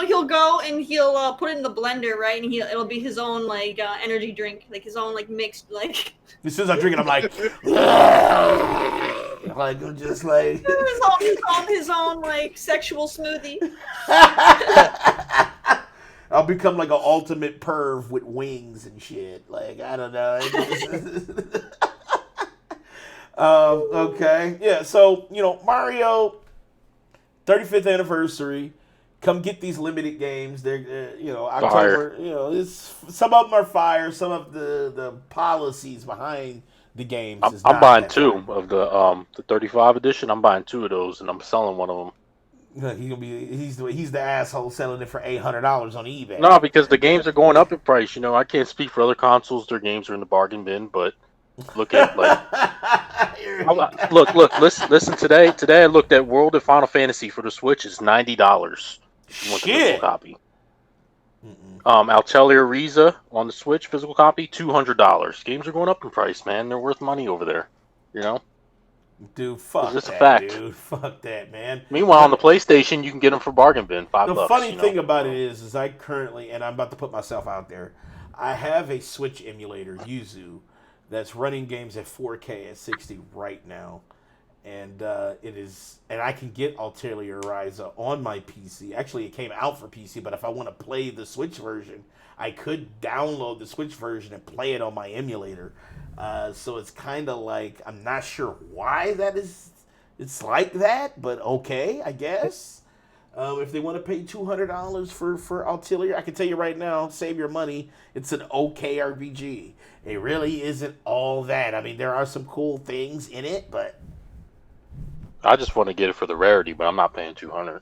He'll go and he'll put it in the blender, right? And it'll be his own like energy drink, like his own like mixed like. As soon as I drink it, I'm like, like I'm just like his own like sexual smoothie. I'll become like an ultimate perv with wings and shit. Like, I don't know. Okay. Yeah, so, Mario, 35th anniversary. Come get these limited games. They're, October, it's some of them are fire. Some of the policies behind the games is I'm not buying that two fire. of the 35 edition. I'm buying two of those, and I'm selling one of them. He's the asshole selling it for $800 on eBay. No, because the games are going up in price. I can't speak for other consoles. Their games are in the bargain bin, but look at listen. Today I looked at World of Final Fantasy for the Switch. It's $90. If you want the physical copy. Altair Riza on the Switch physical copy, $200. Games are going up in price, man. They're worth money over there. Dude, fuck It's that, a fact. dude. Fuck that, man. Meanwhile, on the PlayStation, you can get them for bargain bin, $5. The funny thing about it is I currently, and I'm about to put myself out there, I have a Switch emulator, Yuzu, that's running games at 4K at 60 right now. and it is, and I can get Atelier Ryza on my PC. Actually, it came out for PC, but if I want to play the Switch version, I could download the Switch version and play it on my emulator. So it's kind of like, I'm not sure why that is. It's like that, but okay, I guess. If they want to pay $200 for Atelier, I can tell you right now, save your money. It's an okay RPG. It really isn't all that. I mean, there are some cool things in it, but I just want to get it for the rarity, but I'm not paying 200.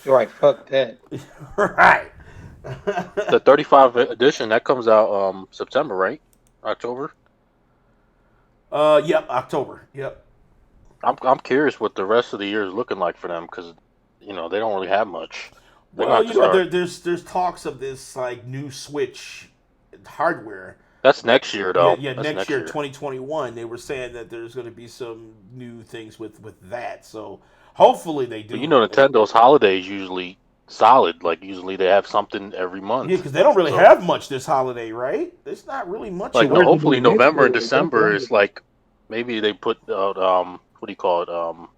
Right, fuck that. Right. The 35 edition that comes out September, right? October. Yep, October. Yep. I'm curious what the rest of the year is looking like for them because they don't really have much. Well, there's talks of this like new Switch hardware. That's next year, though. Yeah, That's next year, 2021. They were saying that there's going to be some new things with that. So hopefully they do. But Nintendo's holidays usually solid. Like usually they have something every month. Yeah, because they don't really have much this holiday, right? There's not really much. Like hopefully November and December is like maybe they put out what do you call it?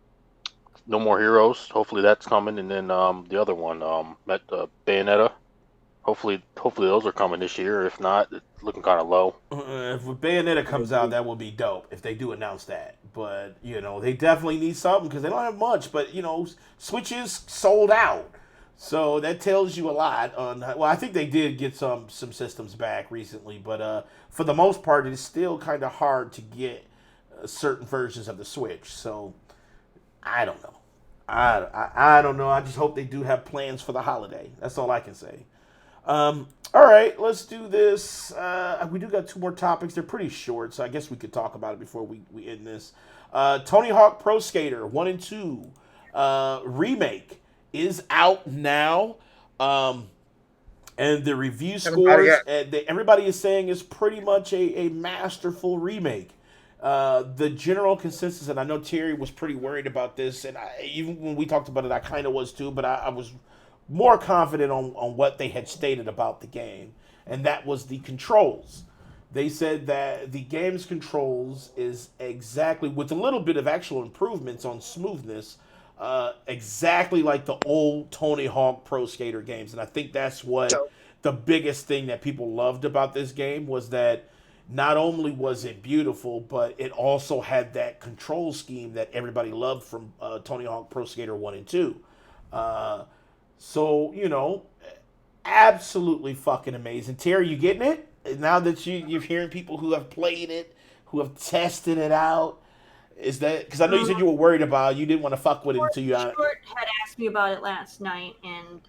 No More Heroes. Hopefully that's coming, and then the other one, Bayonetta. Hopefully those are coming this year. If not, it's looking kind of low. If Bayonetta comes out, that will be dope if they do announce that. But they definitely need something because they don't have much. But Switch is sold out, so that tells you a lot. Well, I think they did get some systems back recently, but for the most part, it's still kind of hard to get certain versions of the Switch. So I don't know. I don't know. I just hope they do have plans for the holiday. That's all I can say. All right, let's do this. We do got two more topics. They're pretty short, so I guess we could talk about it before we end this. Tony Hawk Pro Skater 1 and 2 remake is out now. And the review scores, everybody is saying is pretty much a masterful remake. The general consensus, and I know Terry was pretty worried about this, and even when we talked about it, I kind of was too, but I was more confident on what they had stated about the game, and that was the controls. They said that the game's controls is exactly, with a little bit of actual improvements on smoothness, exactly like the old Tony Hawk Pro Skater games, and I think that's what the biggest thing that people loved about this game was that not only was it beautiful, but it also had that control scheme that everybody loved from Tony Hawk Pro Skater 1 and 2. So, absolutely fucking amazing. Terry, you getting it? Now that you're hearing people who have played it, who have tested it out, is that, because I know you said you were worried about it, you didn't want to fuck with it until you... Short had asked me about it last night, and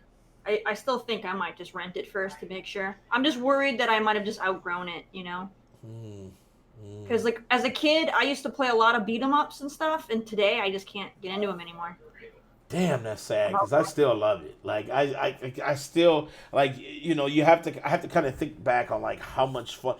I still think I might just rent it first to make sure. I'm just worried that I might have just outgrown it, Because, as a kid, I used to play a lot of beat-em-ups and stuff, and today I just can't get into them anymore. Damn, that's sad, because I still love it. Like, I still, like, I have to kind of think back on, like, how much fun.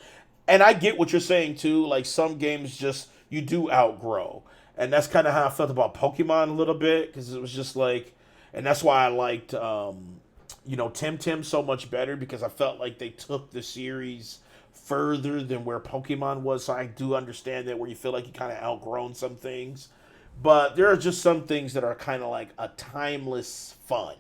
And I get what you're saying, too. Like, some games just, you do outgrow. And that's kind of how I felt about Pokemon a little bit, because it was just like, and that's why I liked, Tim so much better, because I felt like they took the series further than where Pokemon was. So I do understand that where you feel like you kind of outgrown some things. But there are just some things that are kind of like a timeless fun.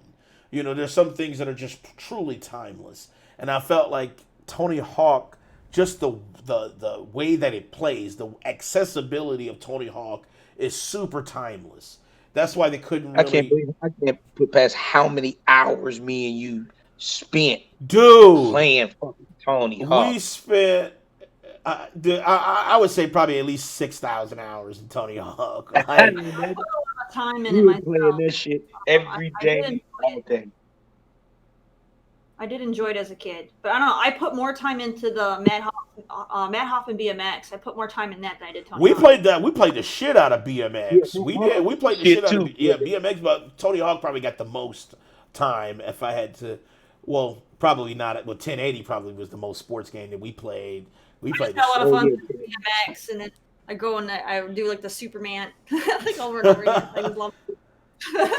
There's some things that are just truly timeless. And I felt like Tony Hawk, just the way that it plays, the accessibility of Tony Hawk is super timeless. That's why they couldn't really... I can't put past how many hours me and you spent playing fucking Tony Hawk. We spent... I would say probably at least 6,000 hours in Tony Hawk. I put a lot of time in it myself. Playing this shit every day, all day. I did enjoy it as a kid, but I don't know. I put more time into the Mad Hop and BMX. I put more time in that than I did Tony Hawk. We played the shit out of BMX. We did. We played the shit out of BMX, but Tony Hawk probably got the most time. If I had to, well, probably not. Well, 1080 probably was the most sports game that we played. We played a lot of fun with BMX, and then I go and I do like the Superman, like over and over again. I just love it.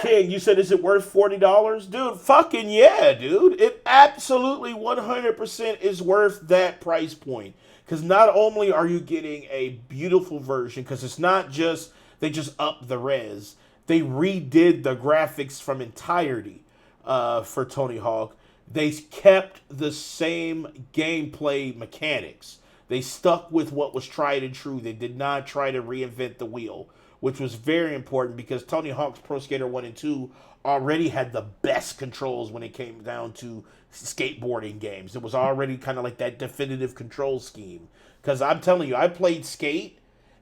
King, you said, is it worth $40? Dude, fucking yeah, dude. It absolutely 100% is worth that price point. Because not only are you getting a beautiful version, because it's not just They just upped the res. They redid the graphics from entirety for Tony Hawk. They kept the same gameplay mechanics. They stuck with what was tried and true. They did not try to reinvent the wheel, which was very important because Tony Hawk's Pro Skater 1 and 2 already had the best controls when it came down to skateboarding games. It was already kind of like that definitive control scheme. Because I'm telling you, I played Skate,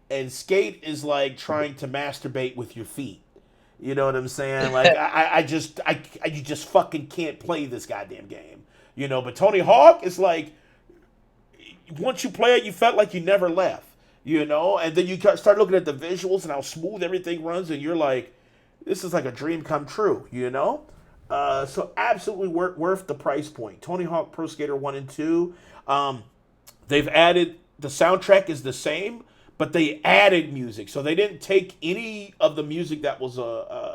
and Skate is like trying to masturbate with your feet. You know what I'm saying? Like you just fucking can't play this goddamn game. You know, but Tony Hawk is like, once you play it, you felt like you never left. You know, and then you start looking at the visuals and how smooth everything runs, and you're like, this is like a dream come true. You know, so absolutely worth the price point. Tony Hawk Pro Skater 1 and 2. They've added, the soundtrack is the same, but they added music. So they didn't take any of the music that was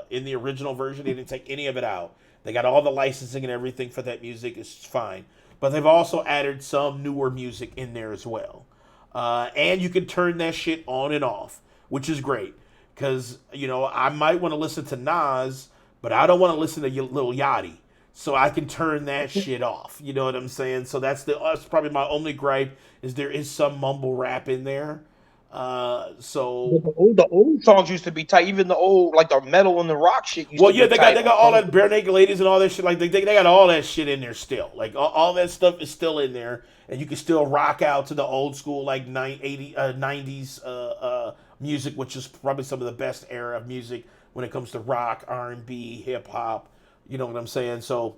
in the original version. They didn't take any of it out. They got all the licensing and everything for that music. It's fine. But they've also added some newer music in there as well. And you can turn that shit on and off, which is great. Because, you know, I might want to listen to Nas, but I don't want to listen to Lil Yachty. So I can turn that shit off. You know what I'm saying? So that's probably my only gripe, is there is some mumble rap in there. So the old songs used to be tight. Even the old, like the metal and the rock shit. Used well, to yeah, be they tight. got all that bare naked ladies and all that shit. Like they got all that shit in there still. Like all that stuff is still in there, and you can still rock out to the old school like 90s music, which is probably some of the best era of music when it comes to rock, R&B, hip hop. You know what I'm saying? So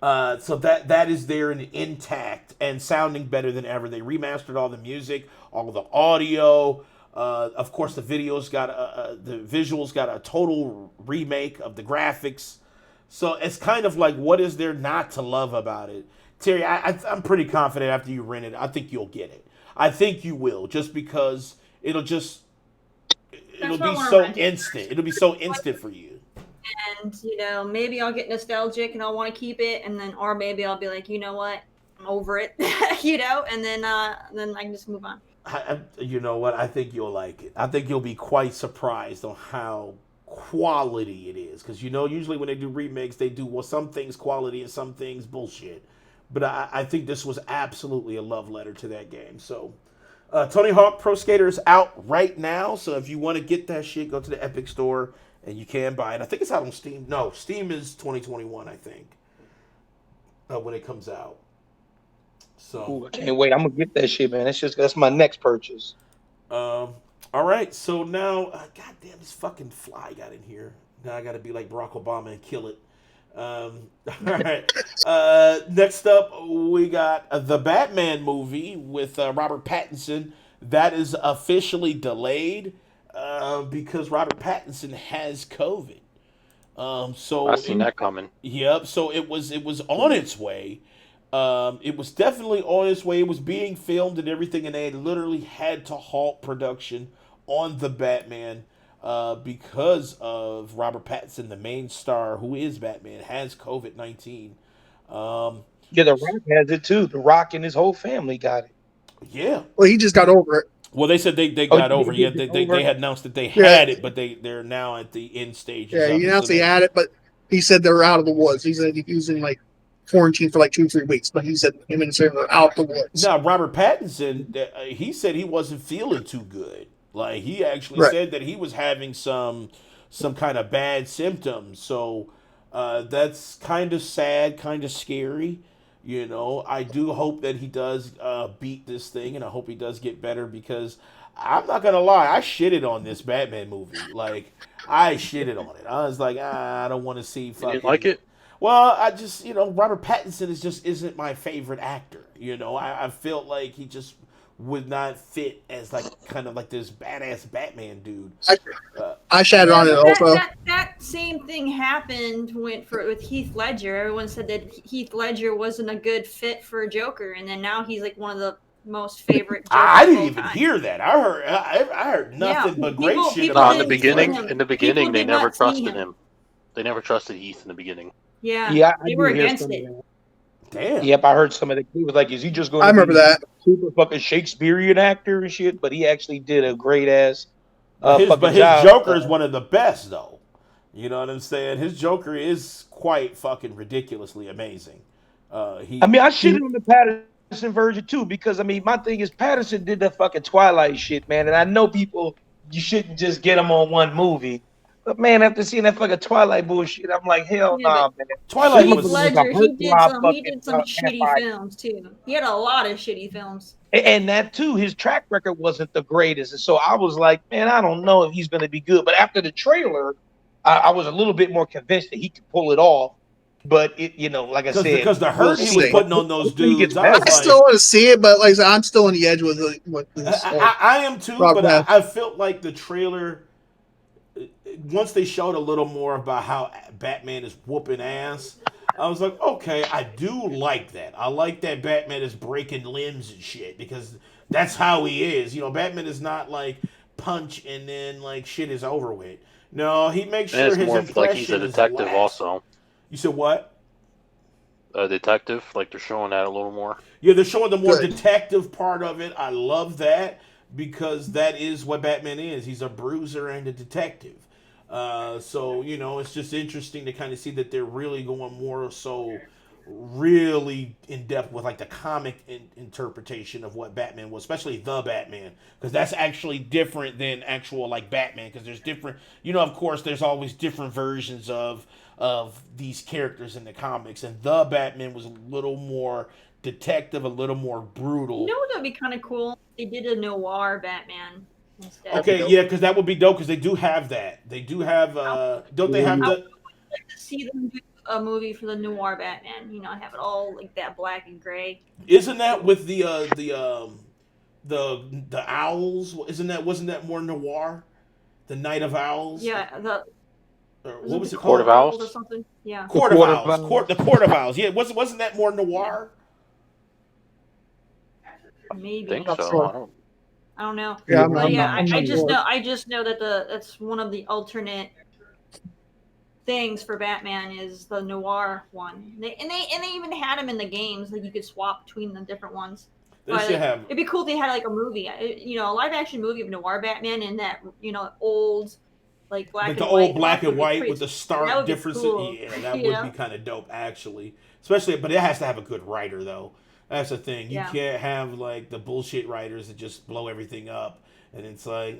that is there and intact and sounding better than ever. They remastered all the music, all of the audio. Of course, the visuals got a total remake of the graphics. So it's kind of like, what is there not to love about it? Terry, I'm pretty confident after you rent it, I think you'll get it. I think you will, just because it'll be so instant. It'll be so instant for you. And, you know, maybe I'll get nostalgic and I'll want to keep it, and then, or maybe I'll be like, you know what, I'm over it, you know, and then I can just move on. You know what? I think you'll like it. I think you'll be quite surprised on how quality it is. Because, you know, usually when they do remakes, they do, well, some things quality and some things bullshit. But I think this was absolutely a love letter to that game. So, Tony Hawk Pro Skater is out right now. So if you want to get that shit, go to the Epic Store. And you can buy it. I think it's out on Steam. No, Steam is 2021, I think, when it comes out. So ooh, I can't wait. I'm gonna get that shit, man. That's my next purchase. all right. So now, goddamn, this fucking fly got in here. Now I got to be like Barack Obama and kill it. All right. Next up, we got the Batman movie with Robert Pattinson. That is officially delayed. Because Robert Pattinson has COVID. So I seen that coming. Yep. So it was on its way. It was definitely on its way. It was being filmed and everything, and they literally had to halt production on the Batman because of Robert Pattinson, the main star who is Batman, has COVID-19. Yeah, The Rock has it too. The Rock and his whole family got it. Yeah. Well, he just got over it. Well, they said they got over. Yeah, they had announced that they had it, but they're now at the end stages. Yeah, he announced he had it, but he said they're out of the woods. He said he was in like quarantine for like 2-3 weeks, but he said him and his family were out the woods. Now, Robert Pattinson, he said he wasn't feeling too good. Like he actually said that he was having some kind of bad symptoms. So that's kind of sad, kind of scary. You know, I do hope that he does beat this thing, and I hope he does get better, because I'm not gonna lie, I shitted on this Batman movie. Like, I shitted on it. I was like, I don't want to see fucking. You didn't like it? Well, I just, you know, Robert Pattinson isn't my favorite actor. You know, I felt like he just would not fit as like kind of like this badass Batman dude. I shattered on it also. That same thing happened with Heath Ledger. Everyone said that Heath Ledger wasn't a good fit for Joker, and then now he's like one of the most favorite Jokers. I didn't even hear that. I heard nothing but great shit about him. In the beginning, they never trusted him. They never trusted Heath in the beginning. Yeah, they were against it. Damn. Yep, I heard some of the. He was like, "Is he just going?" I remember that super fucking Shakespearean actor and shit, but he actually did a great ass But his fucking job. Joker is one of the best though. You know what I'm saying? His Joker is quite fucking ridiculously amazing. I shit on the Patterson version too, because my thing is Patterson did that fucking Twilight shit, man, and I know people, you shouldn't just get them on one movie, but man, after seeing that fucking Twilight bullshit, I'm like, hell nah, man. Twilight Heath Ledger, he did some shitty films too. He had a lot of shitty films. And that too, his track record wasn't the greatest, and so I was like, man, I don't know if he's going to be good. But after the trailer, I was a little bit more convinced that he could pull it off. But like I said, because the hurt he was putting on those dudes, I still want to see it, but like I said, I'm still on the edge with this. I am too, but I felt like the trailer, once they showed a little more about how Batman is whooping ass, I was like, okay, I do like that. I like that Batman is breaking limbs and shit, because that's how he is. Batman is not like punch and then like shit is over with. No, he makes sure his impression like he's a detective is also. You said what? A detective, like they're showing that a little more. Yeah, they're showing the more detective part of it. I love that, because that is what Batman is. He's a bruiser and a detective. So it's just interesting to kind of see that they're really going more so really in depth with like the comic interpretation of what Batman was, especially the Batman, because that's actually different than actual like Batman, because there's different, of course there's always different versions of these characters in the comics, and the Batman was a little more detective, a little more brutal. That'd be kind of cool. They did a noir Batman instead. Okay, yeah, because that would be dope, because they do have that. They do have don't they have I would like to see them do a movie for the noir Batman, have it all like that black and gray. Isn't that with the owls? Wasn't that more noir? The Night of Owls? Yeah, what was it Court called? of Owls or something? Yeah. Court of Owls. The Court of Owls. Yeah, wasn't that more noir? Maybe. I think so. I don't know. Yeah, but I just know that that's one of the alternate things for Batman is the noir one. They even had them in the games, like you could swap between the different ones. It'd be cool if they had like a movie, a live action movie of noir Batman in that old like black and the white. Old black and white with the stark differences. Cool. Yeah, that would be kind of dope actually. Especially, but it has to have a good writer though. That's the thing. You can't have like the bullshit writers that just blow everything up. And it's like,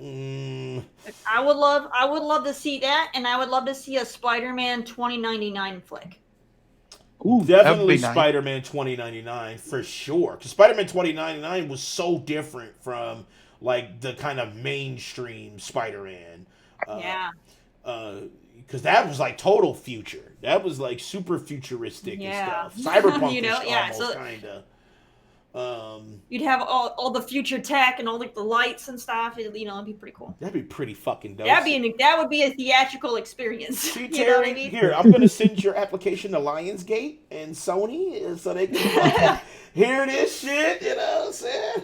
I would love to see that, and I would love to see a Spider-Man 2099 flick. Ooh, definitely Spider-Man 2099 for sure. Because Spider-Man 2099 was so different from like the kind of mainstream Spider-Man. Because that was like total future. That was like super futuristic and stuff. Cyberpunk almost kind of. You'd have all the future tech and all like the lights and stuff. It'd be pretty cool. That'd be pretty fucking dope. That would be a theatrical experience. See, Terry, you know what I mean? Here, I'm gonna send your application to Lionsgate and Sony so they can hear this shit. You know what I'm saying?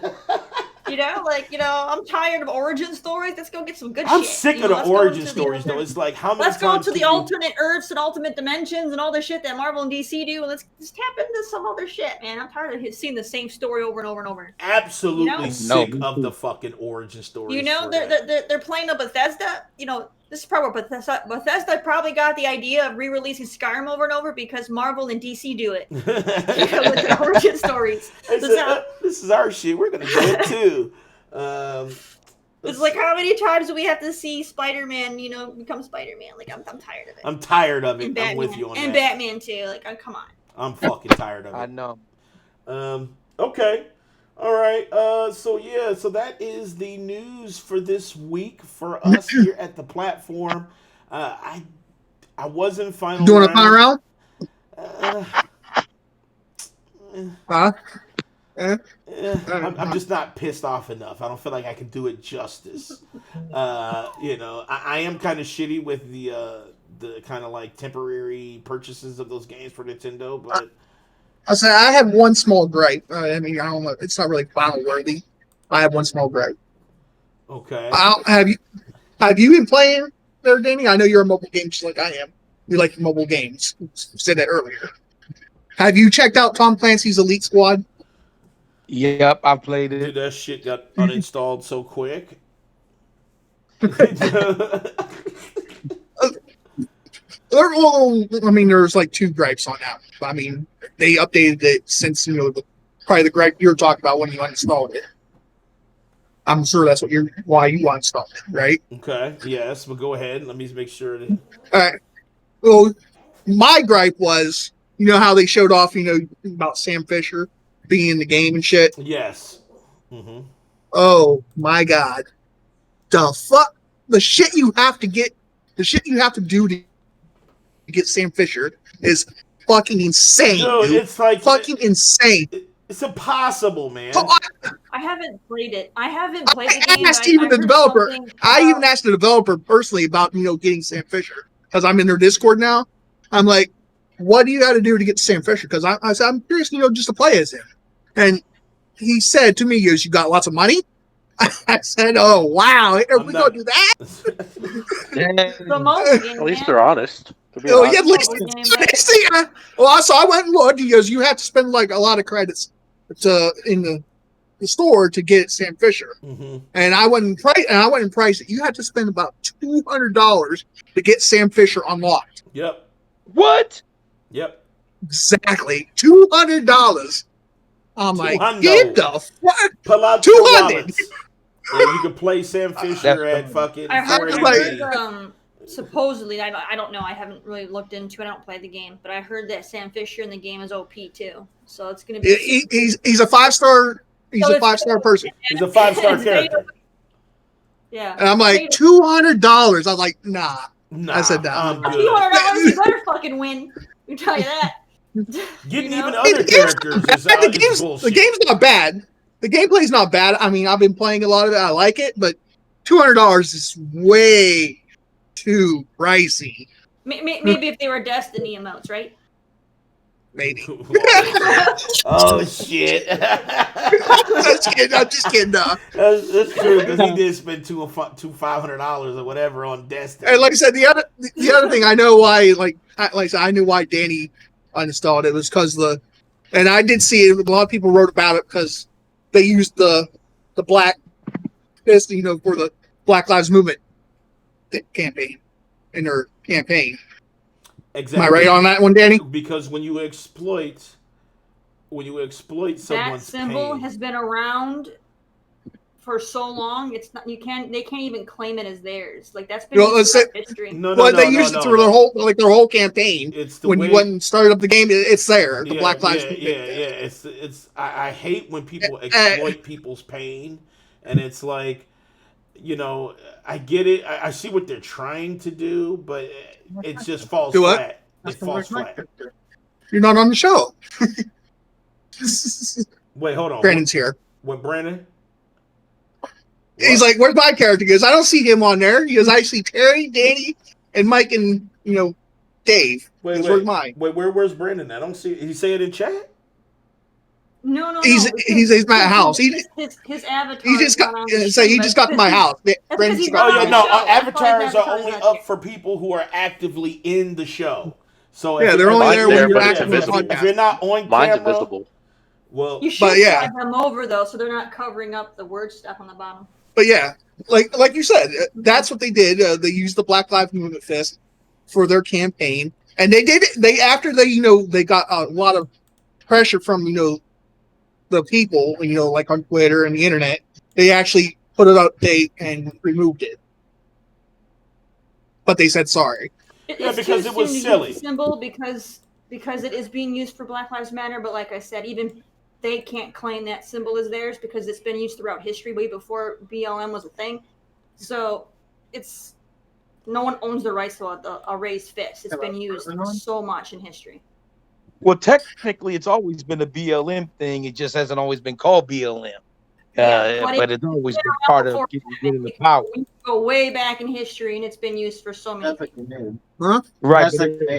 I'm tired of origin stories. Let's go get some good shit. I'm sick of the origin stories, though. It's like, how many Let's go to the alternate Earths and alternate dimensions and all the shit that Marvel and DC do, and let's just tap into some other shit, man. I'm tired of seeing the same story over and over and over. Absolutely sick of the fucking origin stories. They're playing up Bethesda. This is probably what Bethesda probably got the idea of re-releasing Skyrim over and over because Marvel and DC do it with the origin stories. This is our shit. We're gonna do it too. It's like, how many times do we have to see Spider-Man, become Spider-Man? Like, I'm tired of it. I'm tired of it. I'm with you on that. And Batman too. Like, come on. I'm fucking tired of it. I know. Okay. All right. So that is the news for this week for us here at the platform. I wasn't final. Doing a final round? I'm just not pissed off enough. I don't feel like I can do it justice. I am kind of shitty with the kind of like temporary purchases of those games for Nintendo, but I have one small gripe. I don't know. It's not really final worthy. I have one small gripe. Okay. Have you been playing there, Danny? I know you're a mobile game just like I am. You like mobile games. You said that earlier. Have you checked out Tom Clancy's Elite Squad? Yep, I played it. Dude, that shit got uninstalled so quick. Well, I mean, there's like two gripes on that. I mean, they updated it since probably the gripe you were talking about when you uninstalled it. I'm sure that's why you uninstalled it, right? Okay, yes, but go ahead. Let me make sure that. All right. Well, my gripe was, how they showed off, about Sam Fisher being in the game and shit. Yes. Mm-hmm. Oh my God, the fuck, the shit you have to do to get Sam Fisher is fucking insane, Dude, it's like fucking insane. It's impossible, man. So I haven't played it. I haven't played the I game. asked But even I the heard developer. something I about- even asked the developer personally about getting Sam Fisher because I'm in their Discord now. I'm like, what do you got to do to get Sam Fisher? Because I said I'm curious, just to play as him. And he said to me, "You got lots of money." I said, "Oh wow, we gonna do that?" Promote the game, At least man. they're honest. Oh yeah, at least. Promote the game, man. See, so I went and looked. He goes, "You have to spend like a lot of credits in the store to get Sam Fisher." Mm-hmm. And I went and priced it. You had to spend about $200 to get Sam Fisher unlocked. Yep. What? Yep. Exactly, $200. I'm like, get the fuck. Pull out 200. Yeah, you can play Sam Fisher at fucking. I heard, 480p. supposedly, I don't know. I haven't really looked into it. I don't play the game, but I heard that Sam Fisher in the game is OP too. So it's gonna be. He's a 5-star. He's a 5-star person. He's a 5-star character. Yeah. And I'm like, $200. I'm like, nah. I said, nah. I'm good. $200, you better fucking win. I tell you that. Getting even other characters is the game's not bad. The gameplay's not bad. I mean, I've been playing a lot of it. I like it, but $200 is way too pricey. Maybe if they were Destiny emotes, right? Maybe. Oh shit! I'm just kidding. That's true because he did spend $500 or whatever on Destiny. And like I said, the other thing I know why, like I said, I knew why Danny uninstalled it was because and I did see it. A lot of people wrote about it because they used the black fist, for the Black Lives Movement campaign in their campaign. Exactly. Am I right on that one, Danny? Because when you exploit someone's That symbol pain, has been around for so long. It's not. They can't even claim it as theirs. Like that's been history. They used it through their whole campaign. It's the when way, you went and started up the game. It's there. The Black Lives Movement. It's. I hate when people exploit people's pain, and it's like, I get it. I see what they're trying to do, but it just falls flat. It falls flat. You're not on the show. Wait, hold on. Brandon's here. What, Brandon? He's like, "Where's my character?" He goes, "I don't see him on there." He goes, "I see Terry, Danny, and Mike, and Dave." Where's mine? Where's Brandon? I don't see. Did he say it in chat? No. He's at my house. His avatar. He just got to my house. Avatars are only up for people who are actively in the show. So they're only there when you're actively invisible. If you're not on Mine's camera, invisible. Well, you should slide them over though, so they're not covering up the word stuff on the bottom. But yeah, like you said, that's what they did. They used the Black Lives Movement fist for their campaign, and they did it. After they got a lot of pressure from the people, like on Twitter and the internet, they actually put it update and removed it. But they said sorry. Because it was silly. Symbol because it is being used for Black Lives Matter, but like I said, even they can't claim that symbol is theirs because it's been used throughout history, way before BLM was a thing. So it's no one owns the rights to a raised fist. It's been used so much in history. Well, technically, it's always been a BLM thing. It just hasn't always been called BLM. But it's always been part of getting rid of the power. We go way back in history, and it's been used for so many things. Huh? Right,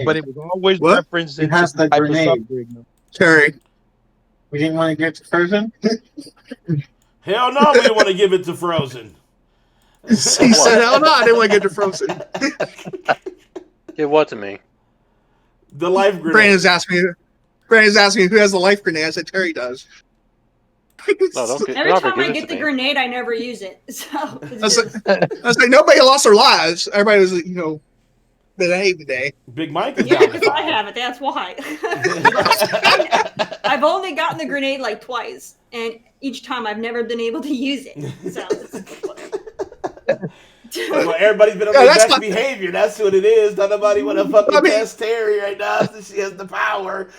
but it was always referenced in has the grenade. Terry. We didn't want to get to Frozen? Hell no, we didn't want to give it to Frozen. He said, "Hell no, I didn't want to get to Frozen." Give what to me? The life grenade. Brandon's asking me who has the life grenade. I said Terry does. No, don't Every don't time I give it get to the me. grenade, I never use it. So I was like, nobody lost their lives. Everybody was, behaved today. Big Mike is yeah, down to because I 5. have it. That's why. I've only gotten the grenade like twice, and each time I've never been able to use it. So. Well, everybody's been on their best behavior. That's what it is. Not nobody want to fucking test Terry right now since she has the power,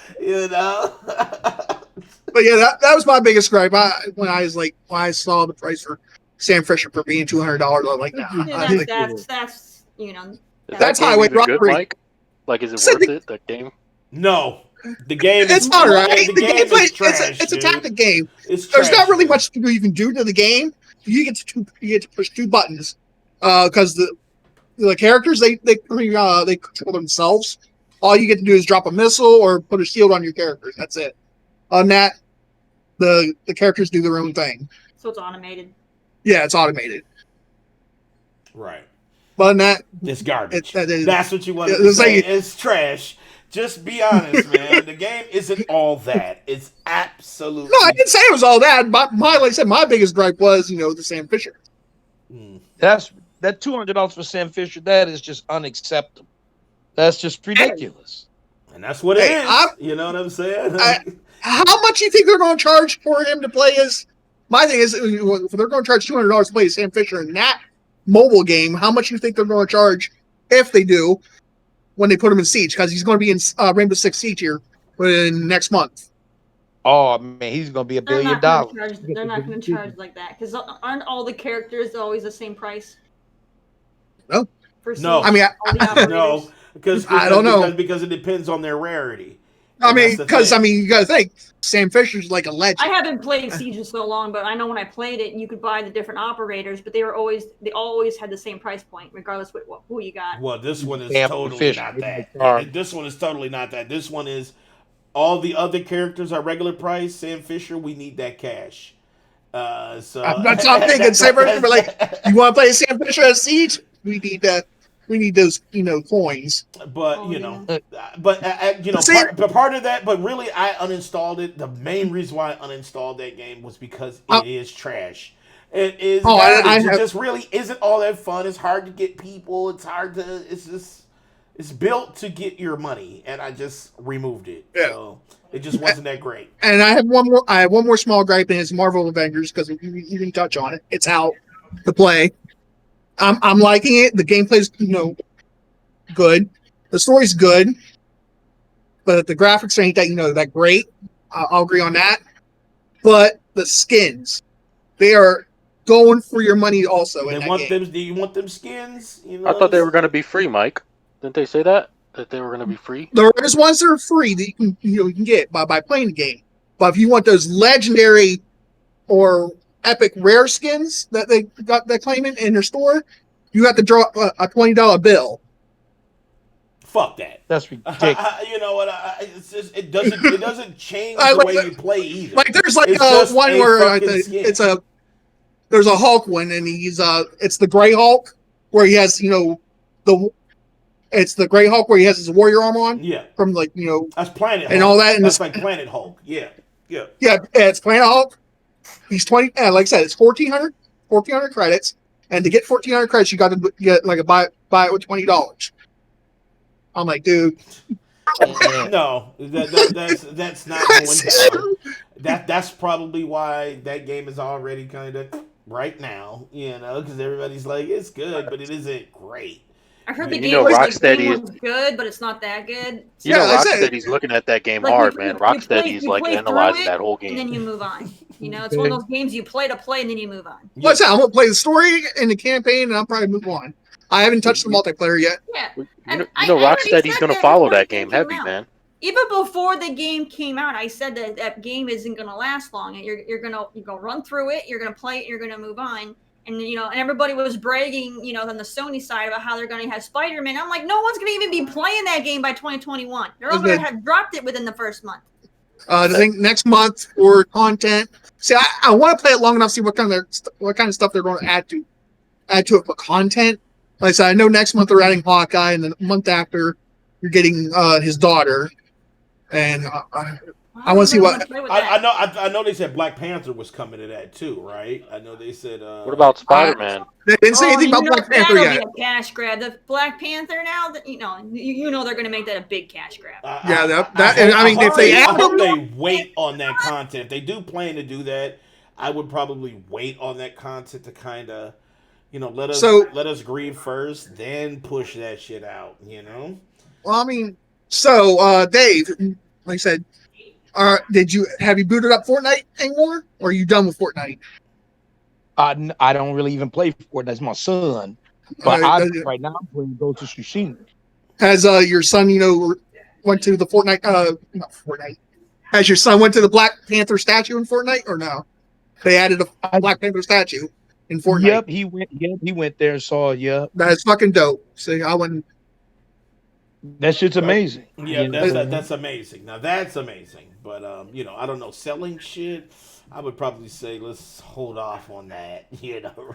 But yeah, that was my biggest gripe. When I saw the price for Sam Fisher for being $200, I was like, nah. Yeah, that's Is that's that game highway even good, robbery. Mike? Like, is it So worth it? That game? No, the game is It's all right. The game is trash. It's a tactic game. It's There's trash, not really man. much you can do to the game. You get to push 2 buttons, because the characters they control themselves. All you get to do is drop a missile or put a shield on your characters. That's it. On that, the characters do their own thing. So it's automated. Yeah, it's automated. Right. But on that, it's garbage. That's what you wanted to say. It's trash. Just be honest, man. The game isn't all that. It's absolutely. No, I didn't say it was all that. Like I said, my biggest gripe was, the Sam Fisher. That's that $200 for Sam Fisher. That is just unacceptable. That's just ridiculous. And that's what it is. You know what I'm saying? How much do you think they're going to charge for him to play as? My thing is, if they're going to charge $200 to play Sam Fisher in that mobile game, how much do you think they're going to charge if they do when they put him in Siege? Because he's going to be in Rainbow Six Siege here in next month. Oh man, he's going to be $1 billion. They're not going to charge like that because aren't all the characters always the same price? No. No. I mean, no, because I don't know because it depends on their rarity. I mean, because you got to think Sam Fisher's like a legend. I haven't played Siege in so long, but I know when I played it, you could buy the different operators, but they always had the same price point, regardless of who you got. Well, this one is totally not that. This one is totally not that. This one is all the other characters are regular price. Sam Fisher, we need that cash. So that's what I'm thinking. Sam Fisher, but like, you want to play Sam Fisher as Siege? We need that. We need those, coins. But but part of that. But really, I uninstalled it. The main reason why I uninstalled that game was because it is trash. It is. It just really isn't all that fun. It's hard to get people. It's hard to. It's built to get your money, and I just removed it. Yeah. So it just wasn't that great. And I have one more small gripe, and it's Marvel Avengers because you didn't touch on it. It's out to play. I'm liking it. The gameplay's good. The story's good, but the graphics ain't that that great. I'll agree on that. But the skins, they are going for your money. Also, Do you want them skins? I thought they were going to be free, Mike. Didn't they say that they were going to be free? There's ones that are free that you can get by playing the game. But if you want those legendary or epic rare skins that they're claiming in their store, you have to draw a $20 bill. Fuck that. That's ridiculous. You know what? It doesn't change the way you play either. Like there's like one where there's a Hulk one, and he's it's the Gray Hulk where he has it's the Gray Hulk where he has his warrior armor on. Yeah. From that's Planet and Hulk. all that. And that's like Planet Hulk. Yeah. It's Planet Hulk. He's 20. Like I said, it's 1,400 credits, and to get 1,400 credits, you got to get like buy it with $20. I'm like, dude. No, that's not going down. That's probably why that game is already kind of right now, because everybody's like, it's good, but it isn't great. I heard the game was good, but it's not that good. So Rocksteady's looking at that game hard, man. Rocksteady's analyzing that whole game. And then you move on. It's one of those games you play to play, and then you move on. What's that? I'm going to play the story and the campaign, and I'll probably move on. I haven't touched the multiplayer yet. Yeah. Rocksteady's going to follow that game heavy, man. Even before the game came out, I said that game isn't going to last long. You're going to run through it, you're going to play it, you're going to move on. And and everybody was bragging, on the Sony side about how they're going to have Spider-Man. I'm like, no one's going to even be playing that game by 2021. They're all going to have dropped it within the first month. I think next month for content. See, I want to play it long enough to see what kind of stuff they're going to add to it for content. Like I said, I know next month they're adding Hawkeye, and the month after you're getting his daughter. And I want to see what. I know they said Black Panther was coming to that too, right? I know they said. What about Spider-Man? They didn't say anything about Black Panther that'll yet. be a cash grab. The Black Panther now, you know they're gonna make that a big cash grab. If they add I hope them, they wait on that content. If they do plan to do that, I would probably wait on that content to kind of, let us grieve first, then push that shit out. Well, I mean, Dave, like I said, have you booted up Fortnite anymore, or are you done with Fortnite? I don't really even play Fortnite. That's my son. But right now I'm playing Ghost of Tsushima. Has your son, went to the Fortnite? Not Fortnite. Has your son went to the Black Panther statue in Fortnite, or no? They added a Black Panther statue in Fortnite. Yep, he went. Yep, he went there and saw. Yep, that's fucking dope. See, I wouldn't. That shit's amazing. Yeah, that's amazing. Now that's amazing. But I don't know, selling shit. I would probably say let's hold off on that.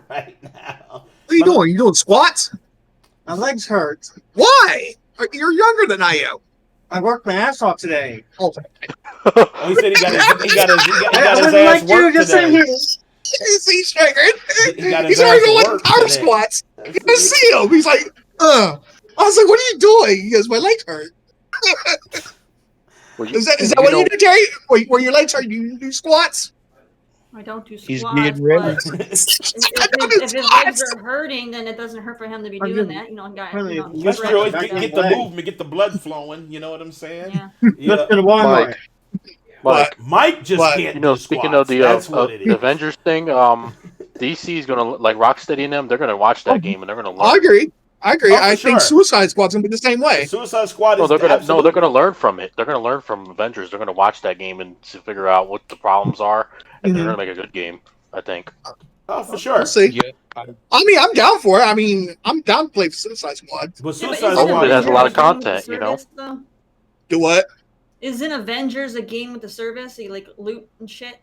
Right now. What are you doing? You doing squats? My legs hurt. Why? You're younger than I am. I worked my ass off today. Oh, he said he got his ass worked today. He's triggered. He's already doing like power squats. You can see him. He's like, I was like, what are you doing? He goes, my legs hurt. Is that what you do, Terry? Where your legs hurt, you do squats? I don't do squats. He's getting ready. If his legs are hurting, then it doesn't hurt for him to be doing that. That's true. Get the movement, get the blood flowing. You know what I'm saying? Yeah. Mike just can't do speaking of the Avengers thing, DC's gonna, like Rocksteady and them, they're gonna watch that game and they're gonna learn. I agree. I think Suicide Squad's gonna be the same way. The Suicide Squad is they're gonna learn from it. They're gonna learn from Avengers. They're gonna watch that game and to figure out what the problems are, and they're gonna make a good game. I think. Oh, for sure. We'll see. Yeah. I mean, I'm down for it. I mean, I'm down to play Suicide Squad. But Suicide Squad has a lot of content, Do what? Isn't Avengers a game with the service? You like loot and shit.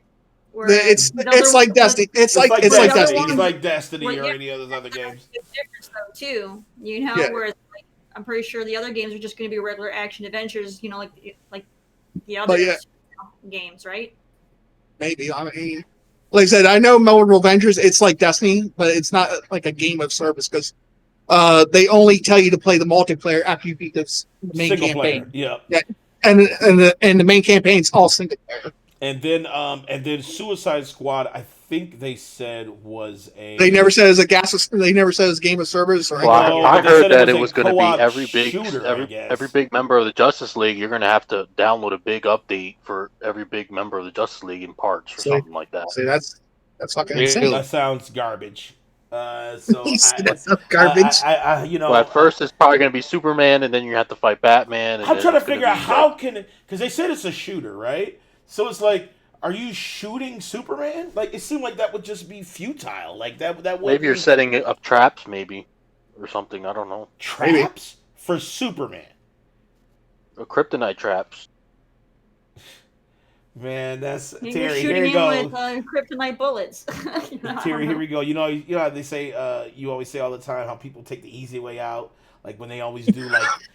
It's like Destiny. It's like Destiny. It's like Destiny or any other games. It's different though too. Whereas like, I'm pretty sure the other games are just going to be regular action adventures. Like the other games, right? Maybe. I mean, like I said, I know Marvel Avengers. It's like Destiny, but it's not like a game of service because they only tell you to play the multiplayer after you beat the main campaign. Yeah. And the main campaign's all single player. And then Suicide Squad, I think they said was a. They never said it was They never said it was a game of service or. Well, I heard that it was going to be every big member of the Justice League. You're going to have to download a big update for every big member of the Justice League in parts or something like that. See, that's fucking insane. That sounds garbage. That's garbage. Well, at first it's probably going to be Superman, and then you have to fight Batman. And I'm trying to figure out how because they said it's a shooter, right? So it's like, are you shooting Superman? Like, it seemed like that would just be futile. Like that would. Maybe you're setting up traps, maybe, or something. I don't know. Traps for Superman. Or kryptonite traps. Man, that's You're Terry. shooting Here you go. with kryptonite bullets. Terry, here we go. You know how they say. You always say all the time how people take the easy way out. Like when they always do,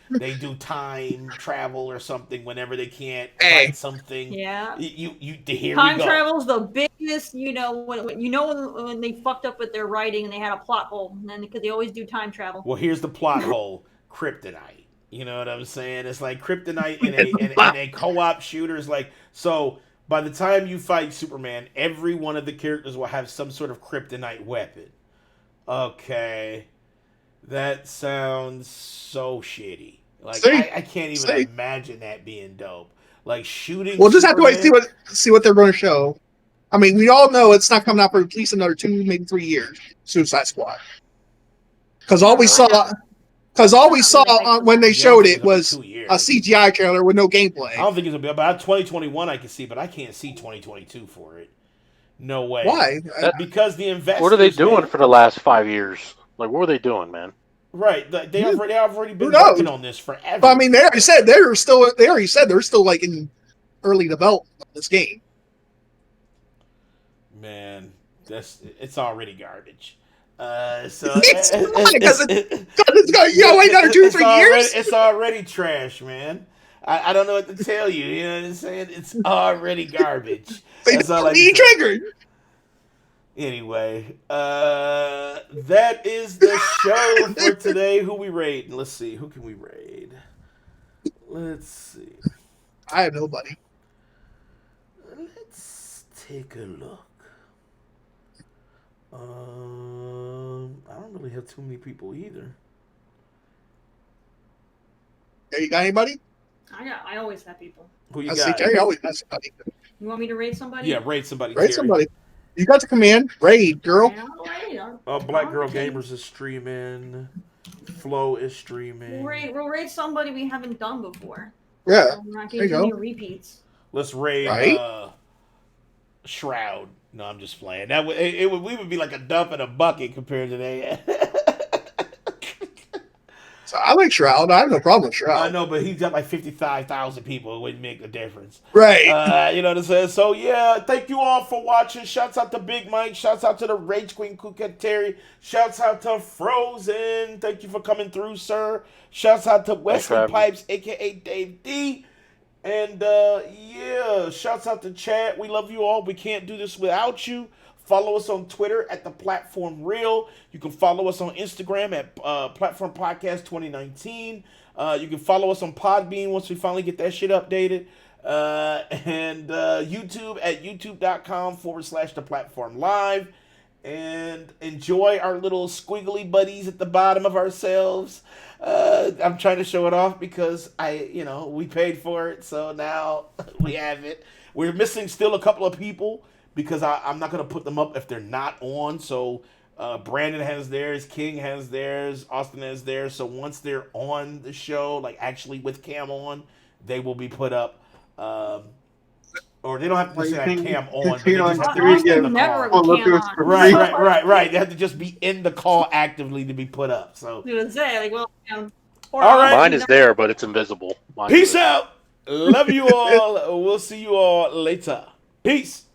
they do time travel or something whenever they can't find something. Yeah. Here time we go. travel's the biggest. When they fucked up with their writing and they had a plot hole, and then because they always do time travel. Well, here's the plot hole: kryptonite. You know what I'm saying? It's like kryptonite in a co-op shooter is like so. By the time you fight Superman, every one of the characters will have some sort of kryptonite weapon. Okay. That sounds so shitty. Like I can't even imagine that being dope. Like shooting. We'll just have to wait and see what they're going to show. I mean, we all know it's not coming out for at least another 2, maybe 3 years. Suicide Squad. Because all we saw when they showed it was a CGI trailer with no gameplay. I don't think it's gonna be about 2021. I can see, but I can't see 2022 for it. No way. Why? Because the investors. What are they doing for the last 5 years? Like, what were they doing, man? Right, they have already been working on this forever. But I mean, they already said they're still like in early development of this game. Man, it's already garbage. Because it's going wait another 2 or 3 years. It's already trash, man. I don't know what to tell you. You know what I'm saying? It's already garbage. They That's all I need can say. triggered. Anyway, that is the show for today. Who we raid? Let's see. Who can we raid? Let's see. I have nobody. Let's take a look. I don't really have too many people either. Yeah, you got anybody? I always have people. Who you I got? see Terry always has somebody. You want me to raid somebody? Yeah, raid somebody. Raid Terry. somebody. You got the command. Raid, girl. Yeah, I'll raid. Black Girl I'll raid. Gamers is streaming. Flo is streaming. We'll raid somebody we haven't done before. Yeah. So we're not There you getting any go. repeats. Let's raid Right? Shroud. No, I'm just playing. That would we would be like a dump in a bucket compared to that. So I like Shroud. I have no problem with Shroud. I know, but he's got like 55,000 people. It wouldn't make a difference. Right. You know what I'm saying? So, yeah, thank you all for watching. Shouts out to Big Mike. Shouts out to the Rage Queen Kuka Terry. Shouts out to Frozen. Thank you for coming through, sir. Shouts out to Wesley Pipes, a.k.a. Dave D. And, yeah, shouts out to Chad. We love you all. We can't do this without you. Follow us on Twitter at The Platform Real. You can follow us on Instagram at Platform Podcast 2019. You can follow us on Podbean once we finally get that shit updated. And YouTube at youtube.com/The Platform Live. And enjoy our little squiggly buddies at the bottom of ourselves. I'm trying to show it off because we paid for it, so now we have it. We're missing still a couple of people because I'm not going to put them up if they're not on. So Brandon has theirs, King has theirs, Austin has theirs. So once they're on the show, like actually with Cam on, they will be put up. Or they don't have to just have Cam on, but they just have to be in the call. Right. They have to just be in the call actively to be put up. So All right. Mine is there, but it's invisible. Peace out. Love you all. We'll see you all later. Peace.